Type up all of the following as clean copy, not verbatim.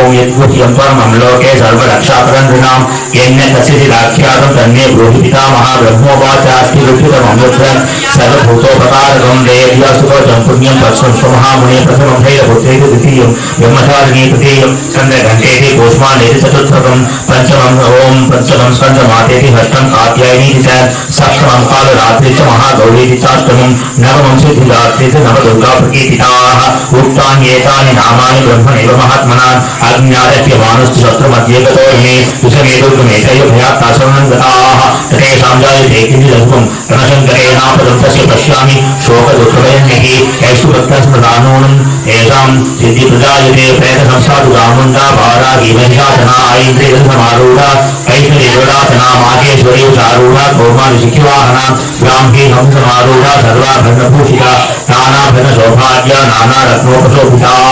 ओम यद्गुह्यं परमं लोके सर्वरक्षाकरन्नृणां येन कस्यचिदाख्यातं तन्मे ब्रूहि पितामहः ब्रह्मोवाचास्ति रुचितममृतं सर्वभूतोपकारकं देव्यासुतं पुण्यं तत्संस्वमहामुने प्रथमं भैरवपुत्रेति द्वितीयं ब्रह्मचारिणी तृतीयं चन्द्रघण्टेति कूष्माण्डेति चतुर्थकं पंचमं ओम पंचमं स्कन्दमातेति षष्ठं कात्यायनीति च सप्तमं कालरात्रि च महागौरीति चाष्टमं नवमं सिद्धिदात्री च नवदुर्गा प्रकीर्तिताः उक्तानि एतानि नामानि ब्रह्मणैव महात्मना अज्ञातस्य शस्त्रमध्ये गतोर्मे विषमेदुर्गमेतैव भयात्ताशरणं गताः ततेषां जायते किञ्चिदल्पं रणशङ्करेणापदं तस्य पश्यामि शोकदुःखभयन्यः यैषु भक्तस्मृतानूनं येषां सिद्धिप्रजायते प्रेतसंसादुरामुण्डा वाराही महिषासना ऐन्द्रियसमारूढा वैष्णवीरुडासना माहेश्वरी उषारूढा कौमारशिखिवाहना ब्राह्मी हंसमारूढा सर्वाभरणभूषिता नानाभरणशोभाढ्या नानारत्नोपशोभिताः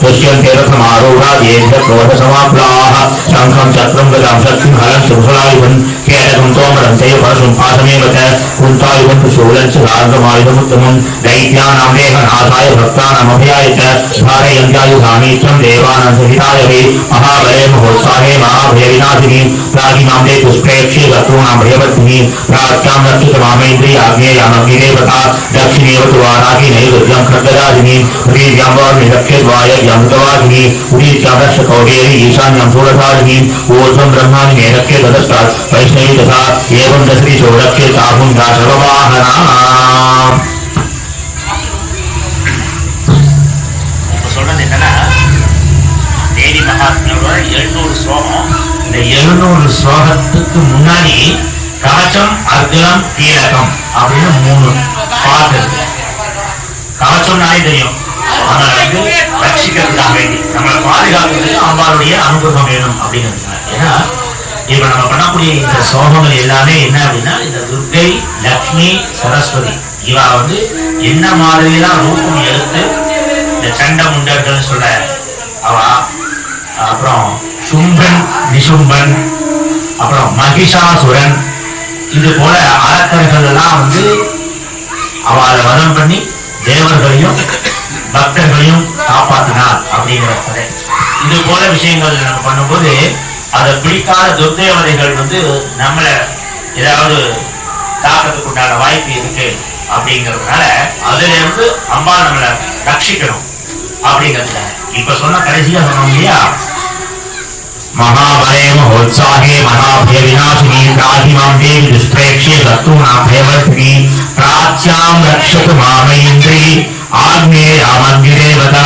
दुष्यन्ते रथमारूढा दीर्घक्रोधसमाप्लाः शङ्खं चक्रं गदां शक्तिं हलं त्रिशूलायुधं केटकं तोमरं चैव परशुं पाशमेव च कुन्तायुधं त्रिशूलं च सार्धमायुधमुत्तमं दैत्यानां देहनाशाय भक्तानामभयाय च धारयन्त्यायुधानीत्रं देवानां सहिताय वे महाबले महोत्साहे महाभयविनाशिनी प्रागिनां दे दुष्प्रेक्षे शत्रूणां भयवर्धिनी प्राच्यां रक्षितमामेन्द्रियाग्नेयामग्निदेवता दक्षिणेव तु वाराही नैवेद्यं खड्गराजिनी पृथिव्यां वाग्निरक्षेद्वायव्यामृतवाहिनी उदीच्यां रक्षकौडेरी ईशान्यां शूलधारिणी ऊर्ध्वं ब्रह्माणि मेरक्षे ततस्तात् वैष्णवी तथा एवं दशरीशो रक्षे चाहुण्डा सर्ववाहना தேவி மகாத்மியோட 700 ஸ்லோகம். இந்த 700 ஸ்லோகத்துக்கு முன்னாடி கவச்சம் அர்ஜுனம் கீழகம் அப்படின்னு 3 பாட்டு இருக்கு. கவச்சம்னாலே தெரியும், அவனை வந்து ரட்சிக்கிறதுக்காக வேண்டி நம்மளை பாதுகாக்கிறதுக்கு அம்பாளுடைய அனுகிரகம் வேணும் அப்படின்னு. ஏன்னா இப்ப நம்ம பண்ணக்கூடிய இந்த சோகங்கள் எல்லாமே என்ன அப்படின்னா, இந்த துர்கை, லக்ஷ்மி, சரஸ்வதி இவா வந்து என்ன மாதிரிலாம் ரூபம் எடுத்து இந்த சண்ட முண்டர்கள் சொல்ல அவா, அப்புறம் சும்பன் நிசும்பன், அப்புறம் மகிஷாசுரன், இது போல அரக்கர்கள் எல்லாம் வந்து அவளை வதம் பண்ணி தேவர்களையும் பக்தர்களையும் காப்பாற்றினார் அப்படிங்கிற கதை. இது போல விஷயங்கள் நம்ம பண்ணும்போது அதை பிடிக்காத துர்தேவதைகள் வந்து நம்மளை ஏதாவது தாக்கத்துக்கு உண்டான வாய்ப்பு இருக்கு அப்படிங்கிறதுனால அதுல இருந்து அம்மா நம்மளை ரட்சிக்கணும் அப்படிங்கிறதுல இப்ப சொன்ன கடைசியா சொன்னோம் இல்லையா, महाबले महोत्साहे महाभय विनाशिनी प्राहिमां देवी दुष्प्रेक्ष्ये शत्रूणां भयवर्धिनी प्राच्यां रक्षतु मामैन्द्री आग्नेयामग्निदेवता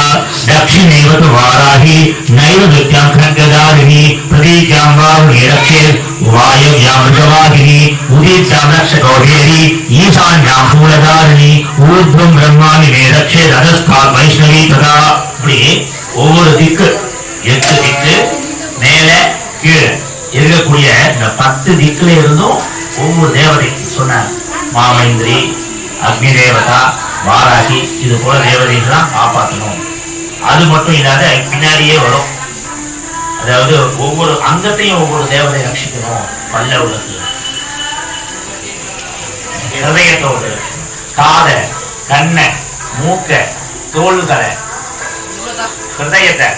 दक्षिणेव तु वाराही नैवेद्यां खड्गधारिणी प्रतीच्यां वारुणी रक्षेत् वायव्यामृतवाहिनी उदीच्यां रक्षकौडेरी ईशान्यां शूलधारिणी ऊर्ध्वं ब्रह्माणि मे रक्षेत् अधस्तात् वैष्णवी तथा. இப்படி ஒவ்வொரு திக்கு 8 திக்கு மேல கீழே இருக்கக்கூடிய இந்த 10 திக்குல இருந்தும் ஒவ்வொரு தேவதை சொன்ன மாமேந்திரி, அக்னி தேவதா, வாராகி, இது போல தேவதைகள்லாம் காப்பாற்றணும். அது மட்டும் இல்லாத பின்னாடியே வரும், அதாவது ஒவ்வொரு அங்கத்தையும் ஒவ்வொரு தேவதை ரட்சிக்கணும். பல்ல உலகத்துல ஹிருதயத்தோடு, காத, கண்ண, மூக்க, தோள்களை, ஹிருதயத்தை,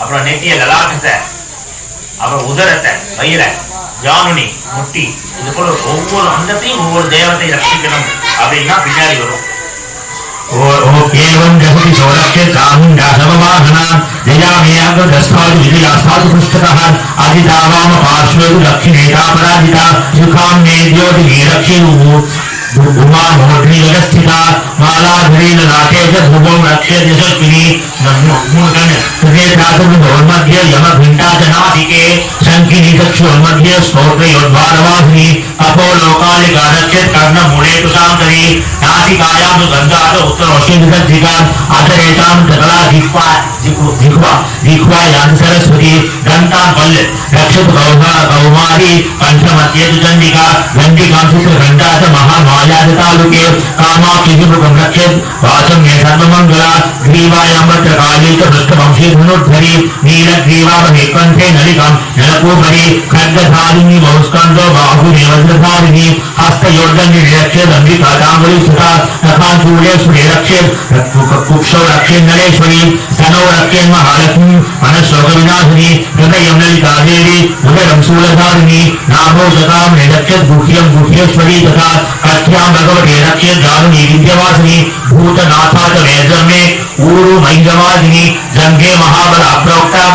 அப்புறம் நெட்டிய லலாட்டத்தை, அப்புறம் உதரத்தை, வயிற, ஜானுனி, முட்டி, இது போல ஒவ்வொரு அங்கத்தையும் ஒவ்வொரு தேவத்தை ரட்சிக்கணும் அப்படின்னா பின்னாடி வரும். एवं जगति सौरभ्य चामुण्डा सर्ववाहना जयामेयाग्रस्थादु विजयास्थादु पृष्ठतः आदितावाम पार्श्वे दक्षिणेता पराजिता सुखां नेद्योति रक्षेयुः उमा मोढ्रीलस्थिता मालाधरेण नाटे च भुवं रक्षेत् यशस्विनी मूर्धन हृदयत्रातुर्मध्ये यमघण्टा च नासिके शङ्खिनी चक्षुर्मध्ये स्तोत्रयोद्वारवाहिनी अपोलोकालिका रक्षेत् कर्णमूले तु सान्तरी नासिकायां तु गन्धा च उत्तरोष्णिसज्जिका आदरेतां सकला जिह्वायां सरस्वती दन्तान् पल्ल रक्षतु कौमारी कंठमध्ये तु चण्डिका घण्टिकां चित्रघण्टा च महामायादतालुके कामाक्षि रक्षेत् वाचं मे सर्वमङ्गला ग्रीवायां वज्रकाली च पृष्ठवंशी धनुर्धरी नीलग्रीवावहे कण्ठे नलिकां नलकूपरी खड्गधारिणी बहुस्कन्धो बाहुने वज्रधारिणी हस्तयोर्दण्डि रक्षेत् अम्बिकादाङ्गुली सुता नखाञ्चूले सुरे रक्षेत् कुक्षौ रक्षेत् नलेश्वरी स्तनौ रक्षेत् महालक्ष्मी मनस शोक विनाशिनी हृदयं ललिता देवी उदरं शूलधारिणी नाभो सतां निरक्षत गुह्यं गुह्येश्वरी तथा कथ्यां भगवते रक्षेत जानुनी विद्यवासिनी भूतनाथा च वेदमे ऊरु मैंगवादिनी जंघे महाबला प्रोक्ता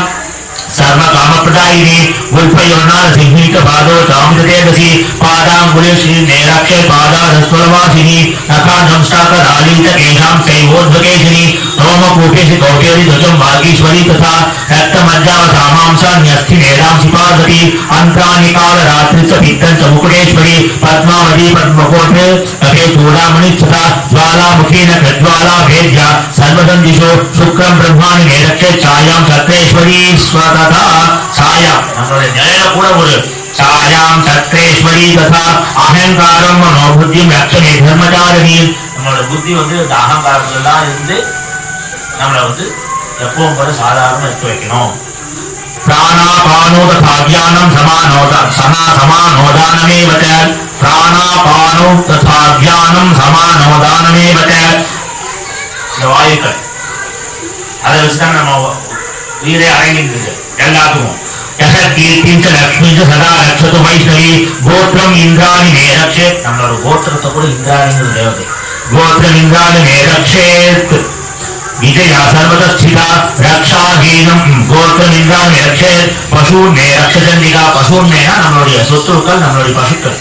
सर्व काम प्रदायिनी उल्फयोनार सिंहिक पादो चामृतेदसी पादांगुले श्री नेराक्षे पादारस्वरवासिनी तथा नमस्ताकरालीत केशां शैवोद्भकेशिनी रोमकूपेशि कौटेरि ध्वजं वागीश्वरी तथा रक्तमज्जावसामांसान्यस्थि नेरांसि पार्वती अन्त्राणिकाल रात्रि च पित्तं च मुकुटेश्वरी पद्मावती पद्मकोटे कपे चूडामणि तथा ज्वालामुखी न प्रज्वाला भेद्या सर्वदन्दिशो शुक्रं ब्रह्माणि नेरक्षे छायां छत्रेश्वरी स्वतः छाया நம்மளுடைய நிலையில கூட ஒரு छायां छत्रेश्वरी तथा अहंकारम मनोबुद्धि रक्षणे धर्मचारिणी நம்மளோட புத்தி வந்து இந்த அகங்காரத்துலாம் இருந்து நம்மள வந்து எப்பவும் போல சாதாரணமா எடுத்து வைக்கணும் प्राणापानो तथा ज्ञानं समानोदानमेव च प्राणापानो तथा ज्ञानं समानोदानमेव च இந்த வாயுக்கள் அதை வச்சுதான் நம்ம உயிரே அடங்கிட்டு எல்லாத்துக்கும் யசத்கீர்த்திம் ச லக்ஷ்மீ ச சதா ரக்ஷது வைஷ்ணவி கோத்ரம் இந்திராணி மே ரக்ஷேத் நம்மளோட கோத்திரத்தை கூட இந்திராணிங்கிற தேவதை கோத்திரம் இந்திராணி மே ரக்ஷேத் विजया सर्वतस्थिता रक्षाहीनम गोत्रम इंद्राणि रक्षेत पशून में रक्षचंडिका पशून में ना நம்மளுடைய சொத்துக்கள் நம்மளுடைய பசுக்கள்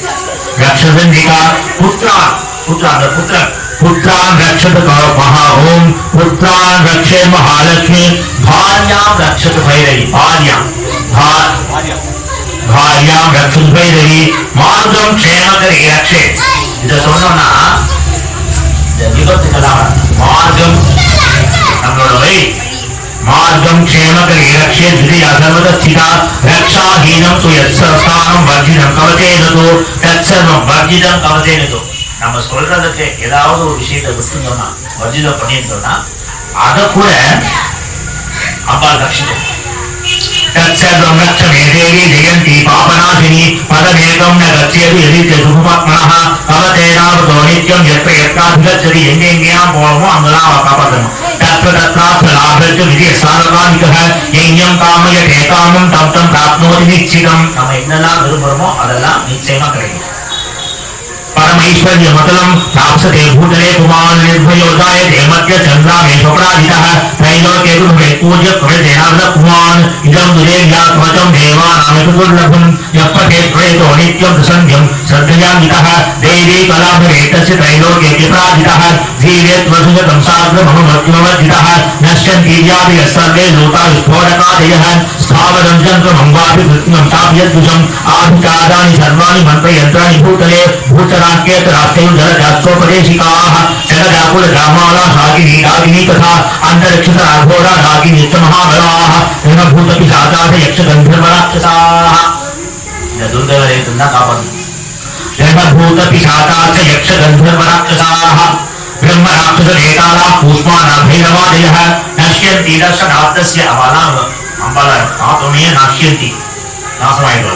रक्षचंडिका पुत्रान रक्षत महा ओम पुत्रान रक्षे महालक्ष्मी भार्यां रक्षत भैरवी भार्यां रक्षत भैरवी मार्गम क्षेमकरी रक्षे இத சொன்னோம்னா இந்த விபத்துக்கெல்லாம் மார்க்கம் நம்மளோட வழி मार्गं क्षेमकरी रक्षे द्वितीया सर्वतस्थिता रक्षाहीनं तु यत्सर्वं वर्जितं कवचेन तु तत्सर्वं वर्जितं कवचेन तु நம்ம சொல்றதுக்கு ஏதாவது ஒரு விஷயத்தை விட்டுட்டோம்னா வர்ஜிதம் பண்ணிட்டோம்னா அதை கூட அம்பாள் ரட்சிக்கும் तत्सर्वं रक्ष मे देवी जयन्ती पापनाशिनी पदमेकं न गच्छेति यदि ते सुखमात्मनः कवचेनावतो नित्यं यत्र यत्राभिगच्छति यङ्गेङ्ग्यां पोळमो अङ्गलाव कापदम् तत्र तत्रार्थ लाभस्य विधि सार्वकालिकः यज्ञं कामयते कामं तं तं प्राप्नोति निश्चितं நம்ம என்னெல்லாம் விரும்புறோமோ அதெல்லாம் நிச்சயமா கிடைக்கும் परमैश्वर्यमतलं प्राप्स्यते भूतले पुमान् निर्भयोदायते मध्य चन्द्रामे स्वप्राजितः त्रैलोक्ये गुरुभे पूज्य प्रवेदेनावृतः पुमान् इदं दुरेभ्यः त्वचं देवानामिति दुर्लभं यः पठेत् प्रेतो नित्यं प्रसन्ध्यं श्रद्धयान्वितः देवी कलाभरेतस्य त्रैलोक्ये प्राजितः जीवेत् वसुजतं साग्रमनुमत्युमवर्जितः नश्यन्तीर्यापि यस्सर्वे लोका विस्फोटकादयः स्थावरं चन्द्रमं वापि कृत्रिमं चाप्यद्दुषम् आभिचाराणि सर्वाणि मन्त्रयन्त्राणि भूतले भूतराज्ञेत राष्ट्रयुं जलजात्रोपदेशिकाः जलजाकुल रामाला सागिनी रागिनी तथा अन्तरिक्षत राघोरा रागिनी च महाबलाः रणभूतपिशाचाः यक्षगन्धर्वराक्षसाः இந்த துர்கவரையத்தில் தான் காப்பாற்றணும் रणभूतपिशाचाः यक्षगन्धर्वराक्षसाः ब्रह्मराक्षसनेताराः कूष्मानाभैरवादयः नश्यन्ति दर्शनार्थस्य अम्बाला पापमेय नाश्यन्ति नाशमायित्वा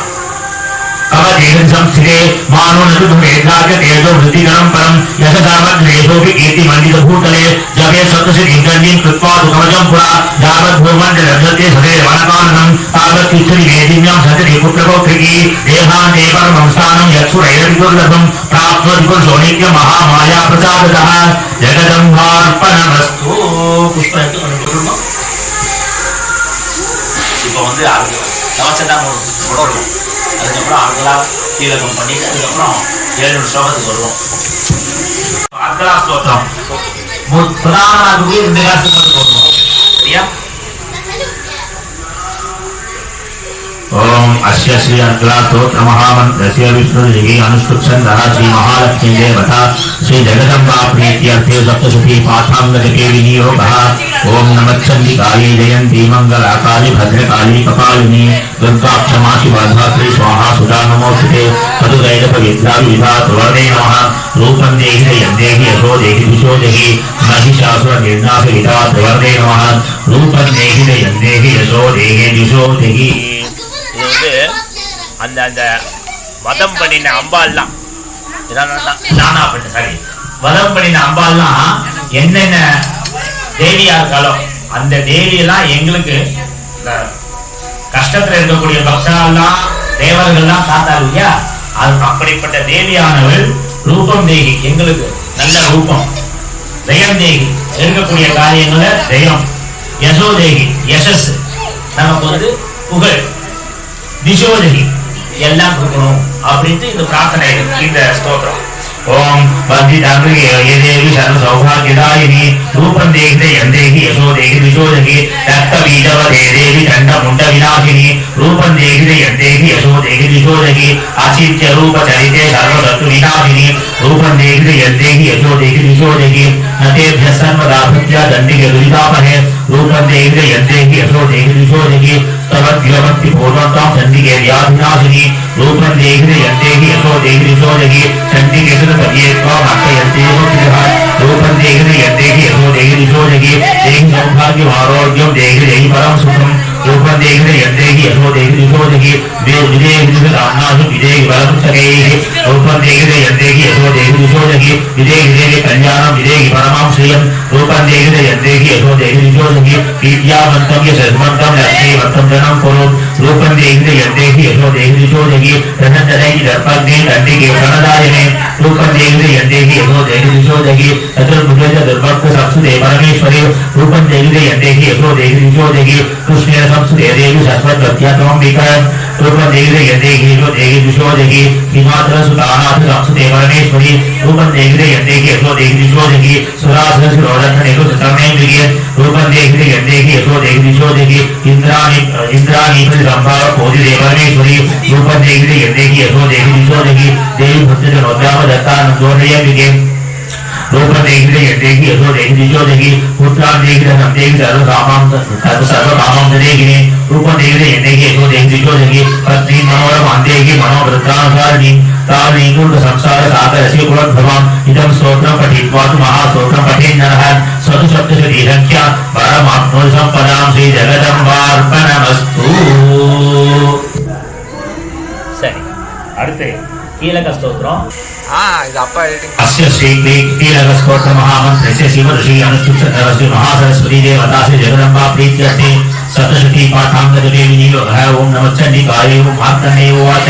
कवचेन संस्थिते मानो नदुभेद्राज तेजो वृत्तिकरं परं यशदावद्वेषोऽपि कीर्तिमण्डितभूतले जपे सप्तशतीं कृत्वा तु कवचं पुरा यावद्भूमण्डलभ्यते सदैवनकाननं तावत्तिष्ठति वेदिन्यां सतति पुत्रपौत्रिकी देहान्ते परमं स्थानं यत्सुरैरपि दुर्लभं प्राप्नोति पुरुषो नित्यमहामाया प्रसादतः जगदम्बार्पणमस्तु पुष्पयन्तु अनुकुर्मः இப்போ வந்து கவச்சம் போடுறோம் அதுக்கப்புறம் அர்கலா கீழகம் பண்ணிட்டு அதுக்கப்புறம் 700 ஸ்லோகத்துக்கு வருவோம் அர்கலா ஸ்தோத்திரம் பிரதானமாக இந்த காலத்துக்கு வந்து போடுவோம் சரியா ओम अस्य श्री अर्गला स्तोत्र महामंत्रस्य विष्णुदेवी अनुष्ठुप्छन्दः श्री महालक्ष्मी देवता श्री जगदम्बा प्रीत्यर्थे सप्तशती पाठाङ्गजके विनियोगः ओम नमः चण्डिकायै जयन्ती मङ्गलाकाली भद्रकाली कपालिनी दुर्गा क्षमा शिवा धात्री स्वाहा सुधा नमोऽस्तुते तदुदैरपविद्रा विधा त्रिवर्णे नमः रूपं देहि यन्देहि यशो देहि दिशो देहि महिषासुरनिर्नाशविधा त्रिवर्णे नमः रूपं देहि यन्देहि यशो देहि दिशो देहि அந்த அந்த வதம் பண்ணின அம்பாள்லாம் சரி வதம் பண்ணின அம்பாள்லாம் என்னென்ன தேவியா இருக்காளோ அந்த தேவியெல்லாம் எங்களுக்கு இந்த கஷ்டத்துல இருக்கக்கூடிய பக்தர்கள்லாம் தேவர்கள்லாம் காத்தாள் இல்லையா, அது அப்படிப்பட்ட தேவியானவள் ரூபம் தேகி, எங்களுக்கு நல்ல ரூபம். ஜெயம் தேகி, இருக்கக்கூடிய காரியங்களை ஜெயம். யசோ தேகி, யசஸ், நமக்கு வந்து புகழ். திசோதகி, எல்லாம் கொடுக்கணும் அப்படின்ட்டு இந்த பிரார்த்தனை, இந்த ஸ்தோத்திரம். ओम वंदितांगे ये देवी सर्व सौभाग्यदायिनी रूपं देखते यंदेहि यशो देहि विशोदहि रक्त बीजव देवी दंड मुंड विनाशिनी रूपं देखते यंदेहि यशो देहि विशोदहि आचित्य रूप चरिते सर्व शत्रु विनाशिनी रूपं देखते यंदेहि यशो देहि विशोदहि नतेभ्यः सर्वदाभ्य दंडिके दुरितापहे रूपं देखते यंदेहि यशो देहि विशोदहि तवद्योमक्ति पूर्वतां चंडिके व्याधिनाशिनी रूपं देखते यंदेहि यशो देहि विशोदहि चंडिके रूपं देखते यंदेहि यशो देहि विशोदहि देहि सौभाग्यम् आरोग्यं देहि देहि परं सुखं रूपं देखते यंदेहि यशो देहि विशोदहि विदेहि रामनाथ विदेहि बलमुच्चकैः रूपं देखते यंदेहि यशो देहि विशोदहि विदेहि देहि कल्याणं विदेहि परमां श्रियं रूपं देखते यंदेहि यशो देहि विशोदहि विद्यावन्तं यशस्वन्तं लक्ष्मीवन्तं जनं कुरु रूपं देखते यंदेहि यशो देहि विशोदहि धनञ्जनैः दर्पग्ने दण्डिके प्रणदायने रूपं देखते यंदेहि यशो देहि विशोदहि चतुर्भुजे दुर्भक्त संस्कृते परमेश्वरे रूपं देखते यंदेहि यशो देहि विशोदहि कृष्णेन संस्कृते देवी सरस्वत्यात्मम्बिका रूपं देखते यंदेहि यशो देहि विशोदहि हिमाद्र सुतानाथ संस्कृते परमेश्वरी रूपं देखते यंदेहि यशो देहि विशोदहि सुरासुर शिरोधनेषु सतमेन्द्रिये रूपं देखते यंदेहि यशो देहि विशोदहि इंद्राणी संभाव कोदिते परमेश्वरी रूपं देखते यंदेहि यशो देहि विशोदहि देवी भक्तजनोद्याम दत्तानन्दोदयम्बिके रूपं देखते यंदेहि यशो देहि विशोदहि पुत्रां देखते देहि सर्वकामां देहिने रूपं देखते यंदेहि यशो देहि विशोदहि पत्नी मनोरमां देहि मनोवृत्तानुसारिणी तावनी संसार सागरस्य कुलोद्भवम् इदं स्तोत्रं पठित्वा तु महास्तोत्रं पठेन्नरः सप्तशती संख्या परमाप्नोति सम्पदां श्री जगदम्बार्पणमस्तु. சரி, அடுத்து கீழக ஸ்தோத்திரம். இது அப்பா எடிட்டிங். अस्य श्री कीलक स्तोत्र महामन्त्रस्य श्रीमद् अनुष्ठुप्तरस्य महासरस्वती देवता से जगदम्बा प्रीत्यर्थे सप्तशती पाठाङ्गजटे विनियोगः. ओम नमः चण्डिकाय ओम मार्कण्डेय उवाच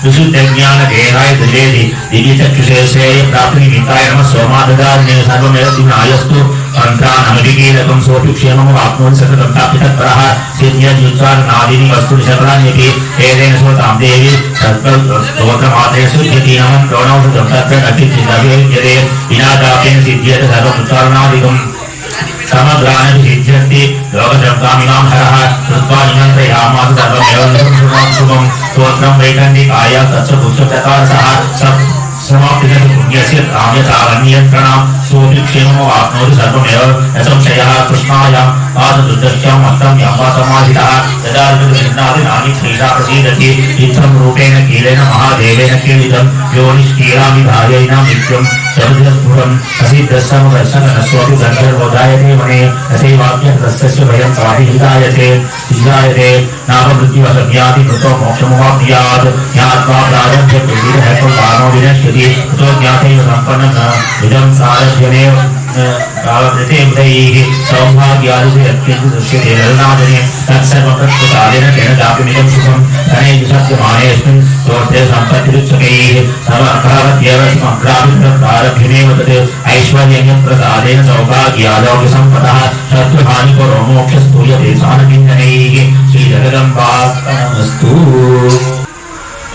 विशुद्ध ज्ञान देहाय दिवेदि दिव्य चक्षुषे श्रेय प्राप्ति निमित्ताय नमः सोमाददान्ये सर्वमेव दिनायस्तु मंत्रानमभिकीलकं सोऽपि क्षेमम् आप्नोति सततं प्राप्तितत्परः सिद्ध्यज्युच्चारणादीनि वस्तूनि सकलान्यपि एतेन स्वतां देवी सर्वस्तोत्रमात्रे शुद्ध्यति नमः प्रणवसुतं तत्र नचित्तितव्यते विनादापेन सिद्ध्यते सर्वमुच्चारणादिकम् समग्राणि सिद्ध्यन्ति लोकशब्दामिमां हरः कृत्वा निमन्त्रयामास सर्वमेव शुभं स्तोत्रं वैकण्डिकाय तस्य पुष्पचकारसः समाप्तिः पुण्यस्य काम्यतावन्नियन्त्रणं सोऽपि क्षेमम् आप्नोति सर्वमेव न संशयः. कृष्णायां पाददुर्दश्यां मत्तं यम्बा समाहितः यदा ऋग्वेदादिनानि क्रीडा प्रसीदति इत्थं रूपेण कीलेन महादेवेन कीलितं योनिष्कीलामिधायैन नित्यं सर्वस्फुरं असिद्धस्समदर्शनस्वपि गन्धर्वोदायते मने तथैवाप्यस्तस्य भयं स्वाभिहितायते नाममृत्युवशव्याधि कृतो मोक्षमुवाप्नुयात् ज्ञात्वा प्रारभ्य कुर्विदहत्वपानो विनश्यति कृतो ज्ञातैव सम्पन्नं इदं सारभ्यमेव कालकृते उदैः सौभाग्यादिषु यत्किञ्च दृश्यते ललनादने तत्सर्वप्रत्युकालेन तेन दापिमिदं सुखं धनेषु सत्यमानेऽस्मिन् स्तोत्रे सम्पत्तिरुच्यकैः सर्वर्थावत्येव समग्राभिप्रारभ्यमेव तत् ऐश्वर्यं प्रसादेन सौभाग्यालौक्यसम्पदः शत्रुहानिकरो मोक्षस्तूयते सानकिञ्जनैः श्रीजगदम्बार्पणमस्तु.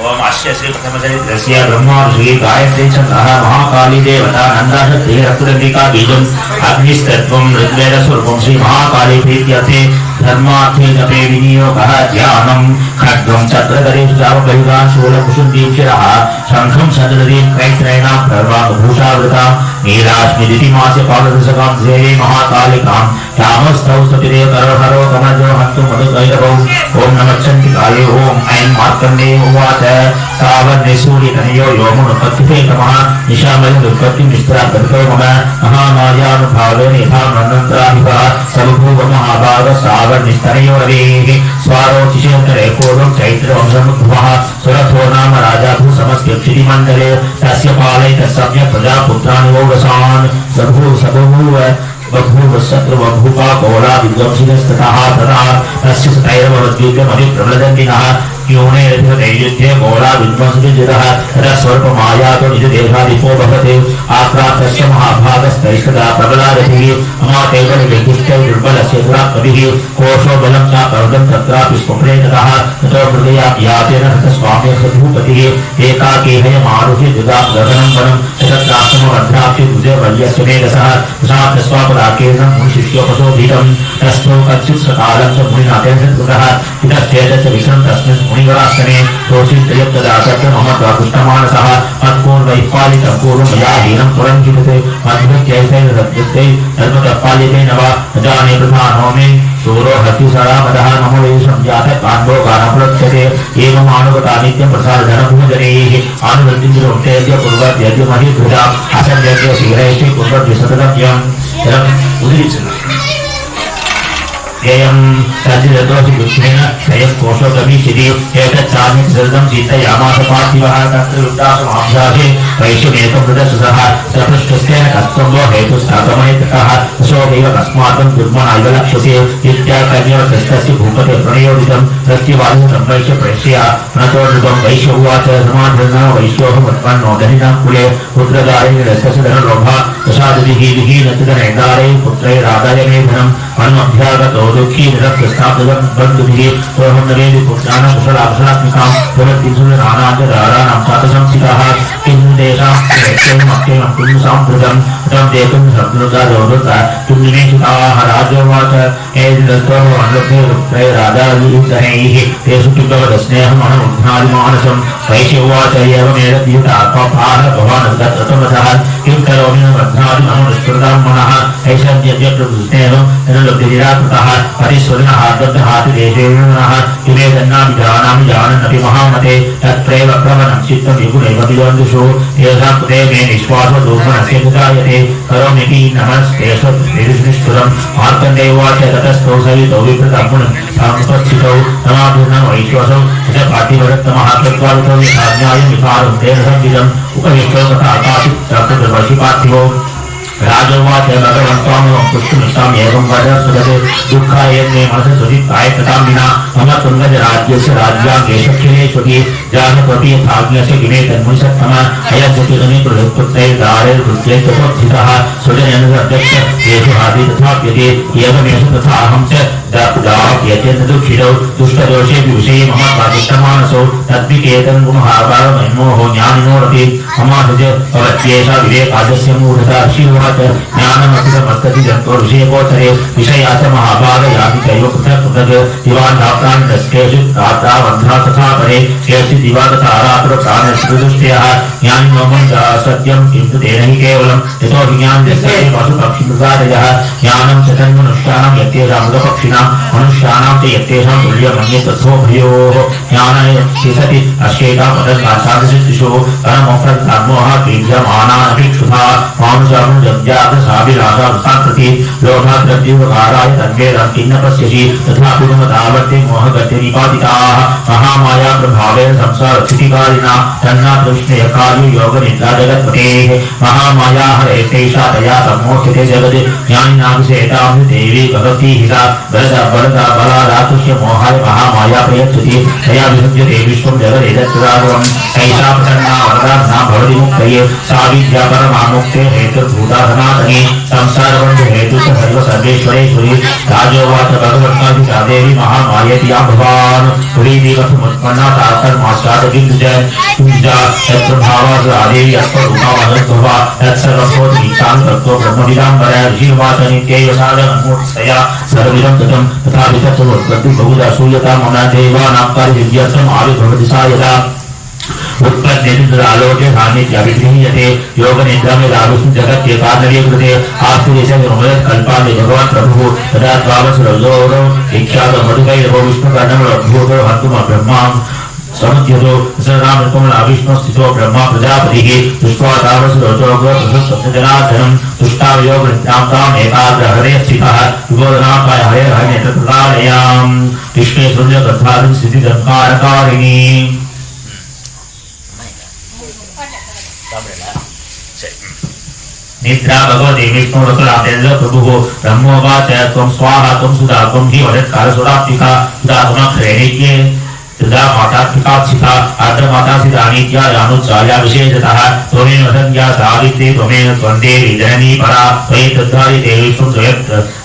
ओम अस्य श्री प्रथमचरित्रस्य ब्रह्मा ऋषि गायत्री छन्दः महाकाली देवता नन्दाशक्ति रक्तदण्डिका बीजम् अग्निस्तत्त्वं ऋग्वेदस्वरूपं श्री महाकाली प्रीत्यर्थे धर्मार्थे जपे विनियोगः. ध्यानं खड्गं छत्रधरेषु चापकयुगान् शूलकुशुण्डीक्षिरः शङ्खं सददति क्रैत्रैणां सर्वाङ्गभूषावृतां नीलाश्मिदितिमास्य पाददशकां ध्येये महाकालिकां श्यामस्थौ स्तुतिदेव करोहरो कमजो हन्तु मधुकैरवौ. ओम नमः चण्डिकाय ओम ऐं मार्कण्डेय उवाच सावर्णिसूर्यतनयो योमुनुपत्तिते तमः निशामयं दुर्गतिं निस्त्रागतो मम महामायानुभावेन यथा मन्वन्तराधिपः सबभूव महाभाग सावर्णिस्तनयो रवेः स्वारोचिषेऽन्तरे पूर्वं चैत्रवंशमुद्भवः सुरथो नाम राजा भूसमस्त्यक्षितिमण्डले तस्य पालयितः सम्यक् प्रजापुत्राणि वौरसान् सबभूव बभूवशत्रु बभूपा कोला विध्वंसिनस्ततः तथा तस्य सतैरवद्युद्धमभिप्रबलदन्तिनः यूने रथितैयुध्ये कोला विध्वंसितः तथा स्वल्पमायातो निजदेहादिपो भवते आक्रान्तस्य महाभागस्तैस्तदा प्रबलारथिः अमातेवनिर्दिष्टौ दुर्बलस्य दुरात्मभिः कोशो बलं च कर्दं तत्रापि स्वप्ने ततः ततो हृदयाप्यातेन हतस्वाम्यः भूपतिः एकाकीहयमारुह्य जगां गगनं वनं तत्राश्रमवर्ध्राक्षि दुर्जयवल्यस्य मेधसः तस्मात्स्वापराकेन मुनिशिष्योपशोभितं तस्थो कच्चित् सकालं च मुनिना तेजकृतः इतश्चेतश्च विषं तस्मिन् मुनिवरास्तने तोषित्रयत्तदासत्र मम त्वाकृष्टमानसः मत्पूर्वैपालितं पूर्वं मया हीनं पुरञ्जिते मद्भक्त्यैतेन सद्युक्तै धर्मतपालितेन वा न जाने प्रधानो मे सूरो हतिसरामदः मम वेशं जातः काण्डो गानप्रत्यते एवमानुगता नित्यं प्रसारधनभुजनैः आनुवृत्तिञ्जरोक्तेद्य कुर्वत्यद्य महीभृजा असंयज्ञ शीघ्रैश्च कुर्वद्विशततव्यं उदीर्घ ययं तद्दोषि दुःखेन ययं कोशोगमीशिति एतच्चान्यत् सृतं चिन्तयामास पार्थिवः तत्र युक्तासमाभ्यासे वैश्वमेकं हृदसुसः सपृष्टस्तेन कस्त्वं वो हेतुस्थापमयतः अशोकैव कस्मात्त्वं दुर्मणायव लक्ष्यसे इत्याकर्ण्यव तस्य भूपते प्रणयोदितं प्रत्यवादितं वैश्य प्रश्य प्रणतोर्नृतं वैश्य उवाच समाधर्णो वैश्योऽहमुत्पन्नो धनिनां कुले पुत्रदारेण रस्तस्य धनलोभा प्रसादभिः विहीनतधनैर्दारे पुत्रैरादाय मे धनम् अन्वभ्यागतो दुःखी निरक्तस्ताब्दं बन्धुभिः सोऽहं नवेदि पुत्राणां कुशलाकुशलात्मिकां पुनर्तिंसुराणां चातसंसिताः किं तेषां मक्यं किं साम्प्रतं तं देतुं सर्वदारोदता किं निमेषिताः राजोवाच एतदस्तोः अनुलब्धे राजायुधनैः तेषु किं भवदस्नेहम् अनुमुग्धादिमानसं वैश्यवाच एवमेतद्युतात्मपाः भवान् ततमसः किं करोमि न बद्धादिमनुस्मृतां मनः ऐषद्यज्ञप्रभुस्नेहं लब्धिराकृतः परिस्वरिणः दग्धहातिदेशेनः किमेतन्नापि जानामि जानन्नपि महामते तत्प्रैव प्रवणं चित्तं विगुणैव विजन्दुषु तेषां कृते मे निःश्वासो दुर्मनस्य जायते करोमीति नमस्तेषुनिष्ठुरं मार्कण्डेयवाच ततस्थौ सवितौ विप्रतं पुनः समुपस्थितौ समाभिर्नं वैश्वासौ च पार्थिवदत्तमः कृत्वादितो विधाज्ञायं विकारं तेन संविदम् उपविष्टौ तथा आकाशित् तत्प्रवर्षि पार्थिवौ राजोवाच भगवन् त्वामहं पुष्टुमिष्टाम् एवं वद सुदते दुःखाय मे मनसि सुजित्ताय तथां विना मम तुङ्गजराज्यस्य राज्याङ्गेषक्षिणेष्वपि जानपति यथाज्ञस्य किमे तन्मुनिसत्तम अयज्जतिगमे पुत्रैर्दारैर्भृत्यै तथोत्थितः स्वजनयनसध्यक्ष येषु हादि तथाप्यते एवमेषु तथा अहं च दाप्यत्यन्तदुःखितौ दुष्टदोषेऽपि विषये मम प्रातिष्ठमानसौ तद्विकेतं गुणहाकारमन्मोहो ज्ञानिनोरपि ममासज भवत्येषा विवेकाजस्य मूढता शिववाच ज्ञानमसितमस्तति जन्तोर्विषयकोचरे विषया च महाभागयाति चैव पृथक् पृथक् दिवान् धाप्तान् दस्केषु रात्रा वन्ध्रा तथा परे केषि दिवा तथा रात्र प्राणश्रुदुष्टयः ज्ञानिनोमं सत्यं किन्तु तेन हि केवलं यतो विज्ञानस्य पशुपक्षिमृगादयः ज्ञानं च तन्मनुष्याणां यत्येषां मृगपक्षिणां मनुष्याणां च यत्येषां तुल्यमन्ये तथोभयोः ज्ञानाय सति अश्वेता पदकाचादिषु परमोक्षधर्मोः क्रीड्यमानानभिक्षुधा मानुषां जग्जातसाभिलाषावसाकृति लोभाद्रव्योपकाराय तद्वेदं किन्न पश्यसि तथापि मम तावत्ते मोहगते निपातिताः महामाया प्रभावेन संसारस्थितिकारिणा तन्नादृष्णयकार्यो योगनिद्रा जगत्पतेः महामाया हरेतैषा तया सम्मोह्यते जगत् ज्ञानिनाभिषेतां देवी भगवती हिता बलदा बलादातुष्य मोहाय महामाया प्रयच्छति तया विसृज्यते विश्वं जगदेतत्सदागमम् ऐषा प्रसन्ना वरदा भवति मुक्तये सा विद्या परमामुक्ते हेतुर्भूता सनातनी संसारबन्धु हेतु च सर्वेश्वरेश्वरी राजोवाच भगवत्काधिका देवी महामायेति या भवान् पुरीदेवसमुत्पन्ना ताकर्माश्चादगिन्दुजा यत्प्रभावास आदेवी अस्वरूपावदद्भवा यत्सर्वभूत नीचां तत्त्व ब्रह्मविदाम्बर ऋषिर्वाच नित्यैव साधनमूर्तया सर्वविदं ततं तथापि तत्त्वोत्पत्ति बहुधा सूयता मम देवानां आविर्भवति सा यदा उत्पन्नेन्द्रालोके सान्निध्याभिगृह्यते योगनिद्रा में राविष्णु जगत् एकादवीय कृते आस्तिदेशं विमोदत् कल्पाले भगवान् प्रभुः तदा त्वावसुरजोरो विख्यातो मधुकैरवो विष्णुकर्णं लभ्योतो हन्तुम ब्रह्मां समुद्यतो सदामृतमला विष्णु स्थितो ब्रह्मा प्रजापतिः दृष्ट्वा तावसुरजोगोजनार्दनं तुष्टावयोगृत्यां ताम् एकाग्रहरे स्थितः विबोधनापाय हरेर्हन्यतप्रदालयां कृष्णे शून्यगद्धारिं स्थितिदङ्कारकारिणी निद्रा भगवते विष्णु रतुरातेन्द्र प्रभु ब्रह्मोवाच त्वं स्वाहा त्वं सुधा त्वं हि वदत्कारसुरात्मिका सुधा त्वमक्षरेणिज्ञे तदा मातात्मिका सिता आद्र माता सिता नित्या यानुचार्या विशेषतः त्वमेव संज्ञा सावित्री त्वमेव त्वन्देवी जननी परा त्वयि तद्धारि ते विष्णु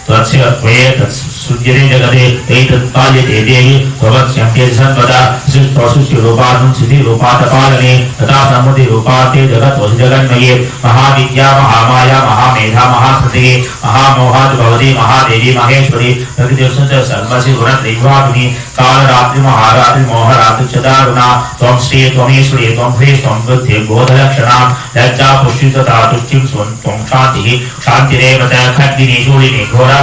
त्वस्य त्वये तत्सुज्यते जगते ते तत्पाल्यते देवी त्ववत्स्यन्ते सर्वदा सृष्टोषुष्यरूपानं सिद्धिरूपातपालने तथा सम्मुतिरूपाते जगत्वसि जगन्मये महाविद्या महामाया महामेधा महासृतिः महामोहात् भवति महादेवी महेश्वरी प्रकृतिवशं सर्वस्य गुणत्रयीभाविनी कालरात्रि महारात्रि मोहरात्रि च दारुणा त्वं श्री त्वमेश्वरी त्वं ह्रीं त्वं बुद्धिः बोधलक्षणां लज्जा पुष्टि तथा तुष्टिं स्वं त्वं शान्तिः शान्तिरेव च खड्गिनी शूलिनी घोरा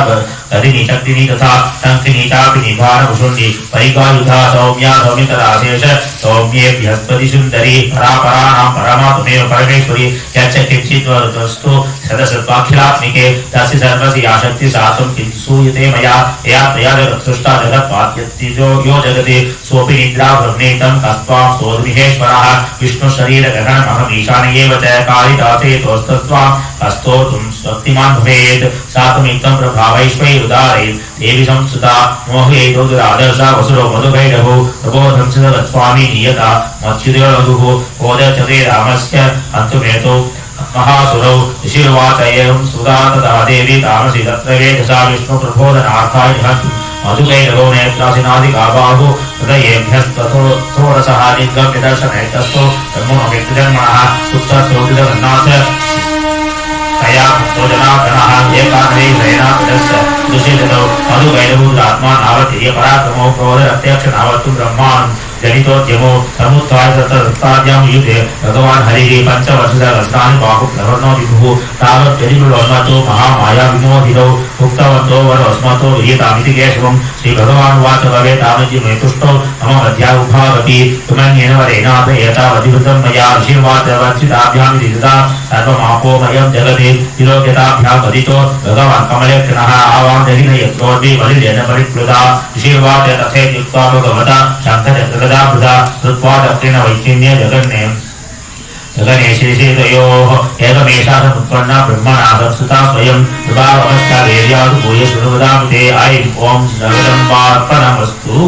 तदिनी शक्तिनी तथा टंकिनी चापिनी भारभुषुण्डी परिकायुधा सौम्या सौमितरा शेष सौम्ये बृहस्पति सुंदरी परापराणां परमा त्वमेव परमेश्वरी यच्च किंचित् वस्तु सदसत्वाखिलात्मिके तस्य सर्वस्य आशक्ति सात्वं किंचित् सूयते मया या तया जगत्सृष्टा जगत्पाद्यति यो जगते सोऽपि निद्रा ब्रह्मेतं कस्त्वां सोऽर्मिहेश्वरः विष्णु शरीर गगनमहम् ईशानयेव च कालिदासे तोस्तस्त्वां कस्तो तुं शक्तिमान् भवेत् सात्वमित्तं प्रभावैश्वर्योदारे देवी संस्थिता मोहेतो दुरादर्शा वसुरो मधुभैरवो प्रबोधं सदस्वामी नियता मच्युतो लघुः कोदचते रामस्य अंशुमेतो महासुरौ ऋषिर्वाच एवं सुधा तथा देवी तामसी तत्र वेधसा विष्णु प्रबोधनार्थाय हन्तु मधुभैरवो नेत्रासिनादिका बाहु हृदयेभ्यस्तथोरसः लिङ्गम्यदर्शनैतस्थो ब्रह्मोऽव्यक्तजन्मनः उत्तरस्तोदितगन्नाथ तया भक्तोजनागणः एकाग्रे नयनापितस्य दुषितौ मधुभैरवोदात्मा नावतीर्य पराक्रमो क्रोधरत्यक्षनावतु ब्रह्मान् जनितोद्यमो समुत्थाय तत्ताद्यां युधे भगवान् हरिः पञ्चवर्षसहस्राणि बाहुप्रवर्णो विभुः तावत् जनिपुरोन्मतो महामाया विमोहितौ उक्तवन्तो वरोऽस्मतो विहितामिति केशवं श्रीभगवान् उवाच भवेतामज्यमे तुष्टौ मम मध्या उभावति तुमन्येन वरेणाथ एतावधिवृतं मया ऋषिर्वाच वञ्चिताभ्यामिति तथा सर्वमापोमयं जगति तिलोक्यताभ्यां वदितो भगवान् कमलेक्षणः आवाहनहिन यत्रोर्वि बलिरेण परिप्लुता ऋषिर्वाच तथेत्युक्त्वा भगवता शङ्खचक्रगदा बुधा कृत्वा दक्षिण वैचिन्ये जगन्ने जगनेशेषयोः एकमेषा समुत्पन्ना ब्रह्मणा संस्कृता स्वयं प्रभावमश्चावेर्यादु भूय शृणुवदामि ते ऐं ॐ जगदम्बार्पणमस्तु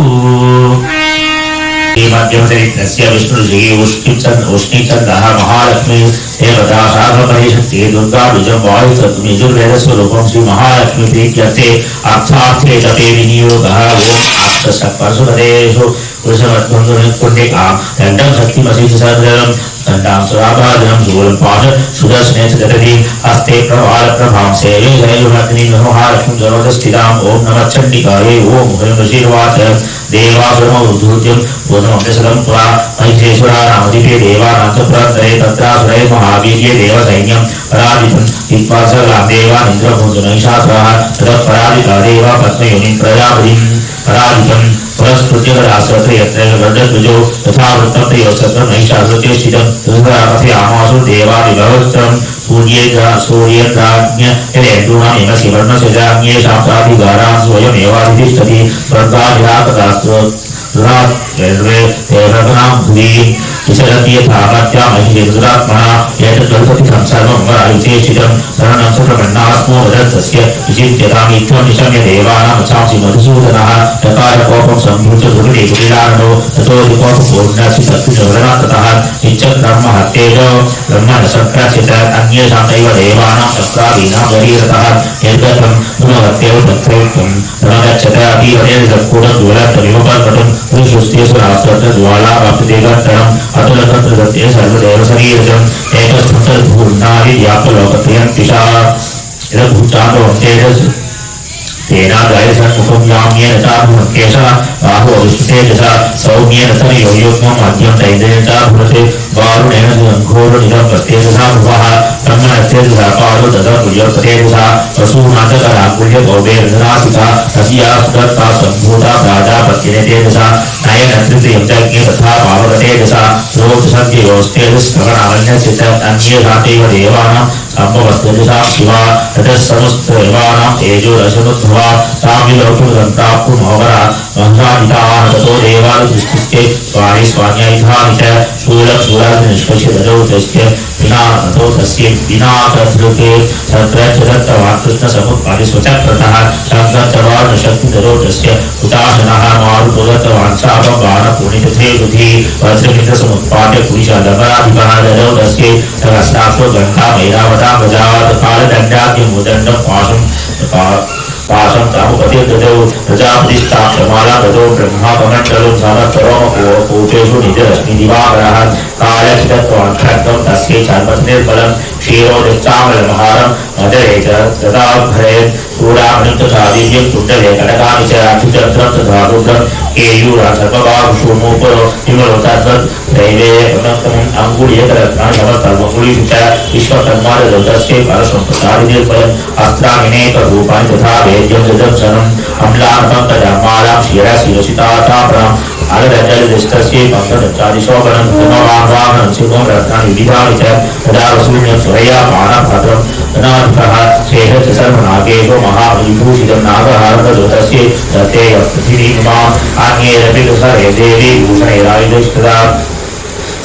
मध्यमचरित्रस्य विष्णुऋषिः उष्णीचन्द्रः महालक्ष्मी देवता शार्वपरिशक्ति दुर्गा बीजं वायुतत्त्वं यजुर्वेदस्वरूपं श्रीमहालक्ष्मी प्रीत्यर्थे अर्थार्थे जपे विनियोगः ॐ अष्टसप्तसुपदेषु पुरुषवद्बन्धुनिपुण्डिकां दण्डं शक्तिमसि सर्वं दण्डां सुराभाजनं शूलं पाश सुदर्शने च जगति हस्ते प्रभां सेवे जययुमग्निं महालक्ष्मीं जलोदस्थितां ॐ नमः चण्डिकायै ॐ ह्रीं ऋषिर्वाच देवासुरमौद्धूर्यं पूर्णमभ्यसलं पुरा महिषेश्वरा नामदीपे देवानां च पुरन्दरे तत्रासुरै महावीर्ये देवसैन्यं पराजितं हित्वा सकलां देवान् इन्द्रभूतनैषासुराः ततः पराजिता देवा पद्मयोनिं प्रजापतिं पराजितं पुरस्कृत्य राष्ट्रत्र यत्र गरुडध्वजो तथा वृत्तप्रियो सत्र महिषासुरचेष्टितं तथापथयामासु देवादिभवत्रं सूर्येन्द्राज्ञ यदेन्दूनामेव शिवर्णस्यजाज्ञेषां प्राधिकारां स्वयमेवाधितिष्ठति स्वर्गाधिरापदास्तु विचरति यथा मत्या महिषेन्द्रात्मना एतद्वल्पति संसर्वं वरायुचेष्टितं शरणं च प्रपन्नास्मो वदन्तस्य विचिन्त्यतामित्थं निशम्य देवानां वचांसि मधुसूदनः तकार कोपं सम्भूत्य दुर्गे कुटिलारणो ततो विकोपपूर्णस्य तत्कुशवरणात्ततः नित्यकर्म हत्येजो ब्रह्मणशक्रस्य च अन्येषां दैव देवानां शक्रादीनां शरीरतः निर्गतं गुणवत्येव तत्रैक्तं प्रणगच्छत अभिवरेर्गक्कूटं ज्वलन्तमिवपर्वटं ज्वालावाप्तिदेवन्तरम् अतुलतत्रगत्ये सर्वदेव शरीरजम् एकस्फुटभूर्णादिव्याप्तलोकत्रयं दिशा इदभूतान्तोऽन्तेजस् तेनागायसन्मुखम्याम्येन चाभुमकेशः बाहो विष्णुतेजसा सौम्येन तनयोयोग्मं मध्यं तैन्द्रेण चाभुरते वारुणेन घोरनिदं प्रत्येजसा भुवः ब्रह्मणस्तेजसा पादो ददं कुल्यपतेजसा वसूनाथकराकुल्यगौवेर्धनासिका तस्या सुदत्ता सम्भूता प्राजापत्येन तेजसा नयनत्रितयं चज्ञे तथा पावकतेजसा रोगसद्ययोस्तेजस्करणावन्यस्य च अन्येषां चैव देवानां सम्भवस्तेजसा शिवा ततः समस्तदेवानां तेजोरशमुद्भवा तां विलोकं प्राप्तुमोहरा मन्त्रादिताः ततो देवादिष्टिस्ते स्वाहे पाणि स्वान्यायुधानि च शूलनिष्पश्यतो तस्य विनातो तस्य विनाकधृते तत्र च दत्तवान् कृष्णसमुत्पादि स्वचक्रतः शङ्करचवान् शक्तिधरो तस्य हुताशनः मारुतोदत्तवान् शापं बाणपूर्णितथे बुधि वज्रमिन्द्रसमुत्पाद्य कुलिशालपराधिपः ददौ तस्य सहस्राक्षो गङ्गामैरावतां गजात् कालदण्डाद्यमुदण्डं पाशं तामुपति ददौ प्रजापतिष्ठाक्षमाला ददौ ब्रह्मापमण्डलं समस्तरोमकोपेषु निजरश्मिदिवाकरः कालचिदत्वान् खड्गं तस्यै चर्मनिर्बलं क्षीरोदिश्चामलमहारं मदरे च तदाभरेत् चूडामणिं तथा दिव्यं कुण्डले कनकानि च अक्षुचन्द्रं तथा रुद्रं केयूरसर्पबाहुषोमोपरो विमलो तद्वत् दैवे अनन्तमम् अङ्गुलीयकरत्नानि समस्तमङ्गुलीषु च विश्वकर्मादौ तस्यै परशं प्रसादिनिर्भयम् अस्त्राण्यनेकरूपाणि तथा वेद्यं ददर्शनम् अम्लानकं तदमालां शिरसिरसिताचापरम् अलदजलदृष्टस्यै पङ्कजचादिशोभनं धनवाहनं सिंहं रत्नानि विविधानि च तदा वसून्यं सुरया पानभद्रं धनाधिपः शेषश्च सर्वनागेशो महाविभूषितं नागहारदोतस्यै दत्ते पृथिवीमाम् अन्यैरपि कुसरे देवी भूषणैरायुधस्तदा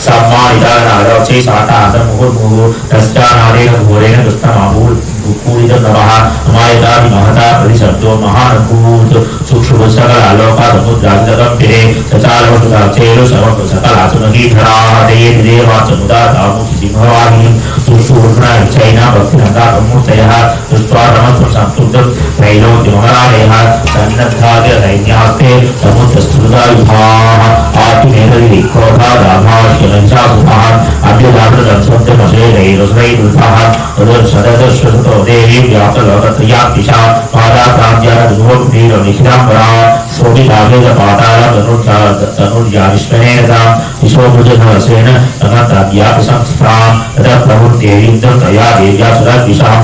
सम्मानिता नागवचै साताहतं मुहुर्मुहुः तस्यानादेन घोरेण कृष्णमाभूत् पूरितं नमः अमायतापि महता परिशब्दो महानभूत् सूक्ष्मसकलालोकासमुद्रान्तकम्पिरे सचालवसुधाक्षेरु सकलासुनगीधराहतये देवाचमुदातामुखिसिंहवाहिनीं सुषूर्णैचैना भक्तिनन्दाप्रमूर्तयः दृष्ट्वा रमस्वं संस्तुतं त्रैलोक्यमहरालयः सन्नद्धाद्यसैन्यास्ते समुद्रस्तुतायुधाः आत्मेतरिक्रोधादाभाष्यलञ्चासुताः अभ्युदामृतं सत्यमशेरैरसुरैरुताः तदर्शदर्शसुतो देवी व्याप्तलोकत्रयात्मिषा पादाक्रान्त्यारदुर्गुणीरनिखिलाम्बरा शोभितावेदपातालतनुर्याविश्वनेनतां विशोभुजनवसेन अनन्ताद्यापि संस्थां तदा प्रवृत्ते युद्धं तया देव्या सुरद्विषां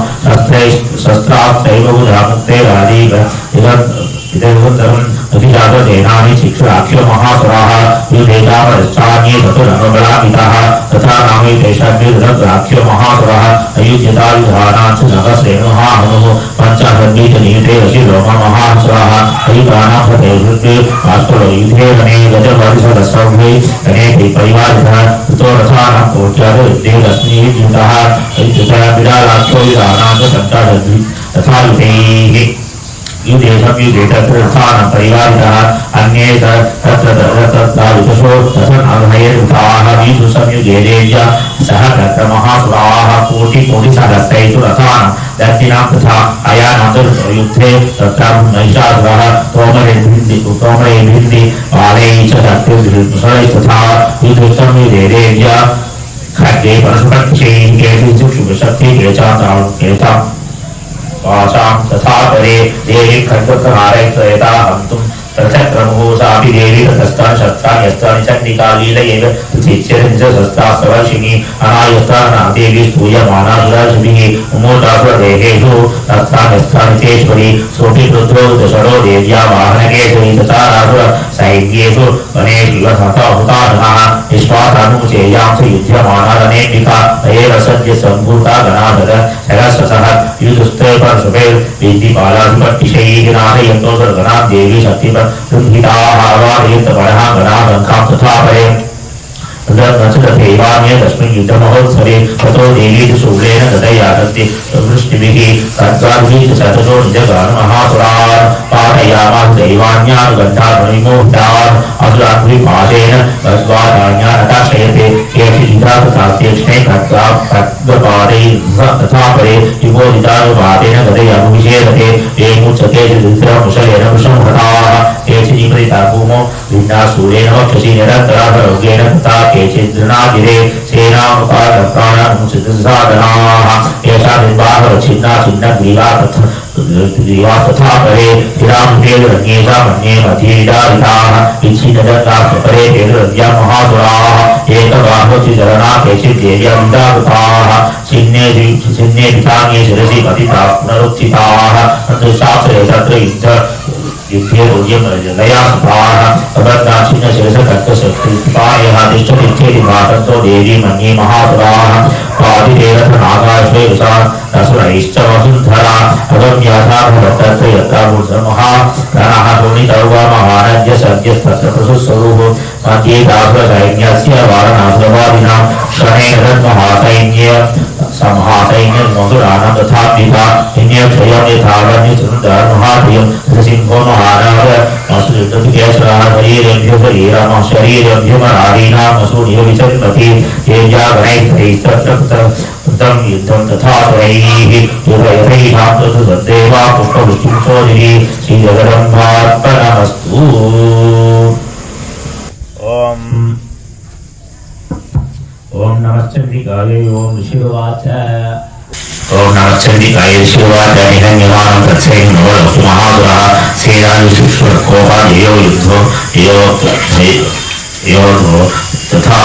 शस्त्रास्त्रैव बुधामुक्तैरादीव इदमुत्तमं अभिजातदेनानि शिक्षुराख्यो महासुराः युधेतामरश्चान्ये ततुरमबलामिताः तथा नामे तेषाद्विरुद्धाख्यो महासुराः अयुज्यतायुधानां च नभस्रेणुहाहनुः पञ्चाहद्वीतनीते रचिलोमा महासुराः अयुधानां हृदे बाष्पलो युधे गणे गजवर्षदसौभे गणेभि परिवारितः ततो रथानां कोट्यादयुद्धे रश्मियुतः अयुद्धः विडालाख्यो युधानां च पञ्चाशद्वि तथा युधैः युधे संयुधेतत्रस्थानं परिवारितः अन्ये तत्र तथनाघयरुताः वीषु संयुगे देव्या सह तत्र महासुराः कोटिसहस्रैषु रथानां दक्षिणां तथा अयानान्तर्युद्धे तत्र महिषासुरः तोमरेभिर्दि बालैः च शक्तिर्मुसलैस्तथा वीषु संयुगे देव्या खड्गे परशुपक्षैः केचिच्छुभशक्तिः वाचां तथा परे देवी खड्गप्रहारैर्त्रयता हन्तुं तथक्रमुः सापि देवी ततस्तान् शस्त्राणि यस्त्राणि चण्डिका लीलयैव शस्त्रास्त्रवर्षिणी अनायस्ता देवी स्तूयमाना सुरर्षिभिः उमोटासुरदेहेषु तस्त्राण्यस्त्राणि चेश्वरी सोऽपि रुद्रो दशरो देव्या वाहनकेशरी तथा सैन्येषु वनेषु हुतानः विश्वासानुचेयां च युध्यमानादनेऽम्बिका तयैव सद्य सम्भूता गणाधर सहस्रशः युधुस्ते परशुभैर्विद्धिपालाधिपतिशैः नाशयन्तो सर्वगणां देवी शक्तिः रुद्धिताः वारयन्तपरः गणागङ्कां तथा परे नचदेवान्ये तस्मिन् युद्धमहोत्सवे ततो देवी शूलेन तदयादन्ति वृष्टिभिः खड्गाभिः शततो निजगानमहासुरान् पाठयामास दैवान्यानुगन्धान्विमोहितान् असुरान्विपाशेन वस्वादान्यानताशयते केचिदिता तथा तीक्ष्णे खड्गपादैः तथा परे विबोधितानुपातेन गदयानुविषेदते ये मुच्यते चिद्रमुशलेन वृषंहताः केचिदिपरिता भूमौ भिन्नासूरेण वक्षसि निरन्तराधरोगेण तथा केचिद्रनागिरे सेनामुपादप्राणानुचितसाधनाः येषा निर्वाहवच्छिन्ना छिन्नग्रीवा तथा परे स्थिरामुपेदरन्येषा मन्ये मध्येदारिताः विच्छिन्नदत्तापरे पेदरद्या महासुराः एकबाहुचिचरणा केचिद्देव्या विदाकृताः छिन्ने पितान्ये शिरसि पतिताः पुनरुत्थिताः तन्तुशास्त्रे तत्र युद्ध युद्धे रोग्यमर्जनया सुताः अबद्धाचिन्नशिरसकर्तशक्तिपायः तिष्ठतिष्ठेति भातन्तो देवी मन्ये महासुराः पादिदेवतनागाश्वयुषा रसुरैश्च वसुन्धरा अगम्याथा भवतत्र यत्रा मूर्धमहा प्राणः शोणितौवा महानद्य सद्यस्तत्र प्रसुस्वरूः मध्ये दासुरसैन्यस्य वारणासुरवादिनां शनेन तन्महासैन्य समहासैन्यमसुराणां तथा पिता हिन्यक्षयं यथावन्यसुन्दरमहाप्रियं सिंहो महाराज असुरयुद्धकेशरः शरीरभ्यो शरीरभ्यमरादीनाम् असुरियो विचन्मति तेजागणैस्तत्र कृतं युद्धं तथा त्वयैः यथैषां तु सद्देवा पुष्पवृष्टिं सोदिः श्रीजगदम्बार्पणमस्तु। ओम ओम नमः चंडिकाय ओम शिवाच ओम नमः चंडिकाय शिवाच निहन्यमानं तत्सैन्यं नवलस्तु महासुरः सेनानिशुष्वकोपादेयो युद्धो यो तथा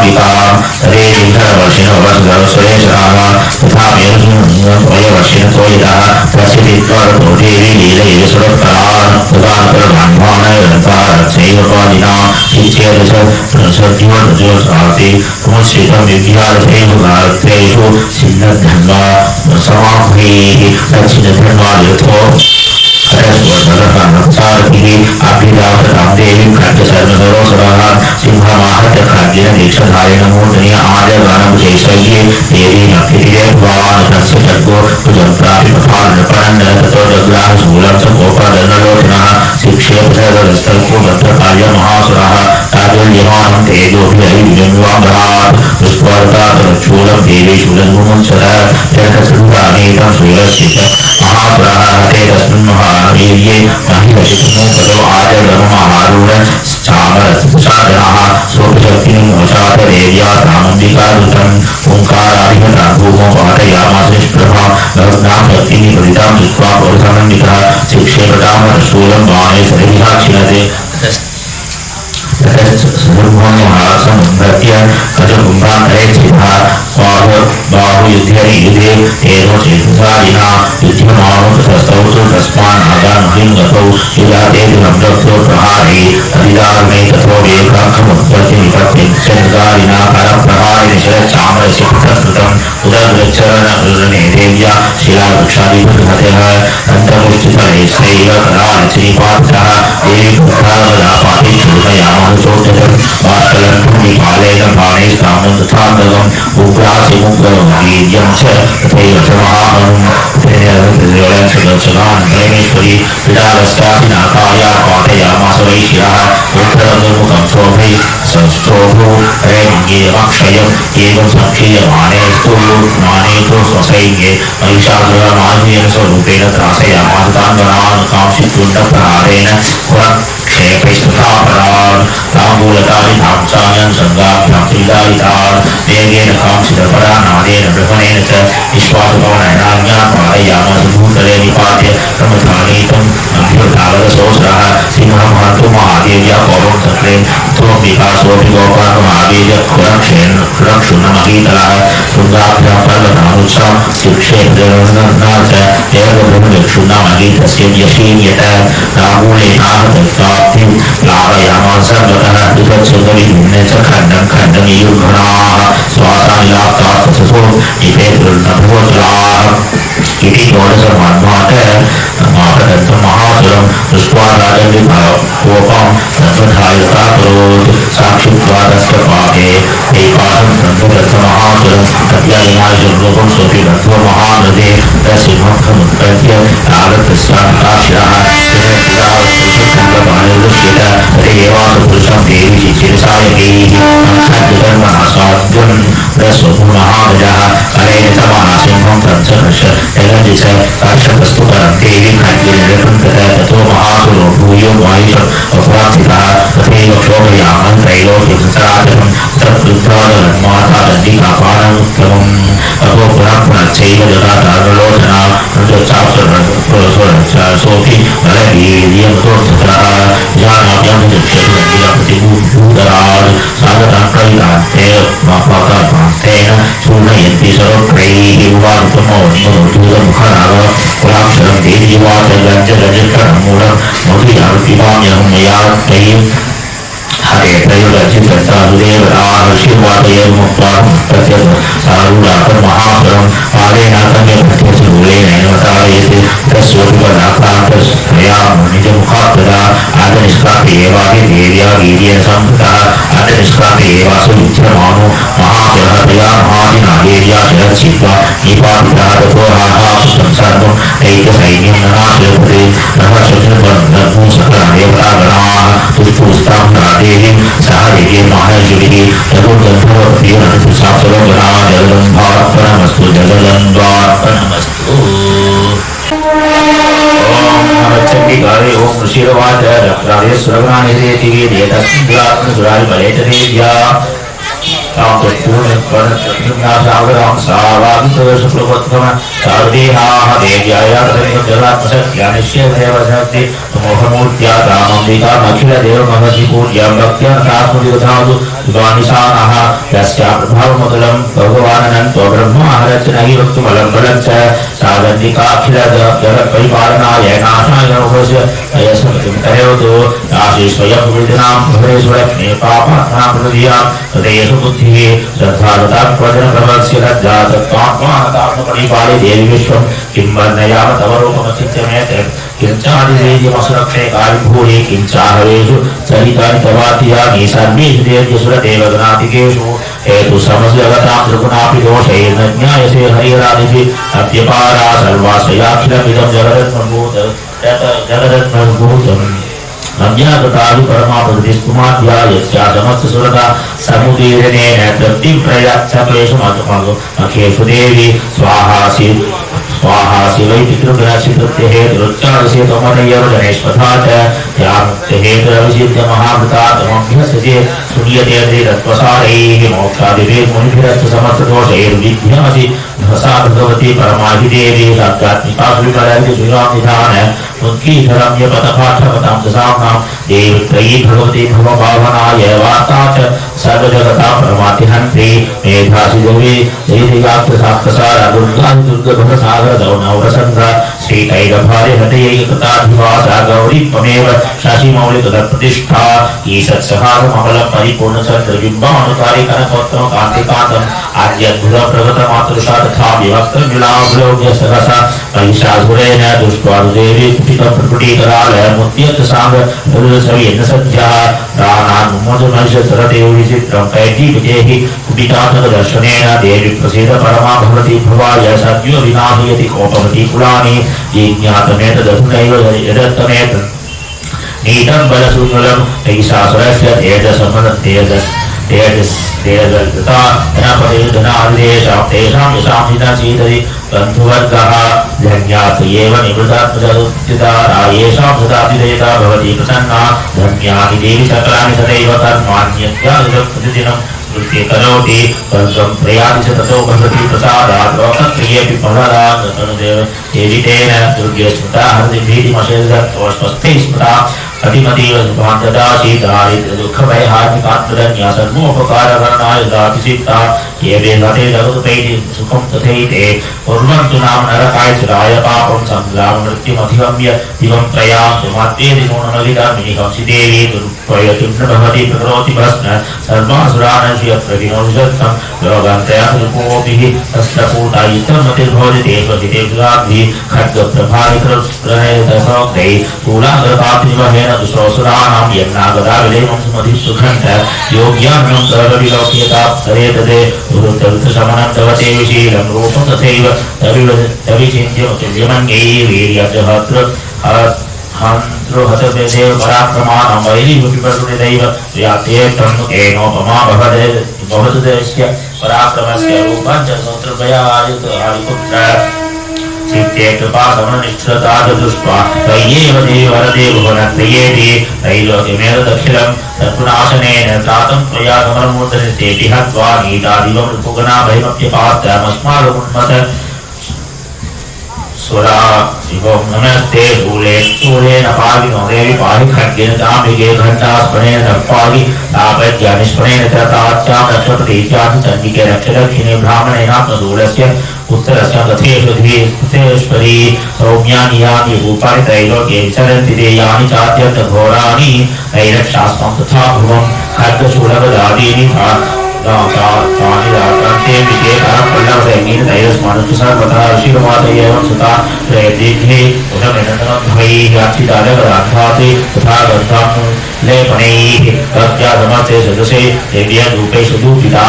पितां तदेववर्षिणो वसुधरस्वरेशराः तथा मेरुवर्षिण तोयितः तस्य विद्वारतो देवी लीलये सुरत्परान् तदानन्तरब्रह्माणयन्तारक्षैवपादिनां शिक्षेदशद्योसाति पुंस्थितं विद्यार्थेषु छिन्नधन्वा समाह्वैः दक्षिणधन्वादिरथो देवी खड्गशर्मसरोसरः सिंहमाहत्य खड्गेन दीक्षाधारेण मूर्धनि आर्यगानं जैसर्ये देवी नक्षितिरेवान् तस्य खड्गो भुजं प्रापि प्रफालनपरन्न ततो जग्राहशूलं च गोपालनलोचनः शिक्षेपसरस्तल्को दत्तकार्यमहासुरः ताजुल्यमानं तेजोभिरविजन्वाभरात् दुष्पर्तातरच्छूलं देवी शूलन्मुमुञ्चरः जनकसुरानीतं शूलस्य महासुरः हते तस्मिन् महावीर्ये महिषितुमो ततो आर्यगममारूढ चामरसचादनः स्वोपशक्तिं मोचातदेव्या तामम्बिकादुतं ओङ्काराधिपता भूमो पाठयामास निष्प्रभा भग्नां शक्तिं प्रदितां दृष्ट्वा पौरुषमन्वितः शिक्षेपतामरशूलं बाणे सरिविहाक्षिणते समुद्रत्य कजकुम्भान्तरे स्थितः बाहुयुद्धे तेनो चेतुसारिणा युध्यमानो ततस्तौ तस्मान् आगानहिं गतौ यदा ते नम्रतो प्रहारे अधिदारुणे ततो वेगाखमुत्पत्तिनिपत्यञ्चनिदारिणा परप्रहारेण शरच्चामरस्य पृथक्कृतम् उदरचरणने देव्या शिलावृक्षादिपृहतः अन्तर्मुष्टिफलैश्चैव कदाचिनिपातः देवी पुत्रावदापाति क्षुल्कयामानुसोचतम् बाष्कलन्निपालेन बाणैस्तामं तथान्तकम् उग्रासिमुग्रवीर्यं च तथैव च महामनुं परमेश्वरी पिडारस्तापिनाकाया पाठयामास वै शिरः उत्तरमुखं शोभै संस्थोभो रैङ्गेयमक्षयम् एवं संक्षीयमानेस्तु मानेतो स्वसैन्ये महिषासुरमान्येन स्वरूपेण त्रासयामास तान्वनान् कांक्षितुण्डप्रहारेण क्षेपैस्तथापरान् ताम्बूलतादिधांसायं सङ्गाभ्यां त्रिदायितान् वेगेन कांक्षितपरानादेन बृहणेन च विश्वासभवनैनाज्ञापादयामास भूतले निपात्य प्रमुखानीतं अभ्युतावदसोऽसुरः सिंहमहन्तु महादेव्या पौरं चक्रे त्वम्बिकासोऽपि गोपान्महादेव्य खुरक्षुन्नमहीतलः शृङ्गाभ्यां पर्वतानुत्सवं शिक्षेत्रना च एवब्रह्मभिक्षुन्नमहीतस्य यशीयत रामूलेनाहतत्वाप्तिं लाभयामास सर्वतः दुःखसुन्दरिभिन्न च खण्डं खण्डमीयुर्घणाः स्वासानिलाप्ताः तथसो इपेतुर्नभोजलाः इति षोडशमात्मातं महासुरं दृष्ट्वा राजन्विकोपं तद्वधायताकरोत् साक्षित्वा तस्य पादे एकादं तद्वदर्थमहासुरं तद्यायनायजरूपं सोऽपि बद्ध्वा महानदे तस्सिंहमुत्पद्य आगतस्यापिताशिरः तदेवासुपुरुषं देवी चिरसायकैः खड्गधर्मनासाद्यं रसोपुर्महागजः कलेन समानासिंहं तत्सहर्ष जगदिश साक्षतस्तु परं देवी खड्गेन ततो महासुरो भूयो वायुषम् अपराधितः तथैव क्षोभयामं त्रैलोक्यसचराचरं तत्कृत्वादमाता दण्डिकापानमुत्तमम् अहो पुनः पुनश्चैव जगातारलोचना सोऽपि बलवीर्यमतोऽर्थतः जानाभ्यां दृक्ष्यति दण्डिकाप्रतिभूतरात् सागतान् प्रविदान्ते तेन चूर्णयन्ति सर्वत्रैः उवारुतमोन्मोदूतमुखनाग कुलाक्षरं देवीवाचलञ्जलजठरमूलं मधुयापिबाम्यहं मया तैः हरे त्रयोदशिवदेवराशिर्वादयमुक्त्वा प्रत्यत सारूढातं महाफलं पादेनाथं यत्प्रत्यसरूलेनैनवतारयते तस्वरूपदाकान्तस्तया निजमुखात्तदा आदनिष्कापे एवाहि देव्या वीर्येण संवृतः आदनिष्कापे एवासु विच्यमानो महाफलः तया महादिना देव्या शरच्छित्वा निपातितः ततो हाहापुतं सर्वं ऐकसैन्यं ननाशयपते नमः शशुर्वन्दनमो सकला देवतागणाः तुष्टुस्तां देवीं सह देवी महाजुलिः जगदम्भार्पणमस्तु जगदम्भार्पणमस्तु। ओम नमः चंडिकाय ओम ऋषिर्वाच रक्ताय सुरगणानिधे दिवे तस्मिन् बले च देव्या तां तत्पूर्णपरतज्ञासागरां सावादितशुक्लवत्तम सर्वेहाः देव्याय तदेव जलात्मशक्त्यानिश्य देवशक्ति मोहमूर्त्या तामम्बिकामखिलदेवमहर्षिपूज्यां भक्त्या तास्मदिवधातु युगानिशानः यस्या प्रभावमतुलं भगवानन्तो ब्रह्माहरच्च नहि वक्तुमलं बलं च सागन्धिकाखिलजगत्परिपालनाय नाशाय नमोऽस्य अयस्मृतिं करोतु राशि स्वयं विदिनां भवेश्वरत्ने पापात्मनां प्रदीयां तदेषु बुद्धिः श्रद्धालुतां प्रवचनप्रभस्य लज्जातत्त्वात्मानतात्मपरिपाले देवी विश्वं किं वर्णयाम तव रूपमचित्यमेत किञ्चादिदेव्यमसुरक्षे कारिभूरि किञ्चाहरेषु चरितानि तवातियानि सर्वेषु देव्यसुरदेवगणातिकेषु हेतु समजगतां त्रिगुणापि दोषैर्न ज्ञायसे हरिहरादिभिः अप्यपारा सर्वाश्रयाखिलमिदं जगदत्मभूतम् अज्ञाततादि परमापतिस्तुमाद्या यस्या समस्तसुरता समुदीर्णेन तृप्तिं प्रयच्छक्लेषु मखेषु देवी स्वाहासि स्वाहासि वै पितृगणसितृप्तेः दुरुच्चारसे त्वमनयर्जनेष्पथा च त्यामुक्तेः दुरविचित्य महामृता तमभ्यसजे सूर्यते तत्त्वसारैः मोक्षादिभिः मुनिभिरश्च समस्तदोषैर्विध्यासि भसा भगवती परमाहि देवी सात्त्वात्मिका श्रीकरन्ति श्रीरामनिधान मुद्गीधरम्य पथपाठवतां दशाम्नां देवत्रयी भगवती भवभावनाय वार्ता च सर्वजगतां परमातिहन्त्री मेधासि देवी जयधियाप्तसात्तसारा दुर्गादि दुर्गभवसागर दौनवरसन्ध्रा श्रीकैरभार्य हृदयैकताधिवासा गौरीत्वमेव शशिमौलिकदत्प्रतिष्ठा ईषत्सहारममलं परिपूर्णचन्द्रबिम्बानुकारी कनकोत्तमकान्तिकान्तम् आद्यद्भुतप्रगतमातृषा तथा विभक्तमिलावलोक्य सहसा महिषासुरेण दृष्ट्वा देवी प्रकटीकरालयमुद्यतसाङ्ग हृदयसवेन सद्यः प्राणान्मोदमहिषसरदेव विचित्रं कैटीपतेः कुटितातकदर्शनेन देवी प्रसीद परमा भवति भवाय सद्यो विनाशयति कोपवती कुलानि ये ज्ञातमेतदधुनैव यदत्तमेत नीतं बलशून्यलं महिषासुरस्य तेजसता धनपतिर्धनादिदेशां तेषां यशां सीतरि बन्धुवर्गः धन्यात् एव निवृत्तात्मजोत्थितारा येषां सदातिदेवता भवति प्रसन्ना धन्यानि देवी सकलानि सदैव कर्माण्यत्यादिदं प्रतिदिनं कृत्ये करोति परं प्रयाति च ततो भवति प्रसादात् लोकप्रियेऽपि प्रहलादात् तनुदेव देवितेन दुर्गे स्मृता हरिभीतिमशेषत्वस्वस्थैः स्मृता अतिमतीव सुभान्तदासी दारिद्र्यदुःखभयहार्दिकात्मधन्या सर्वोपकारकरणाय दातिसिक्ता ये वेदते जगदुपैति सुखं तथैते कुर्वन्तु नाम नरकाय चिराय पापं संग्राममृत्युमधिगम्य दिवं प्रयान्तु मात्येति नूनमलिकामिनिहंसि देवी दुर्प्रयतिं न भवति प्रकरोति भस्म सर्वासुरानश्य प्रविनोषत्सं योगान्तयासुकोऽपिः तस्तपूतायितमतिर्भवति तेष्वसितेषुराद्भिः खड्गप्रभाविकृप्रणयतसौक्तैः शूलाग्रपात्रिमहेन दुष्टोऽसुराणां यन्नागदा विलेमं सुमधिसुखण्ड योग्यान्नं सर्वविलोक्यताप्तरे तदे दुरुत्तरुत्तशमनं तव सेविशीलं रूपं तथैव तविचिन्त्यमतुल्यमन्यै वीर्यजहतृ हन्तृहतदेव पराक्रमानं वैरिविप्रसुरिदैव व्याप्येत्तं तेनोपमा भवतु देवस्य पराक्रमस्य रूपं च सौत्रभयायुत हरिपुत्र चित्ते कृपा समनिष्ठता दृष्ट्वा तय्येव देवरदेव भुवनत्रयेति त्रैलोक्यमेव दक्षिणं तत्पुनाशनेन त्रातं त्वया समरमूर्धनिस्तेति हत्वा नीतादिवं ऋपुगणा भयमप्यपात्यमस्माकमुन्मत सुरा शिवम नमस्ते शूले शूलेन पाविनो देवी पाहि खड्गेन दामिके घंटास्पनेन पाहि तापज्ञानिस्पनेन च तात्यां नक्षत्रतीत्यां चण्डिके रक्षदक्षिणे ब्राह्मणेनात्मशूलस्य उत्तरस्य तथेश्वरी सौम्यानि यानि रूपाणि त्रैलोक्ये विचरन्ति ते यानि चात्यन्तघोराणि नैरक्षास्तं तथा भुवं खड्गशूलगदादीनि तानि विके पल्लवसैन्येन तैरस्मान् सर्वतः ऋषिर्वादयेवं सुता त्रयदीर्घे उदमेनन्दनद्वैः याचितालगदान्धाते तथा गन्धां लेपनैः तस्यासमर्थे सदसे देव्या रूपे सुदूपिता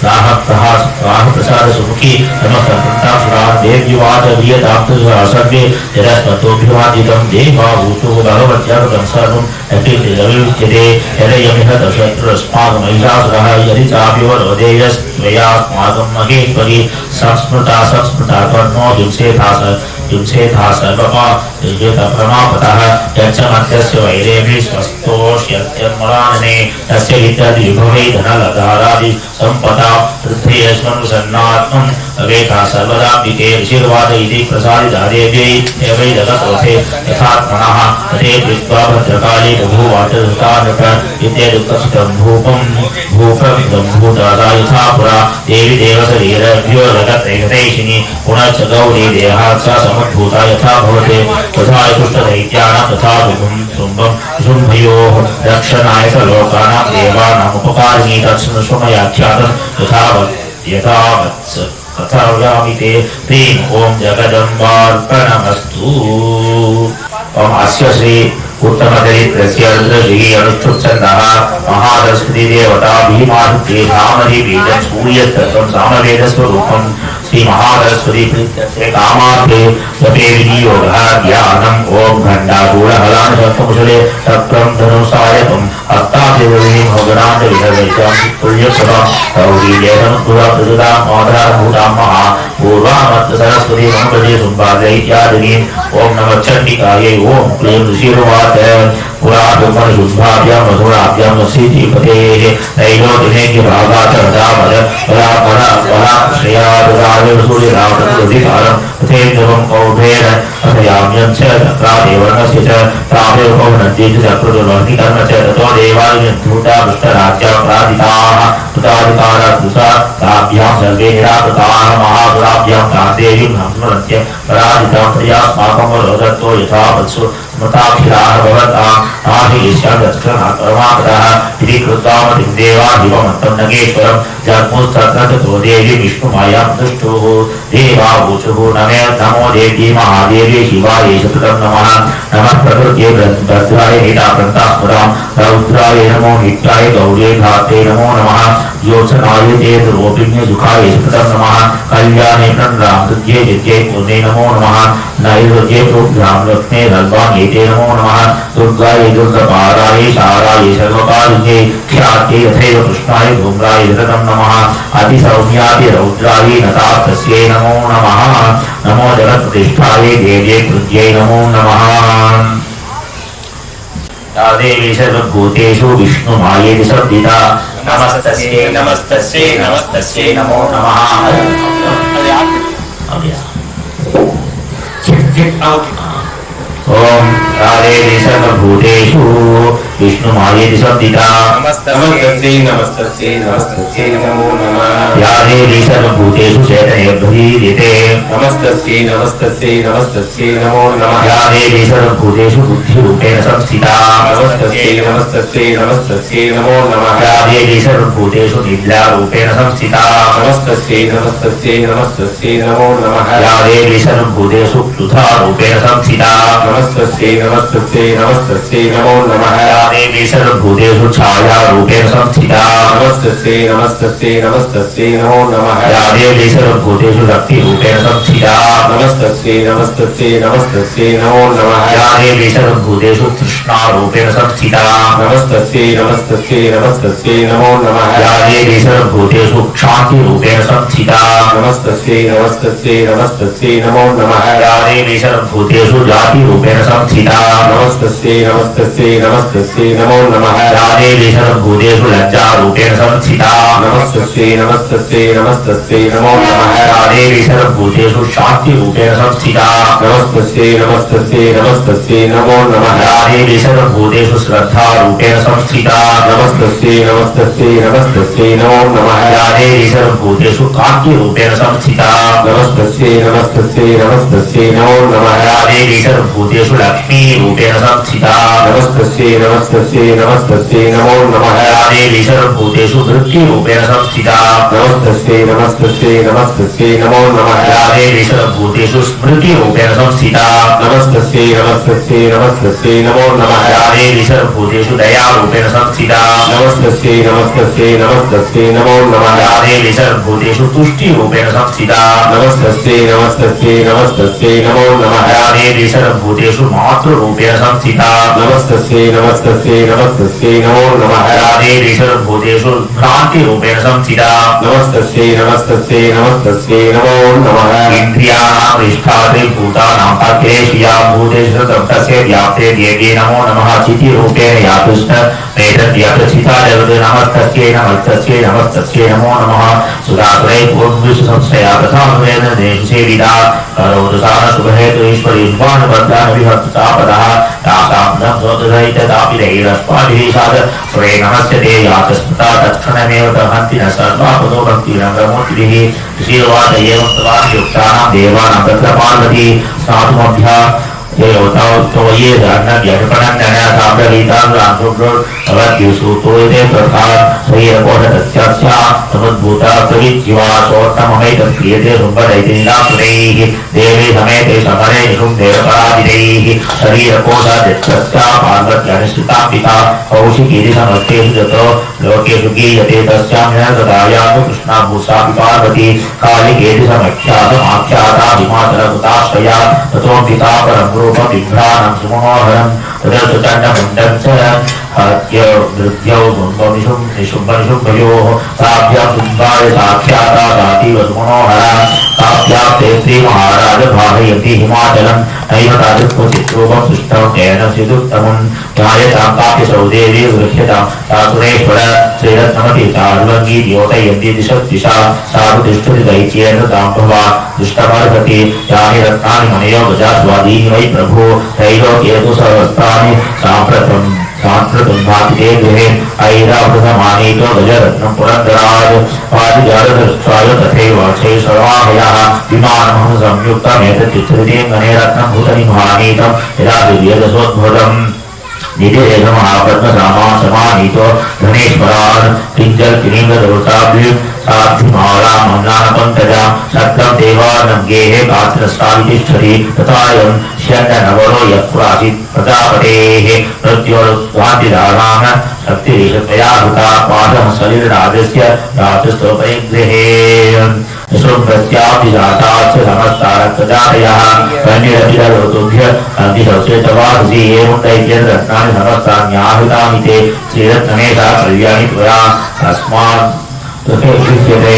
राह प्रसाद सुमुखी नमस्ता देव्युवाच वीयदाप्तर्वे यदस्मतोऽभिवादितं देवा भूतो भगवत्यागतं सर्वं यतिर्विद्यते यदयमिह दशत्रस्माकमहिषासुरः यदि चाप्यवरोधेयस्त्वयास्माकं महेश्वरी संस्मृता कर्णो हिंसेथा सर्वपा प्रमापतः यच्चमत्यस्य वैरेभि स्वस्तोष्यत्यन्मलानने तस्य हितद्विभवे धनलधारादि सम्पदा पृथ्वीयस्मनुसन्नात्मम् अवेथा सर्वदापिते ऋषिर्वाद इति प्रसादिता देव्यै देवै जगतोथे यथात्मनः तथे दृष्ट्वा भद्रकाली बभूवाचरुता नट इत्यदुक्तसितं भूपविदं भूतदा यथा पुरा देवी देवशरीरभ्यो जगत्रैकतैषिणी पुनश्च गौरी देहात् सा समुद्भूता यथा भवते तथा दुष्टदैत्यानां तथा शुम्भयोः रक्षणाय च लोकानां देवानामुपकारिणी तत्सुमयाख्यातं यथावत्स कथयामि ते प्रेम ओम जगदम्बार्पणमस्तु। ओम अस्य श्री उत्तमदरिद्रस्य रुद्रश्री अनुष्ठुप्छन्दः महासरस्वती देवता भीमादित्ये धामनि बीजं सूर्यस्तत्त्वं सामवेदस्वरूपं श्री महासरस्वती प्रीत्यर्थे कामार्थे जपे विनियोगः ध्यानम् ओम घण्टाचूडहलानशङ्खमुशले चक्रं धनुसायकं हस्ताभिर्वलिनीं भोगनाथविधवैचं तुल्यसुरं गौरीदेवमुद्भुरप्रसुतां मोदराभूतां महा पूर्वामत्र सरस्वती मङ्गले सुम्बादैत्यादिनीम् ओम नमः चण्डिकायै ओम क्लीं ऋषिर्वाच पुराभ्यां मधुराभ्यां वसीतिपतेः त्रैलोक्यनेभ्य भागात् सूर्यरावतधिकारं तथेन्द्रवं कौभेन अथयाम्यं च चक्रादेवर्णस्य च ताभ्योपवनन्ति च चक्रदुर्वर्तिकर्म च ततो देवादिभूता दुष्टराज्यां पराजिताः कृताधिकारादुषा ताभ्यां सर्वे निराकृताः महासुराभ्यां तान्देवीं हंसमन्त्य पराजितां त्र्यास्माकं वरोधत्तो यथा वत्सु मताखिलाः भवतां नाभियस्यां दक्षिणात्परमापदः इति कृत्वा मतिं देवाधिपमन्तं नगेश्वरं जन्मुस्तत्र ततो देवी विष्णुमायां दृष्टुः देवावूचुः नमो देवी महादेवी शिवायै सततं नमः नमः प्रकृत्यै भद्राय नीलाप्रन्तास्पदां रौद्राय नमो नित्याय गौर्यै घाते नमो नमः योत्सनाय चेतरोपिण्य सुखाय सततं नमः कल्याणे प्रणरां तुज्ये जित्यै पूर्णे नमो नमः नैरुज्ये प्रोभ्यां लक्ष्मे सर्वाङ्गेते नमो नमः दुर्गायै दुर्गपारायै शारायै सर्वकालिन्यै ख्यात्यै यथैव कृष्णाय धूम्राय सततं नमः अतिसौम्यातिरौद्रायै नताप्तस्यै नमो नमः नमो जगत्प्रतिष्ठायै देव्यै कृत्यै नमो नमः या देवी सर्वभूतेषु विष्णुमायेति शब्दिता नमस्तस्यै नमस्तस्यै नमस्तस्यै नमो नमः। ओम राधे सर्वभूतेषु विष्णुमायेति शब्दिता नमस्तस्यै नमस्तस्यै नमस्तस्यै नमो नमः। या देवी सर्वभूतेषु चैतन्यभ्रीयते नमस्तस्यै नमस्तस्यै नमस्तस्यै नमो नमः। या देवी सर्वभूतेषु बुद्धिरूपेण संस्थिता नमस्तस्यै नमस्तस्यै नमस्तस्यै नमो नमः। या देवी सर्वभूतेषु निद्रारूपेण संस्थिता नमस्तस्यै नमस्तस्यै नमस्तस्यै नमो नमः। या देवी सर्वभूतेषु क्षुधारूपेण संस्थिता नमस्तस्यै नमस्तस्यै नमस्तस्यै नमो नमः। या देवी सर्वभूतेषु छायारूपेण संस्थिता नमस्तस्यै नमस्तस्यै नमस्तस्यै नमो नमः। या देवी सर्वभूतेषु शक्तिरूपेण संस्थिता नमस्तस्यै नमस्तस्यै नमस्तस्यै नमो नमः। या देवी सर्वभूतेषु तृष्णारूपेण संस्थिता नमस्तस्यै नमस्तस्यै नमस्तस्यै नमो नमः या देवी सर्वभूतेषु शान्तिरूपेण संस्थिता नमस्तस्यै नमस्तस्यै नमस्तस्यै नमो नमः या देवी सर्वभूतेषु जातिरूपेण संस्थिता नमस्तस्यै नमस्तस्यै नमस्तस्यै नमो नमः या देवी सर्वभूतेषु लज्जारूपेण संस्थिता नमस्तस्यै नमस्तस्यै नमस्तस्यै नमो नमः या देवी सर्वभूतेषु शान्तिरूपेण संस्थिता नमस्तस्यै नमस्तस्यै नमस्तस्यै नमो नमः या देवी सर्वभूतेषु श्रद्धारूपेण संस्थिता नमस्तस्यै नमस्तस्यै नमस्तस्यै नमो नमः या देवी सर्वभूतेषु कान्तिरूपेण संस्थिता नमस्तस्यै नमस्तस्यै नमस्तस्यै नमो नमः या देवी सर्वभूतेषु लक्ष्मीरूपेण संस्थिता नमस्तस्यै नमस्तस्यै नमस्तस्यै नमो नमः या देवी सर्वभूतेषु वृत्तिरूपेण संस्थिता नमस्तस्यै नमस्तस्यै नमस्तस्यै नमो नमः या देवी सर्वभूतेषु स्मृतिरूपेण संस्थिता नमस्तस्यै नमस्तस्यै नमस्तस्यै नमो नमः या देवी सर्वभूतेषु दयारूपेण संस्थिता नमस्तस्यै नमस्तस्यै नमस्तस्यै नमो नमः या देवी सर्वभूतेषु तुष्टिरूपेण संस्थिता नमस्तस्यै नमस्तस्यै नमस्तस्यै नमो नमः या देवी सर्वभूतेषु मातृरूपेण संस्थिता नमस्तस्यै नमस्तस्यै नमस्तस्यै नमो नमः या देवी सर्वभूतेषु भ्रान्तिरूपेण संस्थिता नमस्तस्यै नमस्तस्यै नमस्तस्यै नमो नमः इन्द्रियाणां इष्टादिभूतानां अखेशिया भूतेषु सप्तस्य व्याप्ते देव्ये नमो नमः चितिरूपेण या कृष्ण मेतद्व्यापचिता जगत् नमस्तस्यै नमस्तस्यै नमस्तस्यै नमो नमः सुधात्रै पूर्वविश्व संस्थया प्रथमवेद देशु सेविता करोतु सार शुभहेतु ईश्वरी भगवान् विभक्तापदः तासां सोतसहितदापिरैरस्माभिषाद स्वरे नमस्य ते यातस्मृता तत्क्षणमेव दहन्ति न सर्वापदो भक्तिरङ्गमूर्तिभिः शीलवाद एवं तवाभियुक्तानां देवानां तत्र पार्वती स्नातुमभ्या देवताओं ये जानना व्यर्पणं नया साम्राज्यतांग्रांतुग्रोवत्युसूतोयते प्रथा शरीरकोशतस्यास्या समुद्भूता सविज्जीवासोत्तमहैतक्रियते सुम्बदैतिनापुरैः देवी समेते समरे निषुं देवपरादिदैः शरीरकोशादित्यस्या पार्वत्यानिश्चिताम्बिका कौशिकीति समस्तेषु जतो लोकेषु गीयते तस्यां निरसदायातु कृष्णा भूषापि पार्वती कालिकेति समख्यातमाख्याता हिमाचलकृताश्रया ततोऽम्बिका परं रूपविभ्राणं सुमनोहरं तदर्थचण्डमुण्डं च हत्य वृद्ध्यौ निशुम्भयोः ताभ्यां शुम्भाय साख्याता दातीव सुमनोहरा ताभ्यां ते श्रीमहाराज भावयन्ति हिमाचलं नैव तादृक्वचित्रूपं सृष्टं तेन सिदुत्तमं ध्यायतां काप्यसौ देवी गृह्यतां सासुरेश्वर श्रीरत्नमति चार्वङ्गी द्योतयन्ति दिशद्दिशा साधु तिष्ठति दैत्येन तां भवा दुष्टमर्हति यानि रत्नानि मनयो गजा स्वाधीनि वै प्रभो त्रैलोक्येतु सर्वस्तानि साम्प्रतं भातिते गृहे ऐरावृतमानीतो गजरत्नं पुरन्दराज पारिजातदृष्ट्वाय तथैव अक्षय सर्वाभयः विमानं संयुक्तमेतत्तिच्छ्रितेऽङ्गने रत्नं भूतनिमानीतं यदा दिव्यदशोद्भुतम् निधिरेधमहापद्मसमानीतो धनेश्वरान् किञ्जल किरीन्द्रदोषाभ्युः साधिमाला मन्नानपङ्कजा शक्तं देवानं गेहे पात्रस्तावितिष्ठति तथायं ष्यन्ननवरो यत्पुरासीत् प्रजापतेः मृत्योर्वान्तिदानां शक्तिरीशत्वया हृता पाठः सलिलराजस्य राजस्तोपरिगृहे शृङ्गस्याभिजातास्य समस्तारक्तजातयः कन्यरतिरलोतुभ्य अन्तिसौचेतवासि एवं दैत्यरत्नानि समस्तान्याहृतानि ते श्रीरत्नमेषा कल्याणि त्वया तस्मात् शिष्यते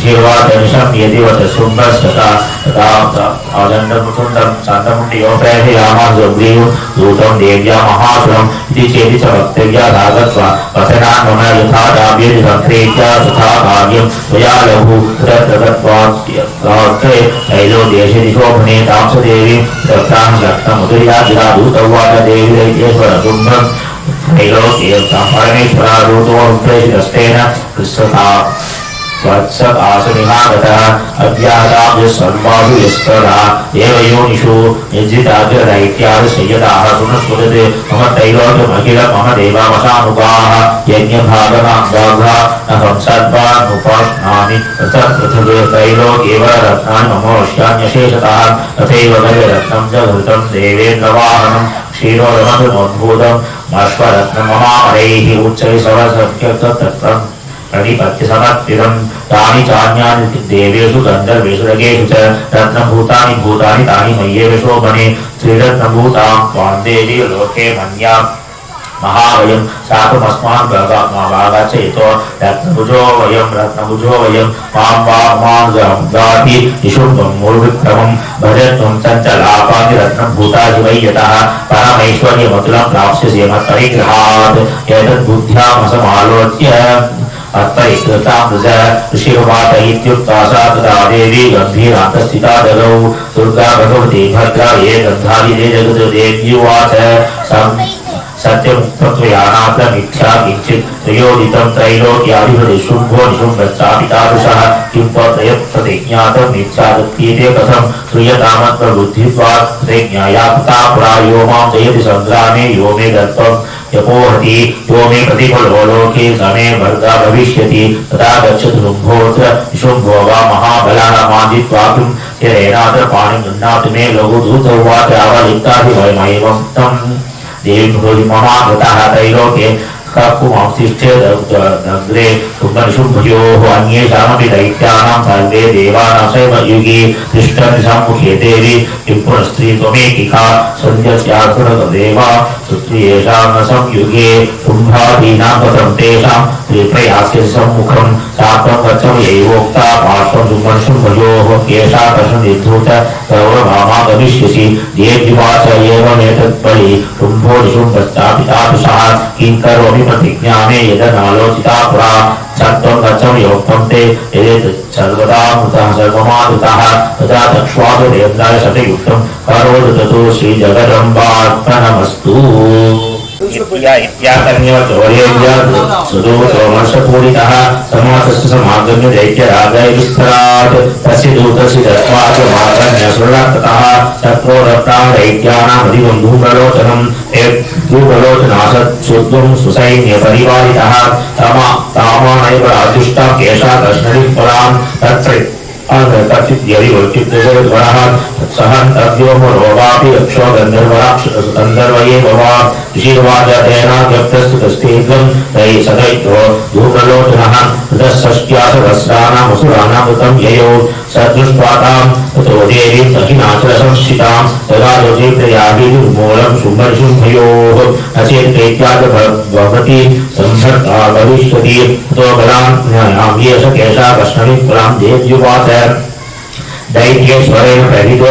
शिवादनिशं यदि वद शुम्भस्तथा तथा अजण्डमुकुन्दं सन्दमुण्डियोपैषयामास सुग्रीव दूतं देव्या महासुरम् इति चेति च वक्तव्या रागत्वा वचनान्मम यथा दाव्यति सङ्क्रेत्या तथा कार्यं त्वया लघु तत्रगत्वास्ते तैलो देशे दिशोभने तांस देवीं रक्तां रक्तमुदर्या गिरा दूतवाच देवी दैत्येश्वर शुम्भम् त्रैलोक्यं परमेश्वरारूतो प्रेषितस्तेन कृष्णता वत्सकासनिमागतः अज्ञाताभ्यः सर्वासु यस्तदा देवयोनिषु निर्जिताभ्यदैत्याः संयताः सुनस्वदते मम त्रैलोक्यमखिलं मम देवावसानुगाः यज्ञभागनाङ्गाः न संसर्वानुपाश्नामि पृथक् त्रैलोक्येव रत्नानि मम वश्यान्यशेषतः तथैव गजरत्नं च घृतं देवेन्द्रवाहनं क्षीरोदमधुमोद्भूतं अश्वरत्नममामरैः उच्चैः सवसत्यक्तत्रम् प्रणिपत्य समर्पितं तानि चान्यानि देवेषु गन्धर्वेषु रगेषु च रत्नभूतानि भूतानि तानि मय्येव शोभने श्रीरत्नभूतां त्वां देवी लोके मन्याम् महावयं साकुमस्मान् भागाचयितो रत्नभुजो वयं मां गाति निशुम्भं मूलविक्रमं भजत्वं चञ्चलापादि रत्नभूतादिवै यतः परमैश्वर्यमतुलं प्राप्स्यसे मत्परिग्रहात् एतद्बुद्ध्यामसमालोच्य ऋषिर्वात इत्युक्ता सा तदा देवी गम्भीरान्तस्थिता ददौ दुर्गा भगवती भद्रा ये गन्धाविदे जगद्देव्युवाच सत्यमुक्तत्वयानात्र मिथ्या किञ्चित् त्रयोदितं त्रैलोक्याधिपति शुम्भो निशुम्भश्चापितादृशः किं त्वत्रयप्रतिज्ञातं मिथ्यादत्तीते कथं श्रूयतामत्र बुद्धित्वात् प्रतिज्ञाया पिता पुरा यो मां जयति सङ्ग्रामे यो मे दत्तं यपोहति यो मे प्रतिफलो लोके स मे वर्गा भविष्यति तदा गच्छतु शुम्भोऽत्र निशुम्भो वा महाबलानामाजित्वा किं यरेणात्र पाणिं गृह्णातु मे लघुदूतो वा आवलिप्ताधिवयमेवं तम् देवी ममागतः त्रैलोके कुमांसिष्ठेदग्रे शुम्भनिशुम्भयोः अन्येषामपि दैत्यानां सर्वे देवानां सैव युगे तिष्ठन्ति सम्मुखे देवी किं पुनस्त्री त्वमेकिका सन्ध्यस्यासुरदेवा सुत्रियेषां न संयुगे शुम्भादीनां कथं तेषां प्रयास्यसि सम्मुखं सात्वं गच्छं यैवोक्ता पार्श्वं शुम्भनिशुम्भयोः केषा कर्षनिर्धूत गौरभामा गमिष्यसि देव्युवाच एवमेतत्परि शुम्भो निशुम्भश्चापितादृशः किं करोमि प्रतिज्ञामे यदनालोचिता पुरा सत्वं गच्छं योक्तं ते यदेतत् सर्वदा मृतः सर्वमादृतः तदा चक्ष्वासुरेन्द्राय शतयुक्तं करोतु ततो श्रीजगदम्बार्पणमस्तु सुदूतोमर्षपूरितः समासस्य समागम्य दैत्यरागैर्विस्तरात् तस्य दूतस्य दत्त्वा च मागन्यसुरतः तत्रोदत्तां दैत्यानामधिकं धूम्रलोचनं धूम्रलोचनासत्सुत्वं सुसैन्यपरिवारितः तामानैव अदृष्टां केशा कृष्णनिः फलां तत्र तत्सिद्ध्यधिवच्युतः सह यक्षो गन्धर्वये भवा ऋषिर्वाच तेनाव्यक्तस्तुतस्तेऽग्रं तैः सदैत्यो धूम्रलोचनः ऋतःषष्ट्यासहस्राणामसुराणामृतं ययो स दृष्ट्वा तां ततो देवीं दक्षिणाचलसंस्थितां तदा योजिप्रयागिर्मूलं शुम्भनिशुम्भयोः न चेत् प्रेत्याग भवति संहर्ता भविष्यति ततो बलां येष केशा कृष्णनिः फलां देव्युवाच दैत्येश्वरेण प्रहितो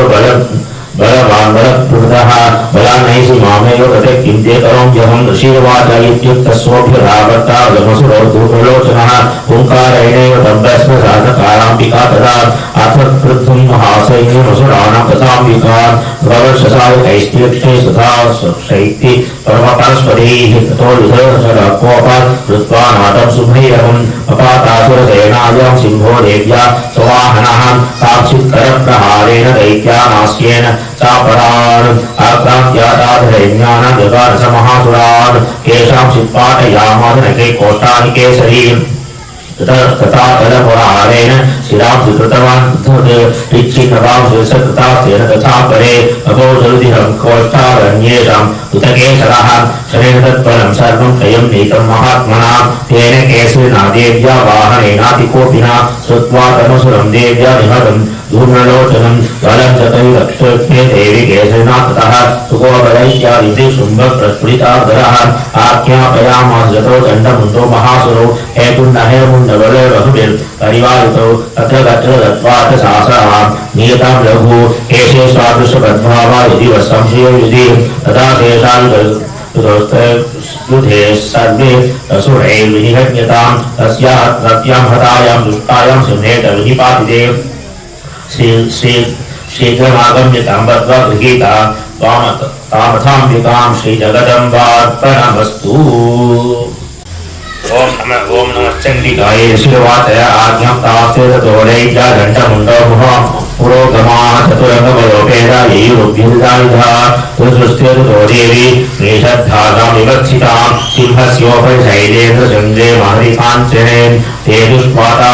बलवान् बलप्रभृतः बलान्नैषि मामेव गते किं ते करोम्यहं ऋषिर्वाच इत्युक्तस्वोऽभ्यधावर्तागमसुरो धूम्रलोचनः ओङ्कारेणैव तब्बस्मसाधकाराम्बिका तदा अथक्रुद्धं महासैन्यमसुराणां तथाम्बिका प्रवर्षसायकैस्तीक्ष्णे तथा शैत्य परमपरस्पदैः ततो युधकोपात् कृत्वा नाटं सुभैरवम् अपातासुरसेनायां सिंहो देव्या सवाहनः काक्षित्करप्रहारेण दैत्यानास्येन चापरान् आक्रान्त्यादाधरैन्यानां जगारसमहासुरान् केषां चित्पाटयामास नखे कोष्ठानि केसरीम् तथा तदपरारेण शिरां स्वीकृतवान् पिच्छिन्नवां शिरसकृतास्तेन तथा परे अगोचरुदिहं कोष्ठारण्येषां उतकेसरः शरेण तत्फलं सर्वं त्रयं नीतं महात्मना तेन केसरिना देव्या वाहनेनातिकोपिना श्रुत्वा तमसुरं देव्या निहतं धूम्रलोचनं बलं चतुर्लक्षे देवी केसरिना ततः सुकोपदैत्यादिति शुम्भप्रस्फुटिताधरः आज्ञापयामास यतो दण्डमुण्डो महासुरो हेतुर्नहेर्मुण्डबलरघुभिर्परिवारितौ तत्र गत्र दत्त्वा च सासरां नियतां लघु केशे स्वादृशपद्भावा यदि संशयो युधि तदा शेषायुधे सर्वे असुरैर्विनिहन्यतां तस्यां हतायां दुष्टायां सिंहेतविनिपातिते शीघ्रमागम्यतां बद्ध्वा गृहीता तामथाम्बिकां श्रीजगदम्बार्पणमस्तु। ओम नमः चंडिकाय शिवाच आज्ञां तास्ते ततोदैत्या घण्टमुण्डो पुरोगमाः चतुरङ्गबलोपेदा यैरुभ्युदायुधा तुसृष्टे ततो देवी मेषद्धासां विवक्षितां सिंहस्योपरि शैलेन्द्रचन्द्रे महरिकाञ्चने ते दुष्पाता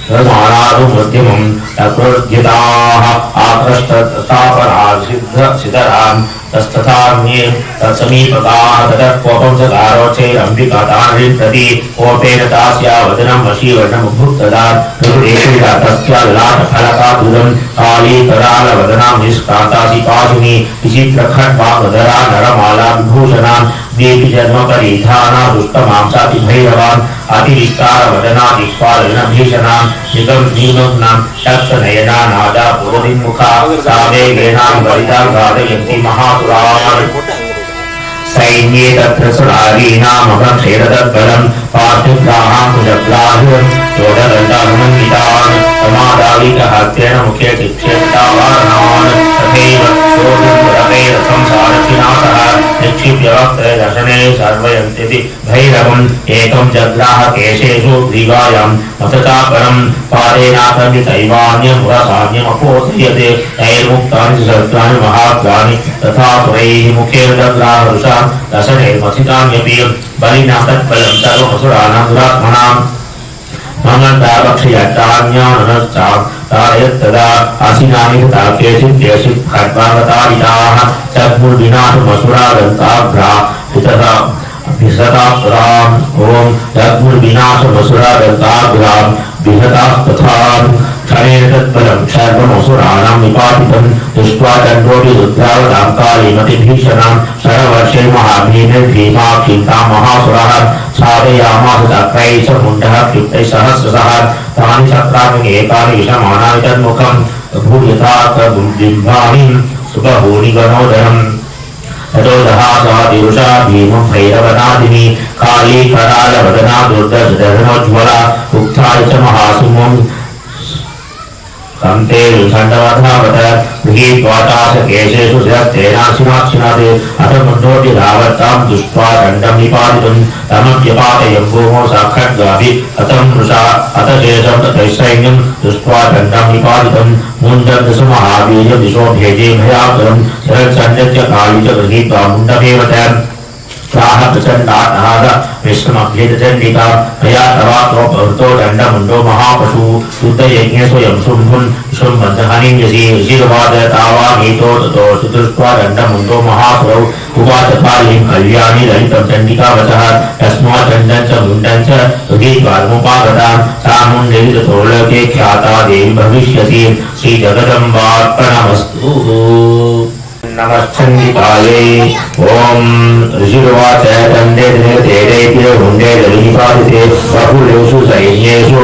धर्माणादु मध्यमं तकृद्यताः आकृष्टतापरासिद्धरान् तस्तथान्ये तत्समीपकाः ततः कोपं सकारोचैरम्बिकातान् प्रति कोपेन तास्या वदनं वशीवर्णमुभुक्तदान् हृदेशा तस्या ललाटफलकादुदं कालीकरालवदनां निष्कातासि पाशुनी विचित्रखड्वामधरा नरमाला विभूषणान् देवी जन्मपरिधाना दुष्टमांसाति भैरवान् अतिविस्तारवदना दिक्पालनभीषणान् निगमनां तप्तनयना नादा पुरदिन्मुखा सावेगेनां वरितां गादयन्ति महासुरान् सैन्ये तत्र सुरारीणामहं क्षेरतद्बलं पार्थिव्याहां कुजग्राह्यं योगदण्डानुमन्वितान् समादाविकहत्येन मुखे चिक्षेप्तावारणान् तथैव योगरथं सारथिना सह निक्षिप्य वक्त्रे दर्शने सर्वयन्तीति भैरवम् एकं जग्राह केशेषु ग्रीवायां मतचापरं पादेनाथमितैवान्यमुरसान्यमपोथयते तैर्मुक्तानि सर्गाणि महात्मानि तथा सुरैः मुखेन जग्राह वृषा दशनैर्मथितान्यपि बलिना तत्फलं सर्वमसुराणां दुरात्मनां मंगलदापक्षयट्टान्यानश्चायत्तदा आसीनानि तथा केचित् केचित् खड्वागतारिताः चग्मुर्विनाशमसुरादन्ताभ्रा तथा विशतापुराम् ॐ चग्मुर्विनाशमसुरादन्ताभ्रां विशतास्तथा क्षणेन तत्फलं सर्वमसुराणां निपातितं दृष्ट्वा दण्डोऽपि रुद्रावतां कालीमतिभीषणां शरवर्षे महाभीनिर्भीमाक्षिन्तां महासुरः साधयामास चक्रैः च मुण्डः क्षिप्तैः सहस्रशः तानि चक्राणि एकानि विषमाणानि तन्मुखं भूयथाकबिम्बानि सुबहूनि गणोदरम् ततो दहासा दिरुषा भीमं भैरवनादिनी काली करालवदना दुर्दशधनोज्ज्वला उक्थाय च महासिंहं कंते विखण्डवधावत गृहीत्वातास केशेषु स्थिरस्तेनाशिनाक्षिणादे अथ मुण्डोऽपि धावतां दृष्ट्वा दण्डं निपातितं तमप्यपातयं भूमौ साक्षाद्गाभि कथं वृषा अथ शेषं ततैसैन्यं दृष्ट्वा दण्डं निपातितं मुण्डं महावीर्यं दिशो भेजे भयाकरं शरत्सन्यस्य काली च गृहीत्वा मुण्डमेव प्राह प्रचण्डानाद विष्णुमभ्येतचण्डिका मया तवात्रोपहृतो दण्डमुण्डो महापशु युद्धयज्ञे स्वयं शुम्भुन् शुम्भन्तहनिं यसि ऋषिर्वाद तावानीतो ततो सुदृष्ट्वा दण्डमुण्डो महासुरौ उवाच कालीं कल्याणि ललितं चण्डिका वचः तस्मात् दण्डं च मुण्डं च गृहीत्वामुपागतां सा मुण्डेन ततो लोके ख्याता देवी भविष्यसि श्रीजगदम्बार्पणमस्तु नमश्चण्डिकायै ॐ ऋषिर्वाच दण्डे निर्देदैत्य मुण्डे दलिपादिते बहुलेषु सैन्येषु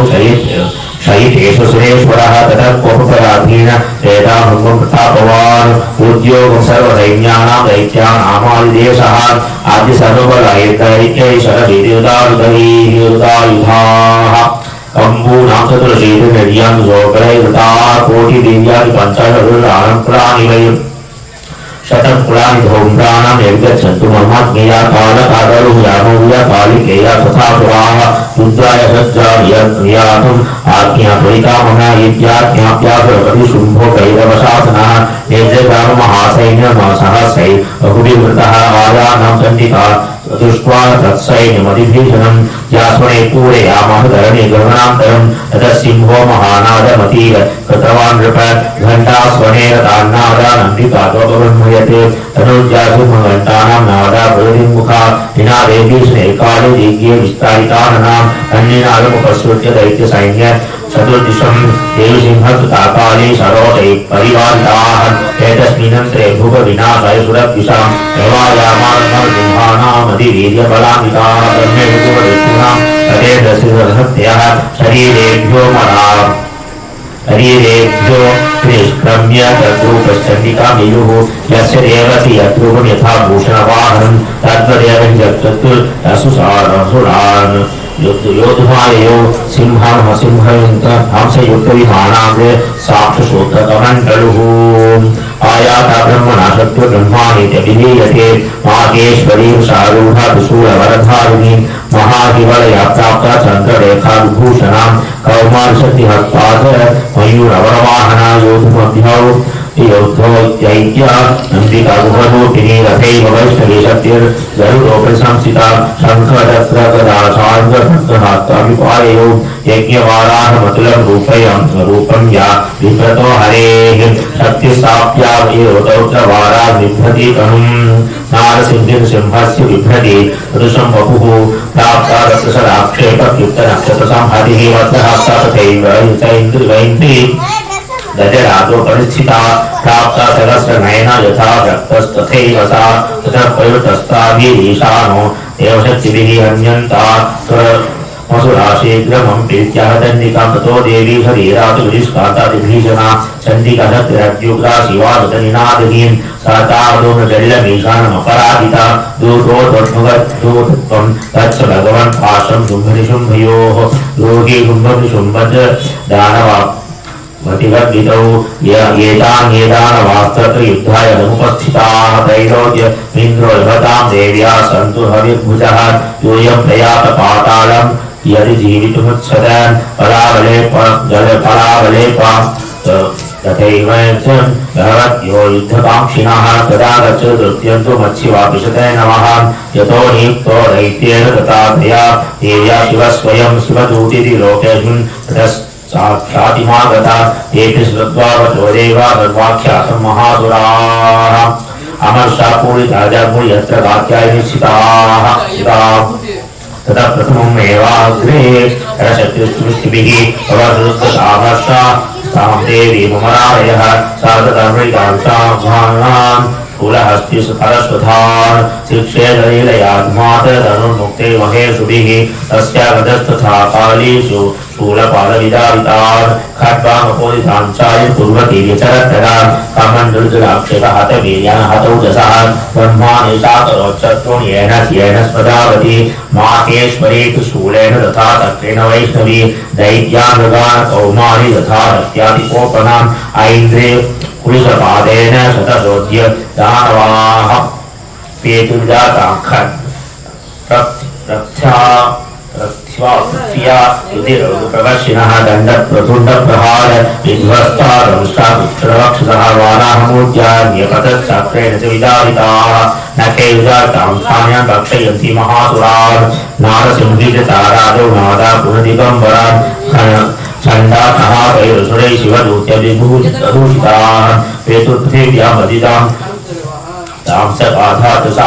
शयितेषु सुरेश्वरः ततः कोपपराधीन त्रेताहुं प्रतापवान् उद्योगं सर्वसैन्यानां दैत्यानामादिदेशः आदि सर्वबलैर्दैत्यैः शरभिरुदायुधाः कम्बूनां चतुर्शीतिर्यं सोकरैर्वृताः कोटिदिव्यानि पञ्चाशदुर्लानं वै शतं कुलानि धूम्राणां निर्गच्छन्तु ममात्मेया कालकादरुयामोया कालिकेया तथा पुराः रुद्राय सज्जायातुम् आज्ञापयितामः इत्याज्ञाप्यासुरपति शुम्भो भैरवशासनः निर्जगामहासैन्यमसहस्रै बहुविवृतः आयानां चण्डिका दृष्ट्वा तत्सैन्यमतिभीषणं यास्मने पूरयामः धरणे गगनान्तरं ततः सिंहो महानादमतीव कृतवान् नृप घण्टास्वनेन तान्नादानन्दिकातोपब्रह्मयते तनुज्यासुमघण्टानां नादा प्रगतिमुखा निनादे भीषणे काले दिग्ये विस्तारिताननां अन्यनादमुपसृत्य दैत्यसैन्य चतुर्दिशं देवसिंहकृताकाले सरोतैः परिवारिताः एतस्मिन्नन्तरे भुवविनाशाय सुरद्विषां प्रवायामानसिंहानामधिवीर्यबलान्विताः ब्रह्मेभुवविष्णुनां तदेतस्यः शरीरेभ्यो निष्क्रम्य तद्रूपश्चण्डिकामियुः यस्य देवसी यद्रूपं यथा भूषणवाहनं तद्वदेव हि जगत्तुरसुरान् योधुमाययो सिंहंसिंहयन्त हंसयुक्तविमानाग्रे साक्षुशोत्रकमण्डलुः आयाता ब्रह्मणा शत्रुब्रह्माणीत्यभिधीयते माहेश्वरी शारूढा त्रिशूलवरधारिणी महाहिवलया प्राप्ता चन्द्ररेखा विभूषणां कौमारशक्तिहस्तात् मयूरवरवाहना योधुमभ्यौ योद्धोत्यैत्य नन्दिका गुहरूपिणी रथैव वैष्णवी शक्तिर्गरुडोपसंस्थिता शङ्खचक्रगदाशार्ङ्गभक्तहात्ताभिपाययो यज्ञवाराहमतुलं रूपं या बिभ्रतो हरेः शक्तिस्थाप्या वयोदौत्रवारा बिभ्रति तनुम् नारसिंहिं सिंहस्य बिभ्रति पुरुषं वपुः प्राप्ता रक्तसराक्षेपयुक्तनक्षत्रसंहतिः वज्रहस्ता तथैव इन्द्रिवैन्द्री दजराजो परिस्थिता प्राप्ता सहस्रनयना यथा रक्तस्तथैव सा ततः प्रयुक्तस्ताभिरीशानो देवशक्तिभिः हन्यन्ता मसुराशीघ्रमं प्रीत्याह दण्डिकां ततो देवी शरीरात् विरिष्कान्तादिभीषणा चण्डिकाशक्तिरद्युग्रा शिवा दतनिनादिनीं सातावदोनजल्यमीशानमपराधिता दूतोद्वद्भुगद्धूतत्वं तच्च भगवन् पाशं शुम्भनिशुम्भयोः योगी शुम्भनिशुम्भज दानवा मतिवर्गितौ येतान्येदानवास्तत्र युद्धाय समुपस्थिताः त्रैलोक्य इन्द्रो लभतां देव्या सन्तु हविर्भुजः यूयं प्रयात पातालं यदि जीवितुमुच्छदन् परावलेपा तथैव भगवत्यो युद्धकाङ्क्षिणः तदा गच्छन्तु मत्स्यवापिशते नमः यतो नियुक्तो दैत्येन तथा तया देव्या शिवः स्वयं शिवदूतिति लोकेऽस्मिन् साक्षातिमागता तेऽपि श्रुत्वा देवा सर्वाख्यातं महासुराः अमर्षापूरिता जगुः यत्र कात्यायनी स्थिताः ततः प्रथममेवाग्रे शक्तिस्तुष्टिभिः अवसृष्टसामर्षा तां देवी ममरायः सा तदमृतां कुलहस्ति सरस्वधान् शिक्षेदलीलयात्मातनुर्मुक्ते महेशुभिः तस्यागतस्तथा कालीषु शूलपालविदारितान् खड्वामपोदितान् चायुर्कुर्वती व्यचरत्तरान् कमण्डलजलाक्षेपहतवीर्यान् हतौजसः ब्रह्मानिशाकरोच्चत्वं येन स्मदावति माहेश्वरी तु शूलेन तथा तत्रेण वैष्णवी दैत्यामृगान् कौमारी तथा रत्यातिकोपनाम् ऐन्द्रे कुलिशपादेन शतशोद्य दानवाः पेतुर्जाताखन् प्रवर्षिणः दण्डप्रतुण्डप्रहार विध्वस्ता दंष्टापुत्रवक्षसः वाराहमूर्त्या न्यपतच्चक्रेण च विदारिताः नखैर्जातां स्थान्यां भक्षयन्ति महासुरान् नारसिंहितारादौ नादा पुनदिगम्बरान् चण्डातः वैरसुरै शिवदूत्यभिभूषिताः पेतुर्पृथिव्यां वदितां तां च बाधात् सा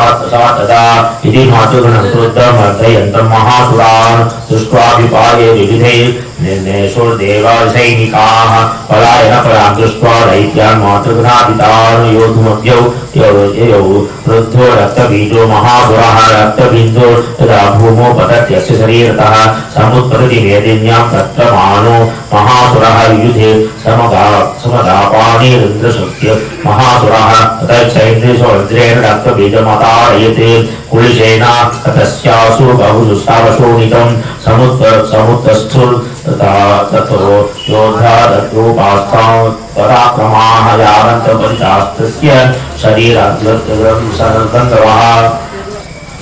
तदा इति मातुगणं क्रुद्धमर्दयन्तं महासुरान् दृष्ट्वाभिपाये विविधैर्निर्णेषुर्देवासैनिकाः पलायनपरां दृष्ट्वा दैत्यान् मातृघ्नादितान् योधुमभ्यौ यौ वृद्धो रक्तबीजो महासुरः रक्तबिन्दो तदा भूमौ पतत्यस्य शरीरतः समुत्पतति मेदिन्यां तत्र मानो महासुरः युधे समदापानिरिन्द्रशक्त्य महासुरः ततश्चैन्द्रिशो वज्रेण रक्तबीजमताडयते कुलिशेन तस्यासु बहुजुष्टावशोणितं समुत्तस्थुर् ततो योद्धा तद्रूपास्थां पराक्रमाः यावन्तपरितास्तस्य शरीराद्गन्धवः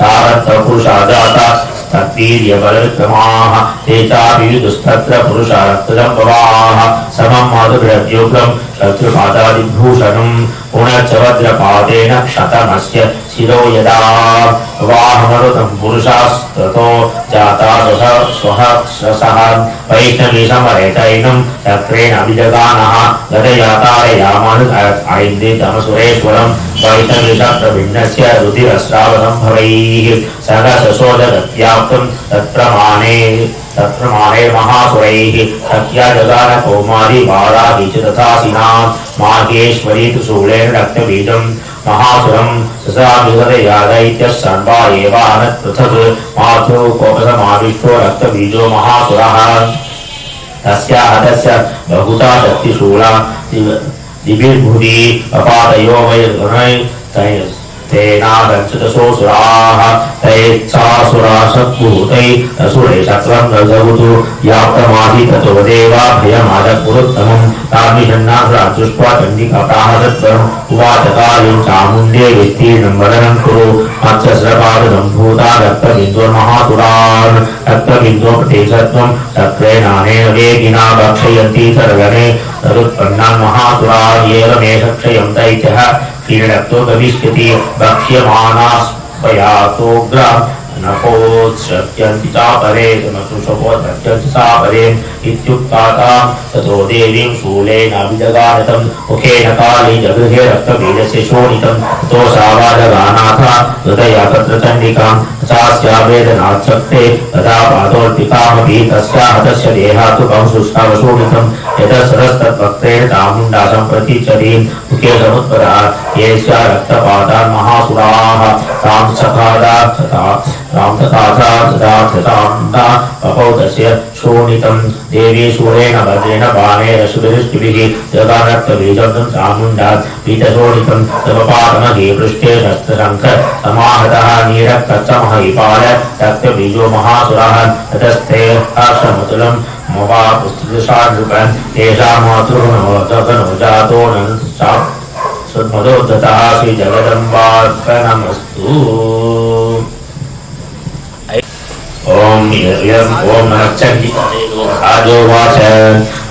तावत्पुरुषा जाता तद्वीर्यबलविक्रमाः ते चाभियुधस्तत्र पुरुषारक्तजम्बवाः समं माधुर्यद्युग्लं शत्रुपादादिभूषणं पुनश्च वज्रपादेन क्षतमस्य शिरो यदा वाहमरुतं पुरुषास्ततो जाता स्वः वैष्णवी समरेतैनं चक्रेण अभिजगानः गदया तारयामान् ऐन्द्रितमसुरेश्वरं वैष्णवी शक्रभिन्नस्य रुधिरस्रावसम्भवैः सहसशोधगत्याप्तं तत्प्रमाणे महासुरैः शक्या जगान कौमारी वाराही च तथासिनां माहेश्वरी तु शूलेन रक्तबीजं महासुरं ससाभिगदया दैत्यः सर्वा एवानत् पृथक् मातृकोपसमाविष्टो रक्तबीजो महासुरः तस्याः तस्य बहुधा शक्तिशूला दिभिर्भुवि अपादयो वै तेनागच्छतसोऽसुराः तैच्छासुरासद्भूतैः शक्रं रजवतु याप्तमाहि ततो देवा भयमादपुरुत्तमं तामिषन्नासुरा दृष्ट्वा चण्डिकाप्राहदत्वम् उवाच कालीं चामुण्डे विस्तीर्णं वदनं कुरु मत्स्यस्रपादसम्भूता रक्तबिन्दुर्महासुरान् रक्तबिन्दोप्रतिशत्वं चक्रेणानेन वेगिना भक्षयन्ति सर्वणे तदुत्पन्नान् महासुरान् येन मे क्षयं दैत्यः क्रीडक्तो गमिष्यति भक्ष्यमानास्पयातोग्राम् नकोत्सत्यन्ति चापरे समसुषपोत्सत्यन्ति चापरे इत्युक्तातां ततो देवीं शूलेनाभिजगानतं मुखेन काली जगृहे रक्तबीजस्य शोणितं ततो सावाजगानाथ हृदया तत्र चण्डिकां तथास्या वेदनाच्छक्ते तदा पादोल्पिकामपि तस्या हतस्य देहातु कंसुष्टावशोणितं यतः सदस्तद्भक्तेन चामुण्डा सम्प्रतीच्छति मुखे समुत्पदा येष्या रक्तपातान् महासुराः तां सखादा रामतथाथा अपौतस्य शोणितं देवी शूलेन भद्रेण बाणेन शुभिरिष्टिभिः जगानत्वबीजं चामुण्डात् पीतशोणितं तमपादमघे पृष्ठे शस्त्रशङ्ख समाहतः नीरक्तच्चमः विपाल रक्तबीजो महासुरः ततस्ते आश्रमतुलं मवा पुस्तृशानृपन् तेषां मातृनो जातो सुमदोद्धतः श्रीजगदम्बार्पणमस्तु। ओम नमश्चंडिकाजोवाच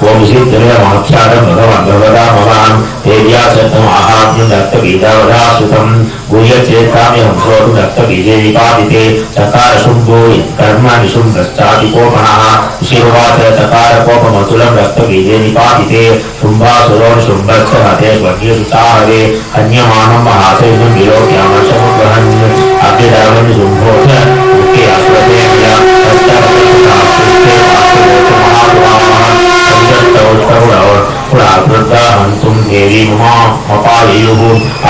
ओम सिद्धमेवाख्यातं भगवान् भगवता भवान् देव्या सत्तम आहात्म्यं दत्तबीजावधासुतं गुह्यचेत्ताम्यहं सोऽतु दत्तबीजे निपातिते चकार शुम्भो कर्मणि शुम्भश्चातिकोपणः ऋषिर्वाच चकार कोपमतुलं दत्तबीजे निपातिते शुम्भासुरो शुम्भश्च हते स्वकीयसु चाहवे हन्यमानं महासैनं विलोक्यामशमुग्रहन् अग्निधर्मणि शुम्भोऽथ मुखे अस्वते हन्तुं देवी मपायुः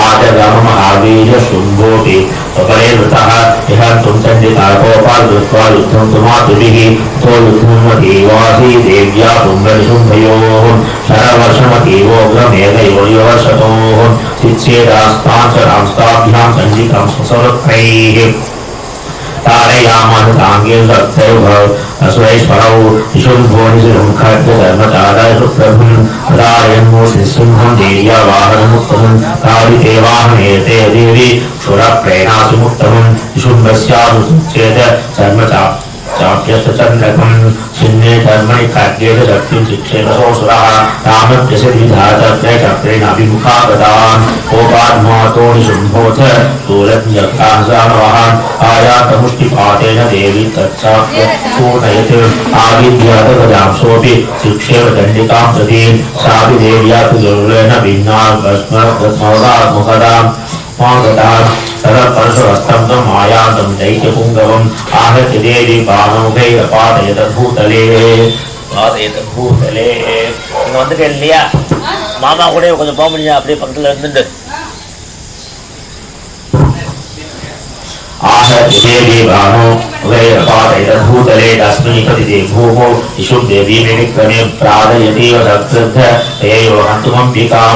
आजगमहावीर्य शुम्भोऽपि अपरे वृतः इहन्तुं चण्डिकाकोपाल्कृत्वा युद्धं तुमातुभिः तो युद्धमतीवासी देव्या शुम्भनिशुम्भयोः शरवर्षमतीवोग्रमेघयोर्यवर्षतोः चिच्छेदास्तां च रांस्ताभ्यां चण्डिकां स्वसवक्त्रैः तारयामास तांगेन सत्सैव असुरैश्वरौ विशुम्भोनिशुरं खड्गधर्मचारय सुप्रभुं प्रदायन्मूर्तिसिंहं देव्या वाहनमुत्तमं कालिते वाहनेते देवी क्षुरप्रेणासुमुत्तमं विशुम्भस्यानुच्छेद चाप्यस्तचन्द्रकं छिन्ने धर्मणि खड्गेन शक्तिं शिक्षेण सोऽसुरः रामत्यसिद्धिधातत्रे चक्रेणाभिमुखागतान् कोपान्मातो निशुम्भोऽथ शूलज्ञकांसामवहान् आयातमुष्टिपातेन देवी तच्चाप्यपूर्णयत् आविद्यातगजांसोऽपि शिक्षेव दण्डिकां प्रति सापि देव्या तु दुर्लेन भिन्नात्मकदाम् ततः परशुहस्तं तं मायान्तं दैत्यपुङ्गवम् आहत्य देवी बाणमुखैरपातयतभूतले இங்க வந்துட்டு இல்லையா மாமா கூட கொஞ்சம் போக முடியும் அப்படியே பக்கத்துல இருந்துட்டு आहत्य देवी बाणमुखैरपातयतभूतले तस्मिन् पतिते भूमौ इषुं देवी विक्रमे प्रादयतीव सकृद्ध तयैव हन्तुमम्बिकां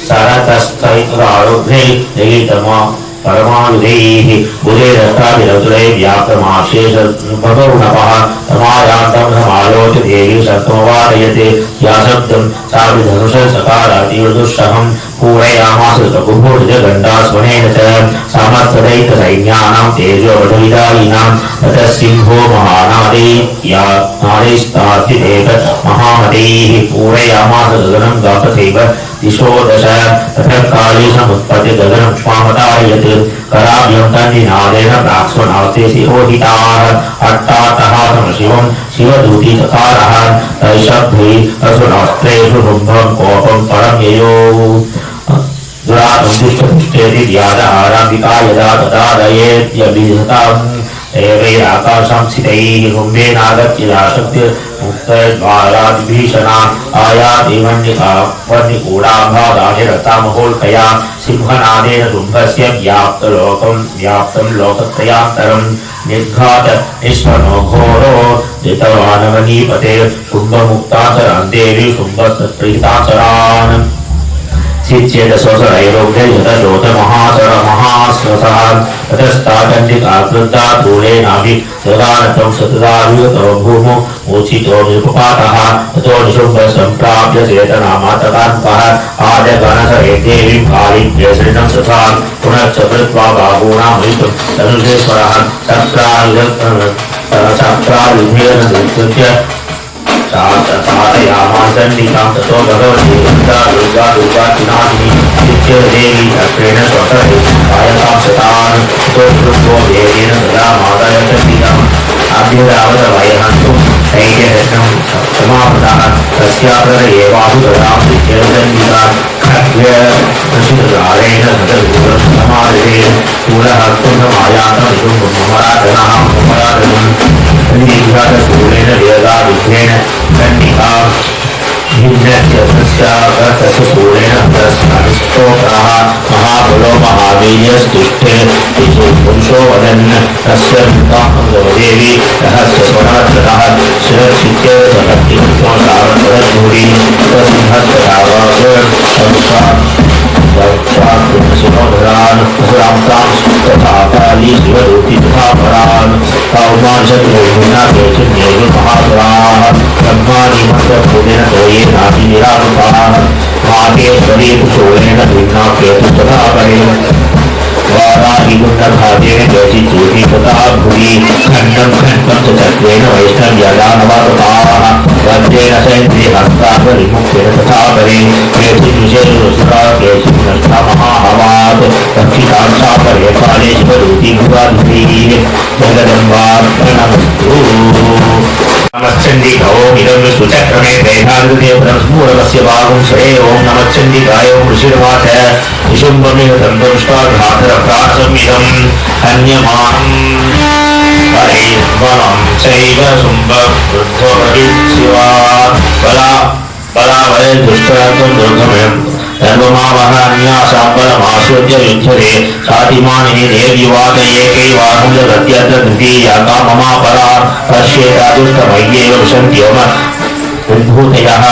सरतस्थैरारुभ्रे दयितमा परमायुधैः बुधैरथाभिरतुरै व्याप्तमाशेष भगौनवः तमायान्तं समालोच्य देवी सत्त्ववादयते या शब्दं चाभिधनुष सकारातीव दुःसहं पूरयामास ककुभुर्जगण्डास्वनेन च सामर्थदैत्यसैन्यानां तेजोवधविदायिनां ततः सिंहो महानादैस्तार्थिदेव महामदैः पूरयामास गगनं गापथैव दिशो दश ततः काली समुत्पत्ति गगनं क्ष्मामतायत् कराभ्यं तन्निनादेन प्राक्ष्वनास्ते शिरोहिताः अट्टातः समशिवं शिवदूतितकारः तैशब्दैः असुरास्त्रेषु शुम्भं कोपं परं ययो दुरातं दुष्टपुष्टेति व्याजहाराम्बिका यदा तदा दयेत्यभिधताम् देवैराकाशं स्थितैः कुम्भेनागत्यदाशक्तिर्मुक्तद्वारादिभीषणा आयातिवन्निकूडाभादानिरतामहोल्कया सिंहनादेन शुम्भस्य व्याप्तं लोकत्रयान्तरं निर्घात निष्पनो घोरो जितवानवनीपते शुम्भमुक्ताचरान् देवी शुम्भस्तत्प्रीताचरान् चिच्चेदसोसरैरोग्ययुतशोच महासर महास्वसान् ततस्ताचण्डिका क्रुद्धा धूलेनाभि जगानतं सतदायुतो भूमौ मोचितो निरुपपातः ततो निशुम्भः सम्प्राप्य चेतनामातकान्पः आजगणसरे देवीं कालीं व्यसृणं ससान् पुनश्च कृत्वा बाहूनामयितुं तनुजेश्वरः चक्रायुधेन निकृत्य साधयामासन्निकां ततो भगवती दुर्गा चिनादिनी देवी चक्रेण स्वसरे कायतां शतान् ततो कृत्वो वेदेन सदा मातय चण्डिकाम् अभ्युरावत वयहन्तु तैजरत्नं समापदः तस्यापर एवाहुतरां विद्यचण्डिकां खड्गे प्रसिद्धकालेन सदगुरुं समादिते शूलहस्तुण्डमायातं ममराधनः ममराधनं श्रीघातशूलेन वेदा विघ्नेन चण्डिका तस्य शूलेन तस्मस्तोत्रः महाबलो महावीर्यस्तिष्ठे पुरुषो वदन् तस्य देवी रहस्य स्वरात्रतः शिरक्षित्य सभक्तिमुखो सावधूरी सिंहस्वरावरान् तथा काली शिवरूपी तथा परान् कौमांशत्रिमुना केचिन्नेषु महापुराः ब्रह्माणि मन्त्रपूजेन तोये नापि निरारुपाः माहेश्वरी कुशोलेन भिन्ना केतु तथा परे वाराहिगुण्डभाजेन केचिच्चूति तथा भुवि खण्डं खण्डं च चक्रेण वैष्णव्यदानवतपाः वज्रेण सैन्द्रियहस्ताग्रविमुक्तेन तथा परे केचिद्विषेणुसुरा केचिन्नष्टा महाहवात् रक्षितां सापर्ये काले शिवरूपी भुवाधिपीः जगदम्बा प्रणमस्तु नमश्चण्डिका ओम इदं सुचक्रमे दैधान्तदेवतं स्फूरवस्य भागं श्रेय ओम नमश्चण्डिकाय ओम ऋषिर्वाच विशुम्भमिह तन्तुष्टाधारप्रासमिदं हन्यमानं हरिर्बलं चैव शुम्भवृद्धोरविशिवा बलावय दुष्करत्वं दुर्गमयम् धर्ममावहन्यासाम्बलमाश्रित्य युध्यते सातिमानिनि देव्युवादयेकैवाहं जगत्यत्र द्वितीया काममापरा पश्येतादुष्टमय्येव विशन्त्यम उद्भूतयः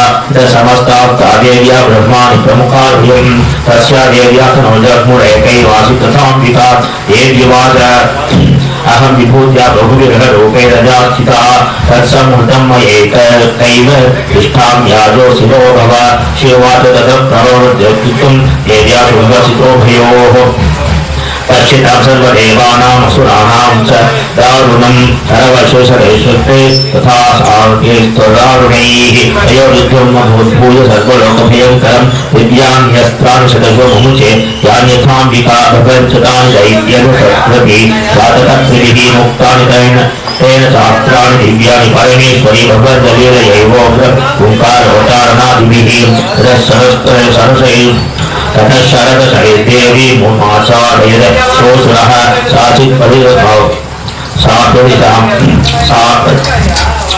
समस्ता देव्या ब्रह्माणि प्रमुखार्घ्यं तस्या देव्या तनोजग्मुरेकैवासि तथाम्बिका देव्युवाच अहं विभूत्या बहुविग्रहरूपेरजा स्थिता तत्समुहूर्तं मयैकैव तिष्ठामि याजो शिवो भव शिवाच ततः प्रवृत्तं देव्या शुम्भसितो भयोः पश्चितां सर्वदेवानाम् असुराणां च दारुणं नरवशेषरेषुत्ते तथा सार्गेस्त्वदारुणैः तयोरुद्धं महोद्भूय सर्वलोकभयङ्करं दिव्यान्यस्त्राणि शतशो मुमुचे यान्यथाम्बिका भगवञ्चतानि दैत्यनुषद्रपि जातकत्रिभिः मुक्तानि तेन शास्त्राणि दिव्यानि परमेश्वरी भगवद्दलीलयैवोग्र ओङ्कारोच्चारणादिभिः सरसैः ततः शरदशैर्देवी मुमाचारयद सोऽसुरः साचित्परिरभाव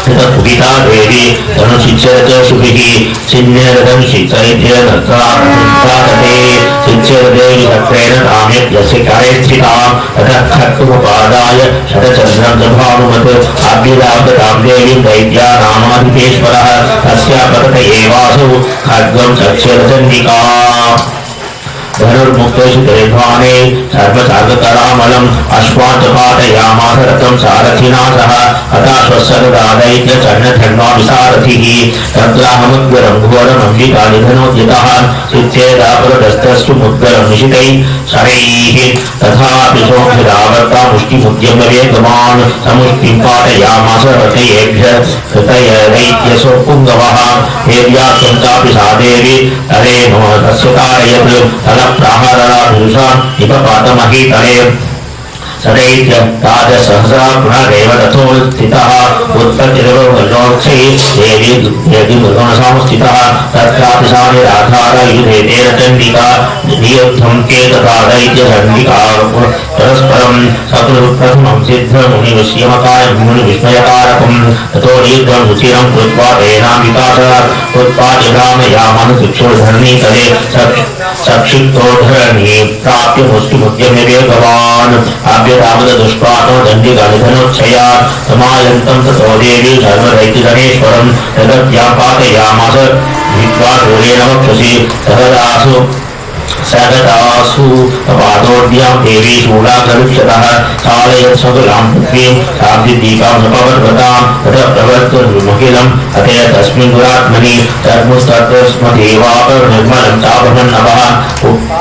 सात्विता देवी धनुषिच्यत शुभिः चिन्यरदं शिचैत्यनत्राते शिच्यदेवी चक्रेण काम्यस्य करे स्थितां ततः खट्टुपपादाय शतचन्द्रं दभानुमत् अभ्युदाब्दतां देवीं दैत्या नामाधिपेश्वरः तस्या प्रकट एवासौ खड्गं चक्षुरचण्डिका धनुर्मुक्तेषु तेध्वाने सर्वसागकरामलम् अश्वान्तपातयामास रथं सारथिना सह हताश्वस्सरदादैत्य चण्डधन्वाभिसारथिः तत्राहमुद्गरं घोरमम्बिका निधनोद्यतः चित्तेदापरदस्तस्तु मुद्गरं निशितैः शरैः तथापि सोऽभिरावर्ता मुष्टिमुद्यम्य वेगवान् समुष्टिं पातयामास रथयेभ्यः कृतयदैत्यसो पुङ्गवः देव्या त्वं चापि सा देवी तले मम तस्य कारयत् प्राहाराभिषान् निपपातमहीतले सदैत्य राजसहसा पुनरेव रथो स्थितः उत्पत्तिर्वलोक्षैः देवी दुर्गुणसंस्थितः तत्रापि सा निराधारयुधेतेन चण्डिका नियुद्धं के तथा दैत्यचण्डिका परस्परं सकृत्प्रथमं सिद्धमुनिविष्यमकाय मुनिविस्मयकारकं ततो नियुद्धं रुचिरं कृत्वा तेनाम्बिकासः उत्पाद्यधामयामः शिक्षोधरणीतले सक्षिप्तोद्धरणी प्राप्य मुष्टिमुद्यम्य वेगवान् अभ्यतावदुष्पातो दण्डिकानिधनोच्छयात् समायन्तं ततो देवी सर्वदैत्यधनेश्वरं तदव्यापातयामास भित्त्वा सूर्येण वक्षसि सगतासु पादोद्यां देवी शूलाकरुक्षतः चालयत् सकलां पृथ्वीं साब्धिदीपां सपवर्वतां ततः प्रवर्तन्मुखिलम् अतः तस्मिन् दुरात्मनि तद्मुस्तत्स्मदेवापरनिर्मलं चापठन्नवः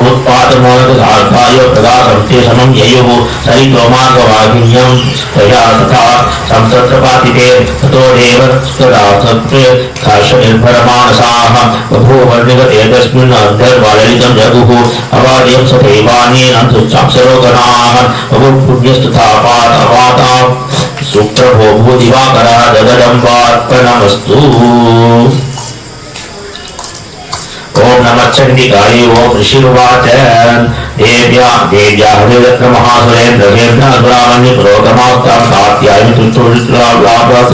उत्पातमोदसार्थाय प्रदासं ते समं ययुः सरितोमार्गवाहिन्यं तया तथा संसत्रपातिते ततो देव स्तरासत्रे हर्षनिर्भरमानसाः बभूवर्निगते तस्मिन् अर्धर्वाललितं जगुः अवार्यं सदैवान्येन तुच्छाप्सरोगणाः बभुपुण्यस्तथा पातवाता सुप्रभो भूदिवाकरः ददडम्बार्पणमस्तु। ओम नमः चंडिकाय ओम ऋषिर्वाच देव्या हरिरत्न महासुरेन्द्र ब्राह्मण्य पुरोगमास्तां कात्यायनि तुष्टुरित्राव्लाभ्रास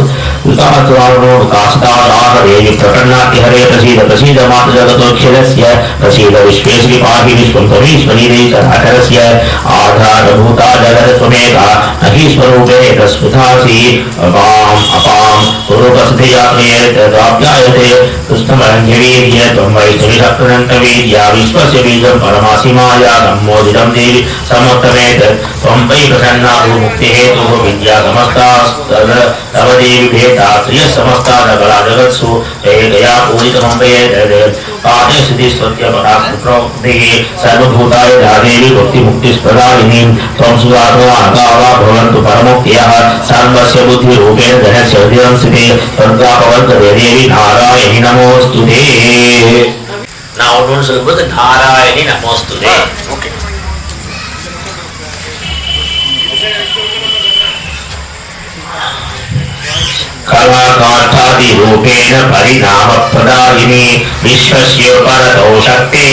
उताचरावणोकाशताराहरेवि प्रपन्नाति हरे प्रसीद मातृजगतोऽखिलस्य प्रसीद विश्वेश्वरि पाहि विश्वं त्वमीश्वरी चराचरस्य आधारभूता जगत्त्वमेका नहि स्वरूपे तस्मिथासि अपां स्वरूपस्थितियात्मये तदाप्यायते तुष्टमरण्यवीर्य त्वं वै शक्तिनन्तवीर्या विश्वस्य बीजं परमासि माया सम्मोदितं देवि समुत्तमेत त्वं वै प्रसन्ना भूमुक्तिहेतुः विद्या समस्तास्तव देवी भेदा प्रिय समस्ता नगरा जगत्सु एकया पूजितमम्बये पादे स्थिति स्तुत्य पराक्रमदेहि सर्वभूताय देवी भक्ति मुक्तिस्प्रदायिनी त्वं सुधात्मा भवन्तु परमोक्तयः सर्वस्य बुद्धिरूपेण धनस्य हृदयं स्थिते स्वर्गापवर्तते देवी नारायणि नमोस्तुते। நான் ஒன்று சொல்லும்போது நாராயணி நமோஸ்துதே. ஓகே. कलाकार्थादि रूपेण परिणाम प्रदायिनी विश्वस्य परतो शक्ते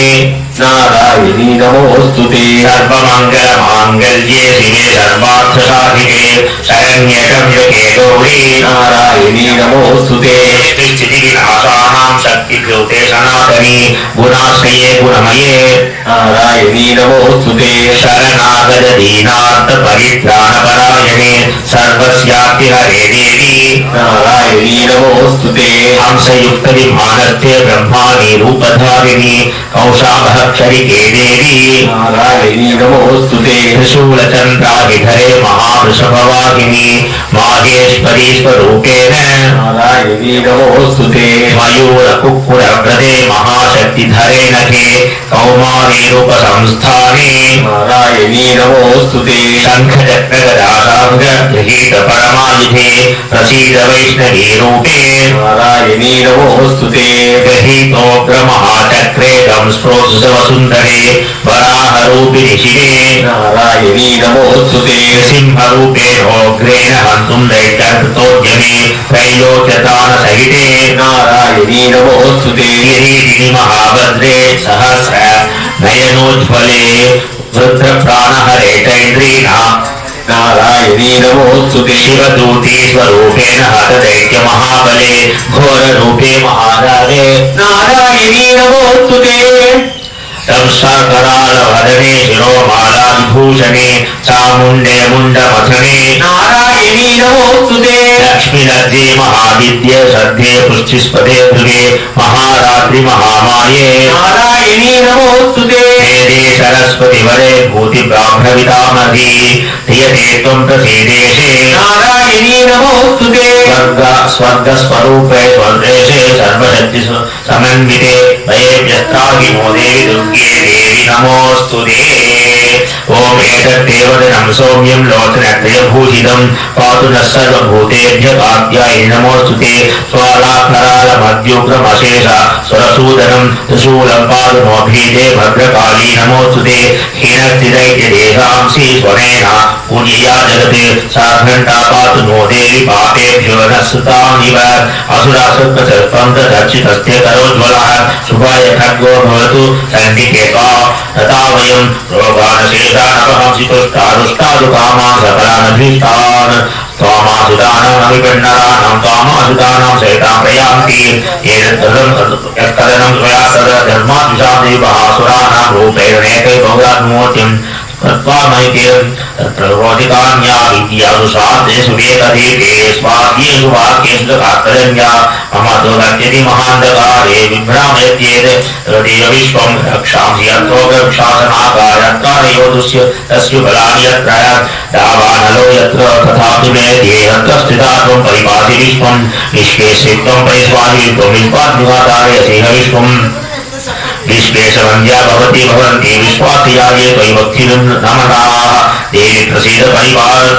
नारायणी नमोस्तुते। सर्वमंगल मांगल्ये शिवे सर्वार्थ साधिके शरण्ये त्र्यंबके गौरी नारायणी नमोस्तुते। स्थिति विनाशानां शक्तिभूते सनातनी गुणाश्रये गुणमये नारायणी नमोस्तुते। शरणागत दीनार्थ परित्राण परायणे सर्वस्यापि हरे देवी नारायणी नमोस्तुते। हंसयुक्त विमानस्थे ब्रह्माणि रूपधारिणी कौशाभक्षरिके देवी नारायणी नमोस्तुते। त्रिशूलचन्द्राभिधरे महावृषभवाहिनी माहेश्वरी स्वरूपेण नारायणी नमोस्तुते। मयूरकुक्कुरव्रते महाशक्तिधरे नखे कौमारी रूपसंस्थाने नारायणी नमोस्तुते। शङ्खचक्रगदासाङ्ग गृहीत परमायुधे प्रसीद वैष्णवी रूपे नारायणी नमोस्तुते। गृहीतोग्रमहाचक्रे स्प्रोत्सवसुन्दरे वराहरूपिणि शिवे नारायणी नमोस्तुते। सिंहरूपेणोग्रेण हन्तुं दैत्यकृतोद्यमे त्रैलोक्यदानसहिते नारायणी नमोस्तुते। किरीटिनि महाभद्रे सहस्र नयनोज्ज्वले वृद्धप्राणहरे चैन्द्रीणा नारायणी नमोस्तुते। शिवदूते स्वरूपेण हत दैत्य महाबले घोररूपे महाराजे नारायणी नमोस्तुते। तंसाकरालवदने शिरोमालाविभूषणे चामुण्डे मुण्डमथने नारायणी नमोस्तुते। लक्ष्मीनद्ये महाविद्ये सद्ये पुष्टिस्पदे ध्रुवे महारात्रि महामाये नारायणी नमोस्तुते। वेदे सरस्वति वरे भूति ब्राह्मणविदामधी धियते त्वं प्रसीदेशे नारायणी नमोस्तुते। स्वर्गस्वरूपे स्वर्गेशे सर्वशक्ति समन्विते वयेभ्यस्त्राभिमो देवि दुर्गे देवी नमोस्तुते। ओम एतद्देवदनं सौम्यं लोचनत्रयभूषितं पातु नः सर्वभूतेभ्यः कात्यायनि नमोस्तुते। स्वालाकरालमद्युग्रमशेष स्वरसूदनं त्रिशूलं पातु नो भीते भद्रकाली नमोस्तुते। हीनस्थितैत्यदेहांसि स्वनेन पूजया जगते सा घण्टा पातु नो देवी पापेभ्यो न सुतामिव असुरासुरसर्पं दर्शितस्ते करोज्ज्वलः शुभाय खड्गो भवतु सन्निकेता तथा वयं रोगानशेषानपहंसि तुष्टारुष्टादुकामान् सकलानभीष्टान् त्वामासुतानामभिपन्नराणां त्वामासुतानां सहितां प्रयान्ति यत्कदनं त्वया सदा धर्माद्विषां देवासुराणां रूपेण नेके बहुरात्मूर्तिं तत्त्वामैक्यं तत्र रोधिकान्या विद्यानुसादेषु वेददीपे स्वाद्येषु वाक्येषु कात्तरण्या मम दुर्गत्यति महान्धकारे विभ्रामयत्येत तदेव विश्वं रक्षांसि यत्रोगक्षासनाकारयत्कारयोधुस्य तस्य बलानि यत्र दावानलो यत्र तथापि मे देहत्र स्थिता त्वं परिपाति विश्वं निष्केषे त्वं परिस्वाहि त्वं विश्वाद्विघातारयसेह विश्वम् विश्वेशवन्द्या भवति भवन्ति विश्वात्याये त्वयि भक्तिं नमनाः देवी प्रसीद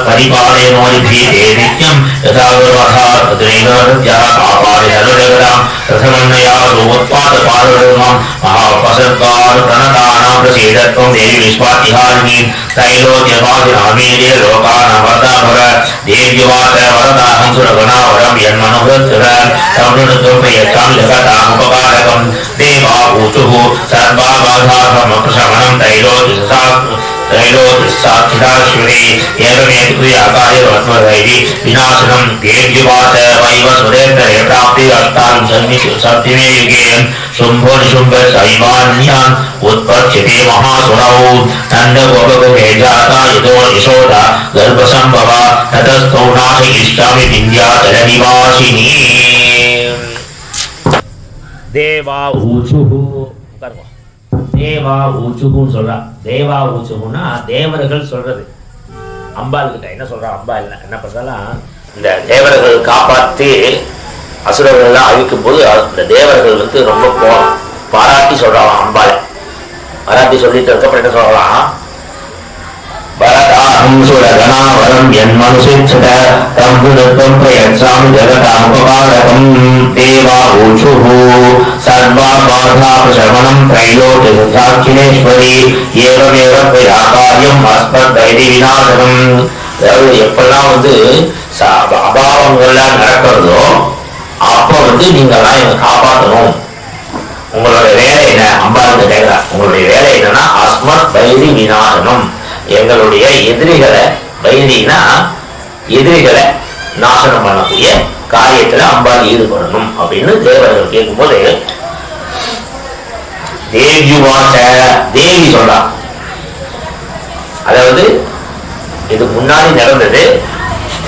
परिपालय मोदिभिः ते नित्यं यथा गुरुवधात्तत्रैनोद्यः कापाय सर्वजगतां प्रथमन्नया रोमोत्पादपालरूपं महापसत्कार प्रणतानां प्रसीदत्वं देवी विश्वातिहारिणी त्रैलोक्यवासिनामीर्य लोकानावर्ताभर देव्यवाच वरदाहं सुरगणावरं यन्मनोहृत्सुर संवृणुत्वं प्रयच्छां जगतामुपकारकं देवा ऊचुः सर्वाबाधाभ्रमप्रशमनं त्रैलोक्यसाक्षिदाश्विने एवमेतुयाकाय रत्नदैवी विनाशनं देव्युवाच वैवस्वरेन्द्रे प्राप्ति अष्टाविंशतिमे युगे शुम्भो निशुम्भ सैवान्यान् उत्पत्स्यते महासुरौ नन्दगोपकुले जाता यशोदा गर्भसम्भवा ततस्तौ नाशयिष्यामि विन्ध्याचलनिवासिनी தேவா ஊச்சுஹு தேவா ஊச்சுஹுன்னு சொல்றா. தேவா ஊச்சுஹுன்னா தேவர்கள் சொல்றது. அம்பாள் கிட்ட என்ன சொல்றா? அம்பாள் என்ன பண்றாலாம், இந்த தேவர்கள் காப்பாற்றி அசுரர்கள்லாம் அழிக்கும் போது இந்த தேவர்கள் வந்து ரொம்ப பாராட்டி சொல்றாங்க. அம்பாள் பாராட்டி சொல்லிட்டு அதுக்கப்புறம் என்ன சொல்லலாம், வரதாஹம் சுரகணாவரம் யன்மனுஷிச்சத தம் புதத்வம் பிரயச்சாமி ஜகதாமுபகாரகம் தேவா ஊச்சுஹு சர்வாபாதா பிரசமனம் த்ரைலோக்யசாட்சிணேஸ்வரி ஏவமேவ பிரயாகாரியம் அஸ்மத்வைதி விநாசனம். அதாவது எப்பெல்லாம் வந்து அபாவங்கள்லாம் நடக்கிறதோ அப்போ வந்து நீங்கள்லாம் என்னை காப்பாற்றணும். உங்களோட வேலை என்ன? அம்பாளுக்கு கேட்கிறா, உங்களுடைய வேலை என்னன்னா அஸ்மத் வைதி விநாசனம், எங்களுடைய எதிரிகளை, வைதினா எதிரிகளை நாசனம் பண்ணக்கூடிய காரியத்துல அம்பாள் ஈடுபடணும் அப்படின்னு தேவர்கள் கேட்கும்போது தேவ்யுவாச்ச தேவி சொல்றா. அதாவது இது முன்னாடி நடந்தது,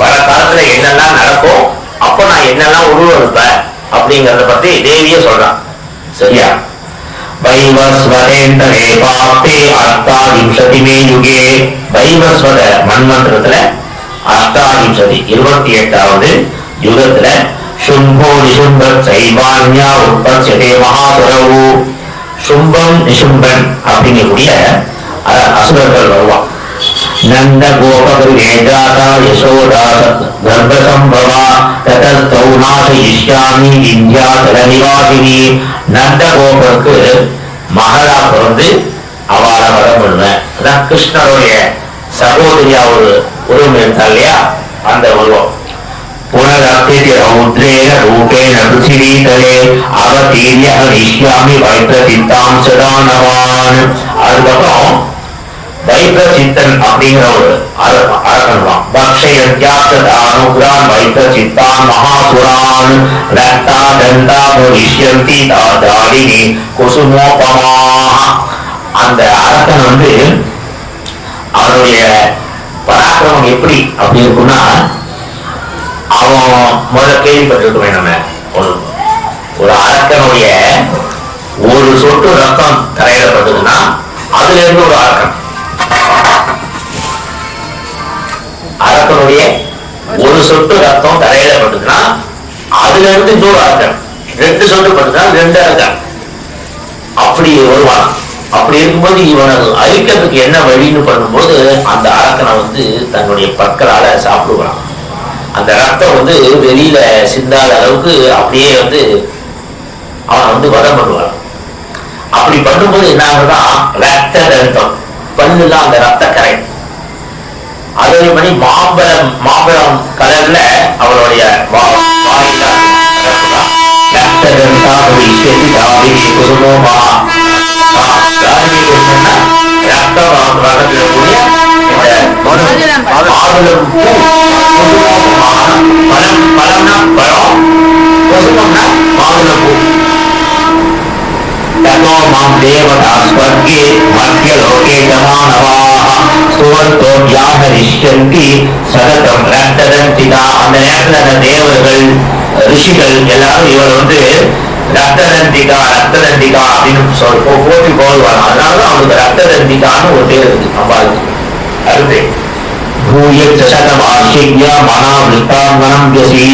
பல காலத்துல என்னெல்லாம் நடக்கும், அப்போ நான் என்னெல்லாம் உருவெடுப்பேன் அப்படிங்கறத பத்தி தேவியே சொல்றான். சரியா? வைவஸ்வதேந்தரே பாப்பே அஷ்டாவிம்சதிமே யுகே. வைவஸ்வத மன்வந்திரத்துல அஷ்டாவிம்சதி 28வது யுகத்துல சும்போ நிசும்ப சைவான்யா உற்பத்தியதே மகாசுரவு. சும்பம் நிசும்பன் அப்படிங்கக்கூடிய அசுரர்கள் வருவான். நந்த கோபகுலே ஜாதா யசோதா கர்ப்பசம்பவா ததஸ்தௌ நாசயிஷ்யாமி விந்த்யாச்சல நிவாசினி. நந்த கோபருக்கு மகளா பிறந்து அவளை வரம் பண்ணுவேன். அதான் கிருஷ்ணருடைய சகோதரியா ஒரு உருவம் இருந்தா இல்லையா, அந்த உருவம். புனரப்பிதி ரௌத்ரேன ரூபேன பிருத்திவீதலே அவதீர்ய ஹரிஷ்யாமி வைப்ரசித்தாம் சதானவான். அதுக்கப்புறம் வைப்ரசித்தன் அப்படிங்கிற ஒரு அரக்கன்வான். பக்ஷயத்யாசதானுகிரான் வைப்ரசித்தான் மகாசுரான் ரக்தா தண்டா பவிஷ்யந்தி தாதாலினி குசுமோபமாக. அந்த அரக்கன் வந்து அவனுடைய பராக்கிரமம் எப்படி அப்படி இருக்குன்னா, அவன் முதல்ல கேள்விப்பட்டிருக்கோமே நம்ம, ஒரு அரக்கனுடைய ஒரு சொட்டு ரத்தம் தரையிடப்பட்டதுன்னா அதுல இருந்து ஒரு அரக்கனுடைய ஒரு சொட்டு ரத்தம் தரையிடப்பட்டதுன்னா அதுல இருந்து இன்னொரு அரக்கன், 2 சொட்டு பட்டுதான் 2 அரக்கன் அப்படி வருவான். அப்படி இருக்கும்போது இவனை அழிக்கிறதுக்கு என்ன வழின்னு பண்ணும்போது அந்த அரக்கனை வந்து தன்னுடைய பற்களால சாப்பிடுவான். அந்த ரத்தம் வந்து வெளியில சிந்தாத அளவுக்கு அப்படியே வந்து அவனை வந்து வதம் பண்ணுவான். அப்படி பண்ணும்போது என்ன ஆகுதுன்னா ரத்த தந்தம் பல்லுலாம் அந்த ரத்த கரை. அதே மாதிரி மாம்பழம் கலர்ல அவளுடைய வாயில ரத்த தந்தா விஷயத்தி தாவினி குசுமோமா. ரத்தம் வளர்க்கக்கூடிய மாதுளம் பூ, பழம்னா பழம், குசுமம்னா மாதுளம் பூ. ततो मां देवता स्वर्गे मध्यलोके च मानवाः सुवर्तोऽभ्याहरिष्यन्ति सततं रक्तदन्तिका. அந்த நேரத்துல அந்த தேவர்கள் ரிஷிகள் எல்லாரும் இவர் வந்து ரக்ததந்திகா அப்படின்னு போட்டி போடுவாங்க. அதனாலதான் அவங்களுக்கு ரக்ததந்திகான்னு ஒரு பேர் இருக்கு அம்பாளுக்கு. அடுத்து भूयशतवार्षिक्या मनावृत्तांगनं व्यसी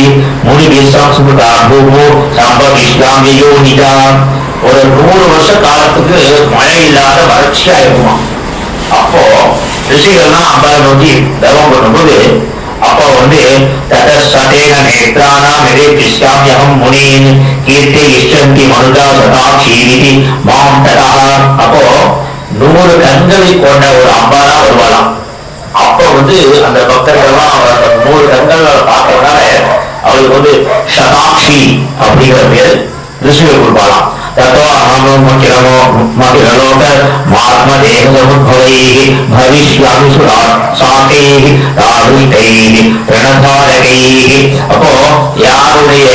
मुनिभिः संस्मृता भूमो संभविष्यामि योनिजा. ஒரு 100 வருஷ காலத்துக்கு மழை இல்லாத வறட்சியா இருக்குமா. அப்போ ரிஷிகள்லாம் அம்பாவை நோக்கி தவம் பண்ணும்போது அப்போ வந்து ததசதேன நேத்ரானாம் எதே திஷ்யாம்யகம் முனீன் கீர்த்தி இஷ்டந்தி மனுதா சதாட்சீதி மாம் ததா. அப்போ 100 கண்களை கொண்ட ஒரு அம்பாலா வருவாளாம். அப்போ வந்து அந்த பக்தர்கள்லாம் 100 கண்களை பார்க்கறதுனால அவளுக்கு வந்து சதாட்சி அப்படிங்கிற பேரு ரிஷிகள் கொடுப்பாளாம். ततो अहमो मकिरलोक मात्मदेहसमुद्भवैः भविष्यामि साकैः राहुलैः प्रणधारகைः. அப்போ யாருடைய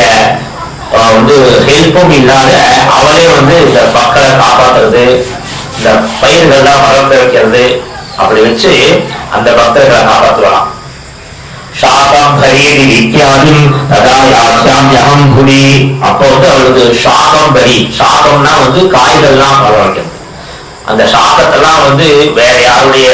வந்து ஹெல்ப்பும் இல்லாத அவளே வந்து இந்த மக்களை காப்பாற்றுறது, இந்த பயிர்கள்லாம் வளர்ந்து வைக்கிறது, அப்படி வச்சு அந்த பக்தர்களை காப்பாற்றுவாளாம். சாகம் பரீதி வித்யாதிம் ததா யாஸ்யாம்யஹம் புவி. அப்போ வந்து அவளுக்கு சாகம் பரி, சாகம்னா வந்து காய்கள்லாம் வளர வைக்கும். அந்த சாகத்தெல்லாம் வந்து வேற யாருடைய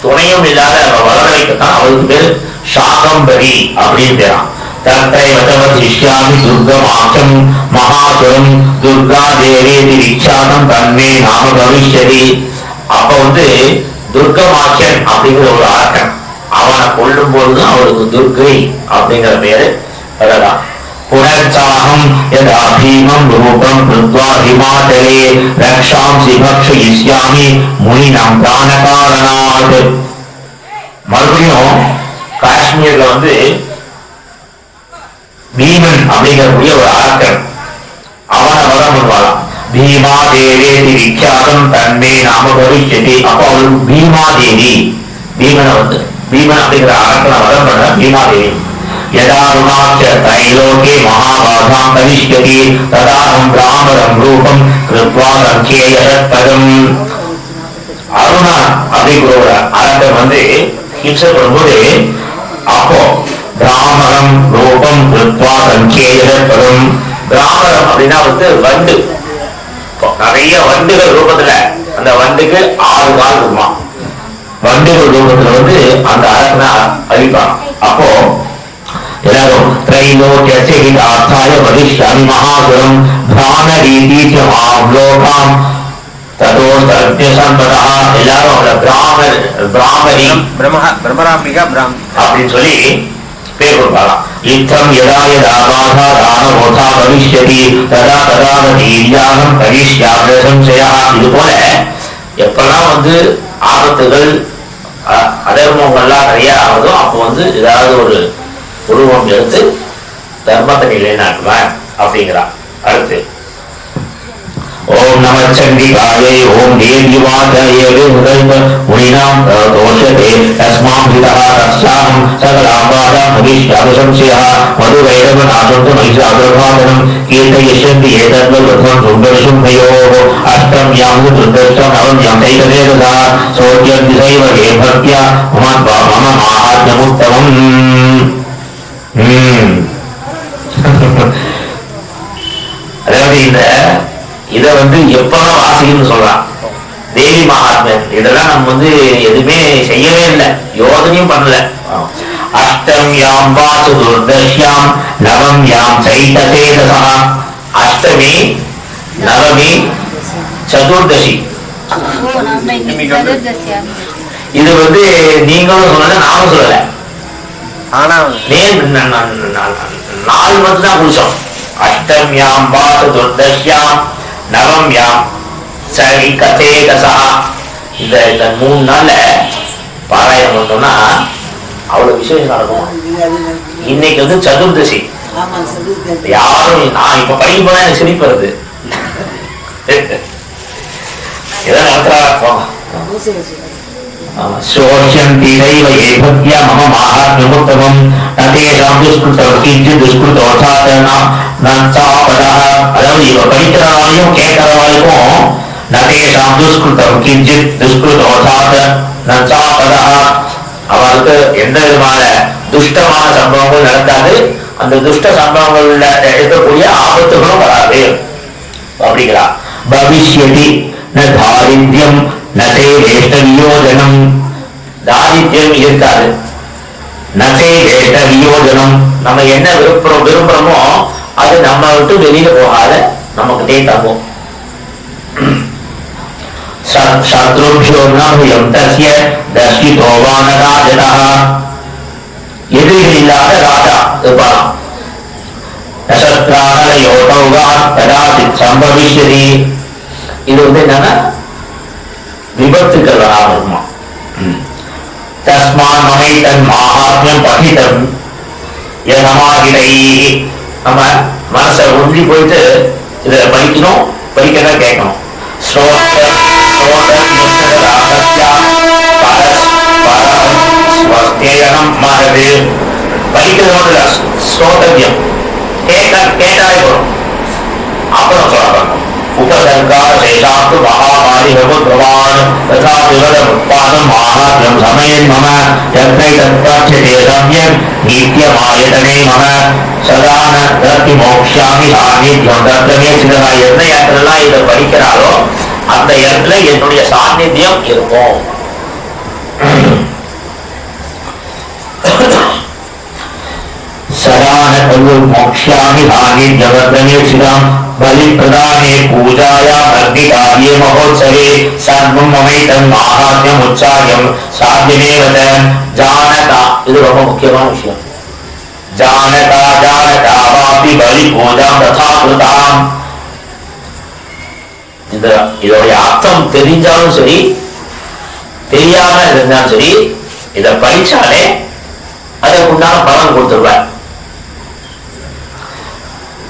துணையும் இல்லாத வளர வைக்கத்தான் அவளுக்கு பேர் சாகம்பரி அப்படின்னு பேராம். தத்தை வதவதிஷ்யாமி துர்கமாச்சம் மகாசுரம் துர்கா தேவேதி விக்ஷாதம் தன்மே நாம பவிஷ்யதி. அப்ப வந்து துர்கமாச்சன் அப்படிங்கிற ஒரு அரக்கன், அவனை கொல்லும் போதுதான் அவளுக்கு துர்கை அப்படிங்கிற பேரு வரலாம். புனர்ச்சாகம் யதா பீமம் ரூபம் கிருத்வா ஹிமாச்சலே ரக்ஷாம்சி பக்ஷயிஷ்யாமி முனினம் பிராணகாரணாத். மறுபடியும் காஷ்மீர்ல வந்து பீமன் அப்படிங்கக்கூடிய ஒரு அரக்கன், அவனை வரம் பண்ணுவாளாம். பீமா தேவேதி விக்யாதம் தன்மே நாம பவிஷ்யதி. அப்போ அவளுக்கு பீமாதேவி, பீமனை வந்து பீமன் அப்படிங்கிற அரக்கனை வரம் பண்ண பீமாதேவி. யதாருணாச்ச தைலோகே மகாபாதாம் கரிஷ்யதி ததாஹம் பிராமரம் ரூபம் கிருத்வா சங்கேயசத்பதம். அருணா அப்படிங்கிற ஒரு அரக்கன் வந்து ஹிம்சை பண்ணும்போது அப்போ பிராமரம் ரூபம் கிருத்வா சங்கேயசத்பதம். பிராமரம் அப்படின்னா வந்து வண்டு, நிறைய வண்டுகள் ரூபத்துல, அந்த வண்டுக்கு 6 கால் இருக்குமா, வண்டுகள் ரூபத்துல வந்து அந்த அரசனை அழிப்பான். அப்போ எல்லாரும் திரைலோக்கியார்த்தாய வதிஷ்யாமி மகாசுரம் பிராமரீதி ஆவ்லோகாம் ததோ சத்யசம்பதா. எல்லாரும் அவளை பிராமரி பிரம்மராம்பிகா அப்படின்னு சொல்லி பேர் கொடுப்பாராம். யுத்தம் யதா யதா பாதா தானவோதா பவிஷ்யதி ததா ததா தீர்யாகம் கரிஷ்யாமி சம்சயா. இது போல எப்பெல்லாம் வந்து ஆபத்துகள் அதர்மங்கள்லாம் நிறைய ஆகுதோ அப்போ வந்து ஏதாவது ஒரு உருவம் எடுத்து தர்மத்தை நிலைநாட்டுவேன் அப்படிங்கிறான். அடுத்து ஓம் நம சண்டிகாயை ஓம் தேவிவாதயே முனிநாம் தோஷதே தஸ்மாம் விதா தஸ்யாம் சகலாபாதாம் மகிஷ்யாமி சம்சயா மதுவைரவநாசந்து மகிஷாதுர்பாதனம் கீர்த்தயிஷ்யந்தி ஏதத்வத்வம் சுந்தரசும்பயோः அஷ்டம் யாம் துர்தஷ்டம் நவம் யாம் தைகதேததா சோத்யம் திசைவ ஹே பக்த்யா மம மாஹாத்ம்யமுத்தமம். அதாவது இத வந்து எப்பதான் வாசிக்கணும்னு சொல்றான். தேவி மகாத்மன் இதெல்லாம் நம்ம வந்து எதுவுமே செய்யவே இல்லை, யோசனையும் பண்ணல. அஷ்டம் யாம் வா சதுர்தஷ்யாம் நவம் யாம் சைதசேதசா. அஷ்டமி நவமி சதுர்தசி. இது வந்து நீங்களும் சொல்லல, நானும் சொல்லல. ஆனா நாலு மட்டும் தான் குடிச்சோம். அஷ்டம் யாம் வா சதுர்தஷ்யாம் நவம் யாம் சரிகதேகசா. இந்த 3 நாள்ல பாராயணம் பண்ணோம்னா அவ்வளவு விசேஷம் நடக்கும். இன்னைக்கு வந்து சதுர்தசி. யாரும் நான் இப்ப படிக்க போனா எனக்கு சிரிப்பு வருது. ஏதாவது நடத்துறா சோஷ்யந்தி தைவ ஏ பக்த்யா மம மாஹாத்ம்யமுத்தமம் நதேஷாம் துஷ்கிருதம் கிஞ்சித் துஷ்கிருதோசாத் நச்சாபதா. அதாவது இவ படிக்கிறவாளையும் கேட்கிறவாளையும் நதேஷாம் துஷ்கிருதம் கிஞ்சித் துஷ்கிருதோசாத் நச்சாபதா. அவளுக்கு எந்த விதமான துஷ்டமான சம்பவங்கள் நடக்காது, அந்த துஷ்ட சம்பவங்கள்ல இருக்கக்கூடிய ஆபத்துகளும் வராது அப்படிங்கிறா. பவிஷ்யதி ந தாரித்யம் நசே வேஷ்ட வியோஜனம். தாரித்யம் இருக்காது, நசே வேஷ்ட வியோஜனம். நம்ம என்ன விரும்புறோமோ அது நம்ம விட்டு வெளியில போகாத நமக்கிட்டே தங்கும். शत्रुभ्यो न भूयं तस्य दर्शितो वानराजतः எதிரிகள் இல்லாத ராஜா இருப்பாராம். நசத்ரானயோகௌகான் கதாசித் சம்பவிஷ்யதி. இது வந்து என்னன்னா விபத்துக்கள் வராமல் இருக்குமா. தஸ்மான் மமைத்தன் மகாத்மியம் பகிதம் யதமாகிதை. நம்ம மனசை ஒன்றி போயிட்டு இதை படிக்கணும், படிக்கதான் கேட்கணும். மாறது படிக்கிறதோட ஸ்ரோதவியம் கேட்டாலே போறோம். அப்புறம் சொல்றாங்க उपसर्गार शेषास्तु महामारी भगवद्भवान् तथा विवदमुत्पादं माहात्म्यं समयेन् मम यत्नैतत्पठ्यते सम्यक् नित्यमायतने मम सदा न दत्ति मोक्ष्यामि सान्निध्यं तत्रमे சிதா. எந்த இடத்துலலாம் இதை படிக்கிறாரோ அந்த இடத்துல என்னுடைய சாநித்தியம் இருக்கும். सदा न खलु मोक्ष्यामि सान्निध्यं तत्रमे சிதா. बलि प्रदाने पूजायां अग्निकार्ये महोत्सवे सर्वं ममैतं माहात्म्यम् उच्चार्यं साध्यमेव जानता. இது ரொம்ப முக்கியமான விஷயம். जानता जानता वापि बलि पूजां तथा कृतां. இதோட அர்த்தம் தெரிஞ்சாலும் சரி தெரியாம இருந்தாலும் சரி இதை படிச்சாலே அதற்குண்டான பலன் கொடுத்துருவார்.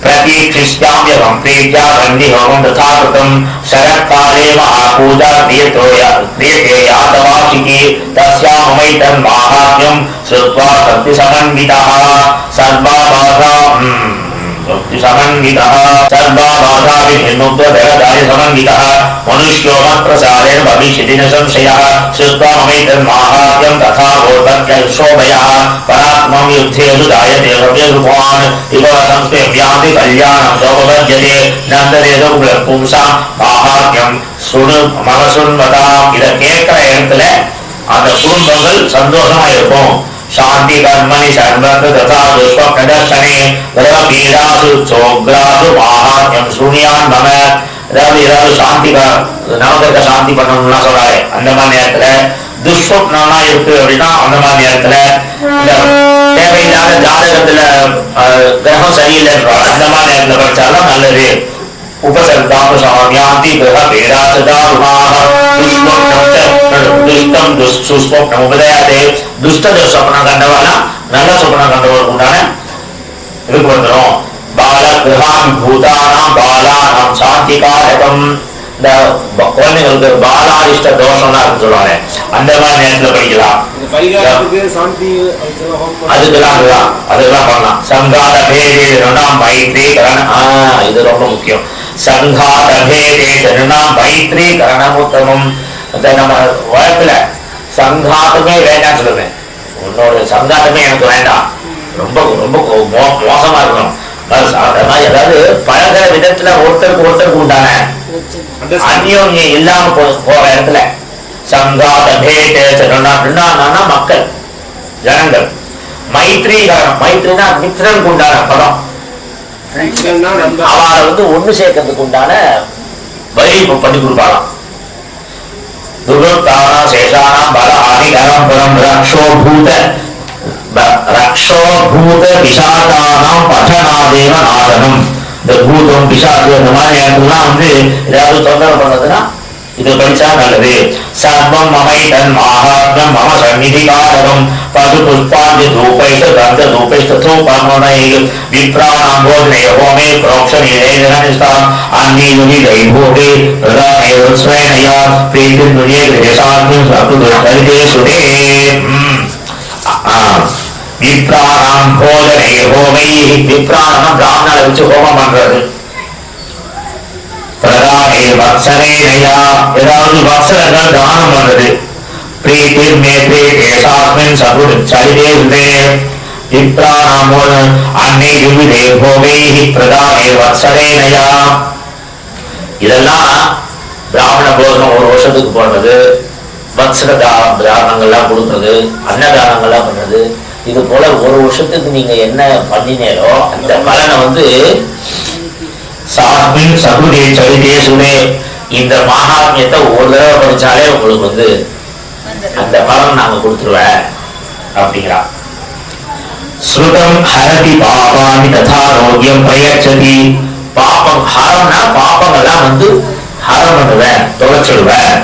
प्रतीक्षिष्याम्यहं प्रीत्या वन्दिहोमं तथा कृतं शरत्काले महापूजा क्रियते यातवार्षिकी तस्यां ममैतं माहात्म्यं श्रुत्वा भक्तिसमन्वितः सर्वाबाधा समन्वितः सर्वाबाधाभिर्मुक्तधरधार्यसमन्वितः मनुष्यो मत्प्रसादेन भविष्यति न संशयः श्रुत्वा ममैतं माहात्म्यं तथा गोतर्क्यशोभयः परात्मं युद्धे सुजायते भव्यरूपान् इव संस्कृत्यान्ति कल्याणं सौपपद्यते नन्ददेदो पुंसां माहात्म्यं மக சுண்வதா. இதை கேட்கிற இடத்துல அந்த குடும்பங்கள் சந்தோஷமா இருக்கும். शांति कर्मणि सर्वत्र तथा दुष्स्वप्न दर्शने पीड़ासु चोग्रासु माहात्म्यं शून्यान् मम. ஏதாவது சாந்தி நவகிரக சாந்தி பண்ணணும்னா சொல்றாரு. அந்த மாதிரி நேரத்துல துஷ்ஸ்வப்னா இருக்கு அப்படின்னா அந்த மாதிரி நேரத்துல தேவையில்லாத ஜாதகத்துல கிரகம் சரியில்லைன்றாங்க. அந்த மாதிரி நேரத்துல படிச்சாலும் நல்லது. उपसर्गासु साम्यान्ति ग्रह भेदासदारुणाः दुष्टं सुस्वप्नम् उपदयाते. दुष्ट स्वप्னம் கண்டவனா நல்ல சொப்பனம் கண்டவருக்கு உண்டான இதுக்கு வந்துடும். பால கிரகாம் பூதானாம் பாலானாம் சாந்திகாரகம். இந்த குழந்தைங்களுக்கு பாலாரிஷ்ட தோஷம்லாம் இருக்கு சொல்லுவாங்க. அந்த மாதிரி நேரத்தில் படிக்கலாம். அதுக்கெல்லாம் பண்ணலாம். சங்காத பேதே திருநாம் மைத்ரி கரணம். இது ரொம்ப முக்கியம். சங்காத பேதே திருநாம் மைத்ரி கரணம் உத்தமம். நம்ம வழக்குல சங்காத்தமே வேண்டாம் சொல்லுவேன். உன்னோட சங்காத்தமே எனக்கு வேண்டாம், ரொம்ப ரொம்ப மோசமா இருக்கணும். அதாவது பழகிற விதத்துல ஒருத்தருக்கு உண்டான அந்யோன்யம் இல்லாம போற இடத்துல சங்காத பேட்டா மக்கள் ஜனங்கள். மைத்ரி மைத்ரினா மித்ரனுக்கு உண்டான படம். அவளை வந்து ஒண்ணு சேர்க்கறதுக்கு உண்டான வழி பண்ணி கொடுப்பாளாம். துர்கானா சேஷானாம் பலஹானிகரம் பரம் ரக்ஷோபூத பிசாதானாம் பட்டனாதேவ நாதனம். இந்த பூதம் பிசாசு அந்த மாதிரி இடத்துலாம் வந்து ஏதாவது தொந்தரவு பண்ணதுன்னா இது படிச்சா நல்லது. சர்வம் மமைதன் மாஹாத்மம் மம சந்நிதி காரகம் பது புஷ்பாந்தி தூபைஷ்ட கந்த தூபைஷ்ட தூபமனை விப்ராணாம் போதனை ஹோமே ப்ரோக்ஷ நிலைதனிஷ்டாம் அந்நீதுனி தைபோகே பிரதானே உத்ஸ்வயனயா பிரீதி துனியே கிரேசாத்மியம் சப்துதரிதே சுதே. விப்ராணாம் போதனை ஹோமை. விப்ராணம் பிராமணரை வச்சு ஹோமம் பண்றது. பிரதானே வத்சரேனயா ஏதாவது வத்சரங்கள் தானம் பண்றது. பிரீதிர் மேத்ரே தேசாஸ்மின் சகுடு சரிதே சுதே. விப்ராணாம் அன்னை விவிதே ஹோமை பிரதானே வத்சரேனயா. இதெல்லாம் பிராமண போதனம் ஒரு வருஷத்துக்கு போடுறது, வத்சர தானங்கள்லாம் கொடுக்கறது, அன்னதானங்கள்லாம் பண்றது. இது போல ஒரு வருஷத்துக்கு நீங்க என்ன பண்ணினீங்களோ அந்த பலனை வந்து சாஸ்மின் சகுடே சரிதே சுனே இந்த மகாத்மியத்தை ஒரு தடவை படிச்சாலே உங்களுக்கு வந்து அந்த பலன் நாங்க கொடுத்துருவேன் அப்படிங்கிறா. ஸ்ருதம் ஹரதி பாபானி ததாரோக்கியம் பிரயச்சதி. பாப்பம் ஹரம்னா பாப்பங்கள்லாம் வந்து ஹரம் பண்ணுவேன், தொலைச்சிடுவேன்.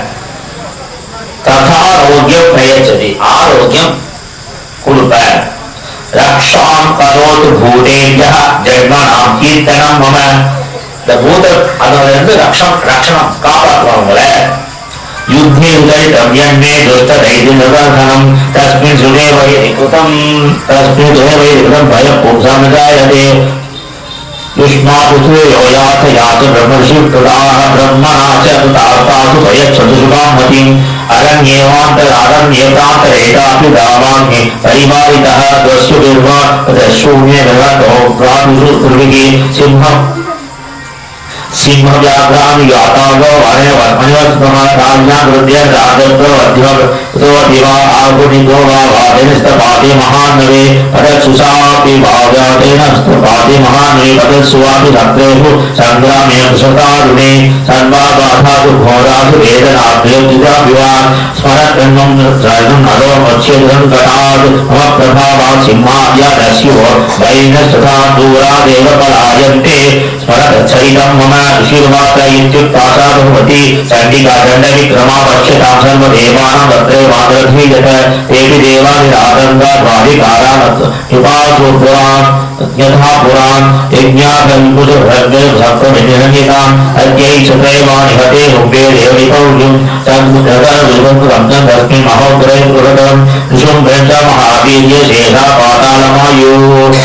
ததாரோக்கியம் பிரயச்சதி, ஆரோக்கியம் கொடுப்பேன். ரக்ஷாம் கரோது பூதேபிய ஜென்மனாம் கீர்த்தனம் மம. இந்த பூத அதுல இருந்து ரக்ஷணம் காப்பாற்றுவாங்கள. யுத்தே உதரிதவ்யன்மே துஷ்ட தைரியநிர்வர்த்தனம் தஸ்மின் சுதேவைரிகிருதம் பயப்பும்சமஜாயதே. युष्मापुत्रे योयाथ यात ब्रह्मर्षि प्रदाः ब्रह्मणा च तार्तासु भयच्छतु सुकामतिम् अरण्येवान्तरारण्येतान्तरेतापि दावाग्नि परिवारितः दस्युर्वा तशून्यगतो प्राणुषु तुर्विः सिंहव्याघ्रान् यातागो वनवत्महाराज्ञाकृत्य राजत्वो दिवा आगुनिको वा वादेनस्तपाति महानवे पदसुसापि भाव्यातेन स्तपाति महानवे पदसुवापि सत्रेषु सङ्ग्रामे कुशतारुणे सर्वाबाधासु घोरासु वेदनाभ्योदिताभिवान् स्मरत्वं त्रयं नरो मत्स्यं कटात् मम प्रभावात् सिंहाद्या दस्यो वैनस्तथा दूरादेव पलायन्ते स्मरतच्छरितं मम ऋषिर्वाक्य इत्युक्तासा भवति. चण्डिका दण्डविक्रमा पश्यतां सर्वदेवानां तत्रे वादधीयत तेऽपि देवानिरातङ्गाद्वादिकारान् उपासुपुरान् यथा पुरान् यज्ञाकल्पुजभ्रव्यसप्तमिनिरङ्गिताम् अद्यै चत्रैवाणि हते हुम्बे देवलिपौर्यं तस्मिन् महोग्रहे पुरतम् ऋषुं ब्रह्म महावीर्य शेषा पातालमायुः.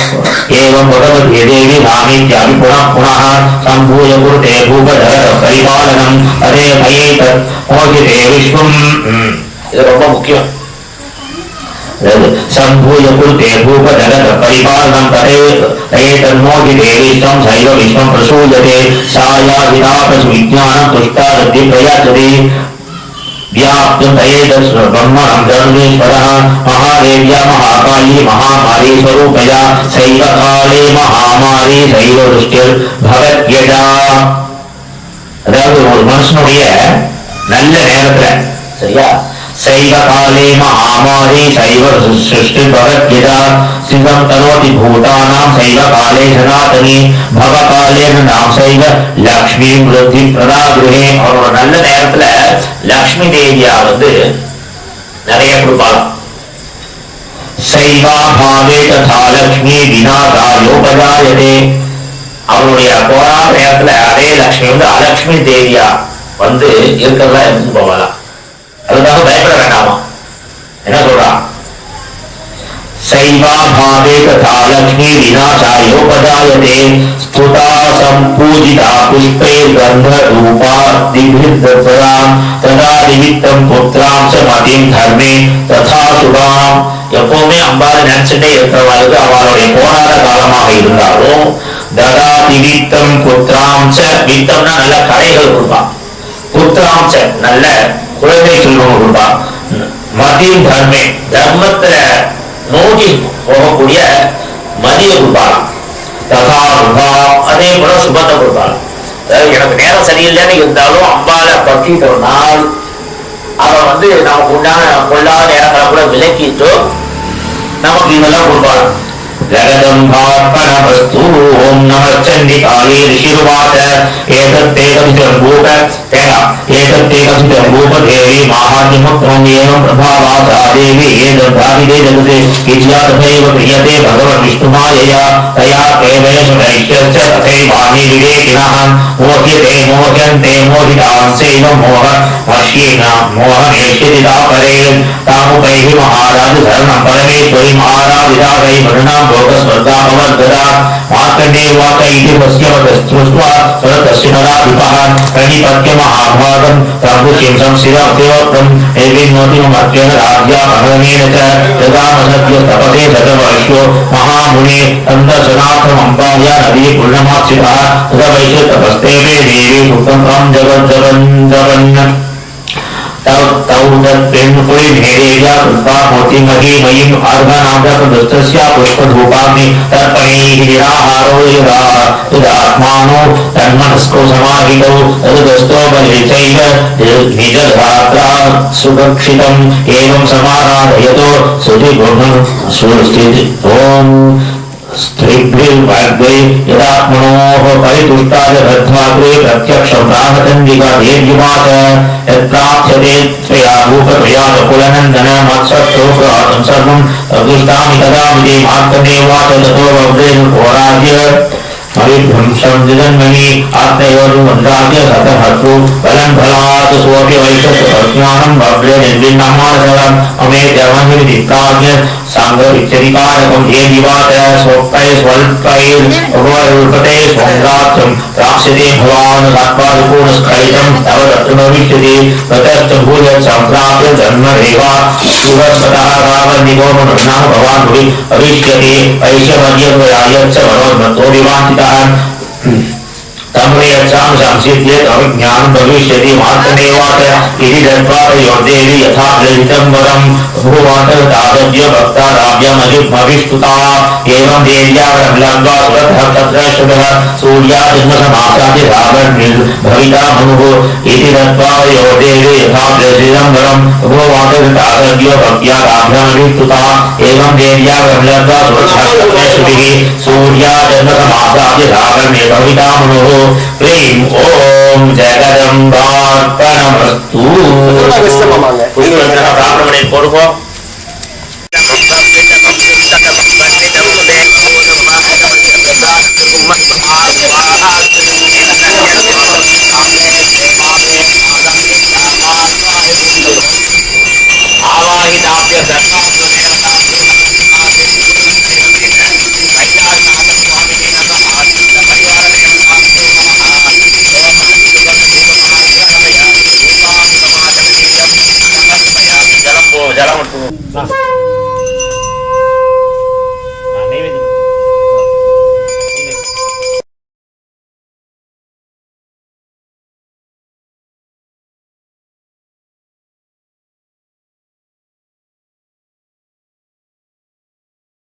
एवं भगवती देवी धामीत्यापि पुनः पुनः सम्भूय कुरुते भूपधर परिपालनम् अरे भयैतत् मोहिते विश्वम्. இது ரொம்ப முக்கியம். सम्भूय कुरुते भूपधर परिपालनम् तदेतन्मोहिते विश्वं सैव विश्वं प्रसूयते सा या विदापसु विज्ञानं तुष्टा रति प्रयाचते व्याप्तं तयेतस् ब्रह्मणं धर्मेश्वरः महादेव्या महाकाली महामारी स्वरूपया सैव काले महामारी सैव दृष्टिर्भवत्यजा. அதாவது ஒரு மனுஷனுடைய நல்ல நேரத்துல சரியா சைவ காலே மகாமாரி சைவ சிருஷ்டி பகத்யதா சிவம் கரோதி பூதானாம் சைவ காலே சனாதனி பவ காலே நாம் சைவ லக்ஷ்மி விருத்தி பிரதாகிரே. அவரோட நல்ல நேரத்துல லக்ஷ்மி தேவியா வந்து நிறைய கொடுப்பாளாம். சைவா பாவே ததா லக்ஷ்மி விநாசாயோபஜாயதே. அவருடைய போராட நேரத்துல அதே லட்சுமி வந்து அலட்சுமி தேவியா வந்து இருக்கிறதா எடுத்துட்டு போகலாம். அதுக்காக பயப்பட வேண்டாமா. என்ன சொல்றா? சைவா பாவே ததா லக்ஷ்மி விநாசாயோபஜாயதே ஸ்துதா சம்பூஜிதா புஷ்பே கந்த ரூபா திவ்யத்வராம் ததா நிமித்தம் புத்ராம் ச மதிம் தர்மே ததா சுபாம். எப்பவுமே அம்பாவை நினைச்சுட்டே இருக்கிறவங்களுக்கு அவளுடைய போராட காலமாக இருந்தாலும் ததா திவித்தம் புத்ராம் ச வித்தம்னா நல்ல கலைகள் கொடுப்பான். புத்ராம் ச நல்ல குழந்தை செல்வம் கொடுப்பான். மதியம் தர்மே தர்மத்துல நோக்கி போகக்கூடிய மதியை கொடுப்பாளாம். ததா சுபாம் அதே போல சுபத்தை கொடுப்பாளாம். அதாவது எனக்கு நேரம் சரியில்லைன்னு இருந்தாலும் அம்பாவை பற்றிட்டோம்னால் அவன் வந்து நமக்கு உண்டான கொள்ளாத நேரங்களை கூட விலக்கிட்டு நமக்கு இதெல்லாம் கொடுப்பாளாம். जगदम्भार्पणवस्तु ओम नमः चण्डिकायै ऋषिर्वाच एतत्तेकविजम्बूप देवी माहात्म्यमुक्तं एवं प्रभावा सा देवी एतद्धाविदे जगते किल्या तथैव क्रियते भगवन् विष्णुमायया तया केवलशनैश्च तथैवानि विवेकिनः मोह्यते मोह्यन्ते मोहितांसैव मोह वश्येन मोहमेष्यति तापरे तामुपैः महाराज शरणं परमेश्वरी महाराजिदावै वर्णां स्वर्गामवर्धदा मार्कण्डेय वाच इति पश्यवदस्त्वा तस्य नराधिपः प्रणिपत्य महाभागं तम्बुशिं संसिदाप्योक्तं एविन्नोतिममर्त्येन राज्यामहरणेन च यदामसद्य तपसे शतवर्षो महामुने तन्दर्शनार्थमम्बाया नदी पूर्णमास्थितः तदवैश्य तपस्ते मे देवी सुखं जगज्जगन् पुष्पधूपाग्नि तर्पणैः निराहारो यदात्मानो तन्मनस्को समाहितो तदस्तो बले चैव निजधात्रा सुरक्षितम् एवं समाराधयतो सुधिगुणं सुस्थिति ॐ स्त्रीभिर्वाग्वै यदात्मनोः परितुष्टाय बद्ध्वाग्रे प्रत्यक्षं प्राहतन्दिका देव्युवाच यत्प्राप्स्यते त्वया रूपत्रयानुकुलनन्दन मत्सत्रोक्रातं सर्वम् अदृष्टामि तदामिति मार्कण्डेयवाच ततो वव्रेण घोराज्य हरिभ्रंशं जन्मनि आत्मयोर्वन्द्राज्य सतहर्तु बलं फलात् सोऽपि वैशस्यज्ञानं भव्य निर्विन्नमानसरम् अमेत्यमहिर्दिक्ताज्ञ साङ्गविचरिकारकं देवीवाच स्वप्नैः स्वल्पैर्वरुपते स्वन्द्राक्षं प्राप्स्यते भवान् सात्पादपूर्णस्खलितं तव तत्र भविष्यति ततश्च भूयत् सम्प्राप्य जन्मरेवा सुरस्वतः रावणनिगोमनः भवान् भुवि भविष्यति ऐशमर्यद्वयायच्च मनोन्मत्तो विवाञ्छितः तम्रेयच्छां संसिद्ध्येत् अविज्ञानं भविष्यति मार्कण्डेयवाच इति दत्त्वा तयोर्देवी यथा ललितं वरं भुवान्तर्तादद्य भक्ताराभ्यमजिद्भविष्टुता एवं देव्या वरं लब्ध्वा सुरतः तत्र शुभः सूर्याजन्मसमासाद्य रावणनिर्भविता मनुः इति दत्त्वा तयोर्देवी यथा ललितं वरं भुवान्तर्तादद्य भक्त्याराभ्यमजिष्टुता एवं देव्या वरं लब्ध्वा सुरतः तत्र शुभिः सूर्याजन्मसमासाद्य रावणनिर्भविता मनुः प्रेम ओम जगदम्बार्पणमस्तु புஷ்பரத்ன பிராமணனை கொடுப்போம்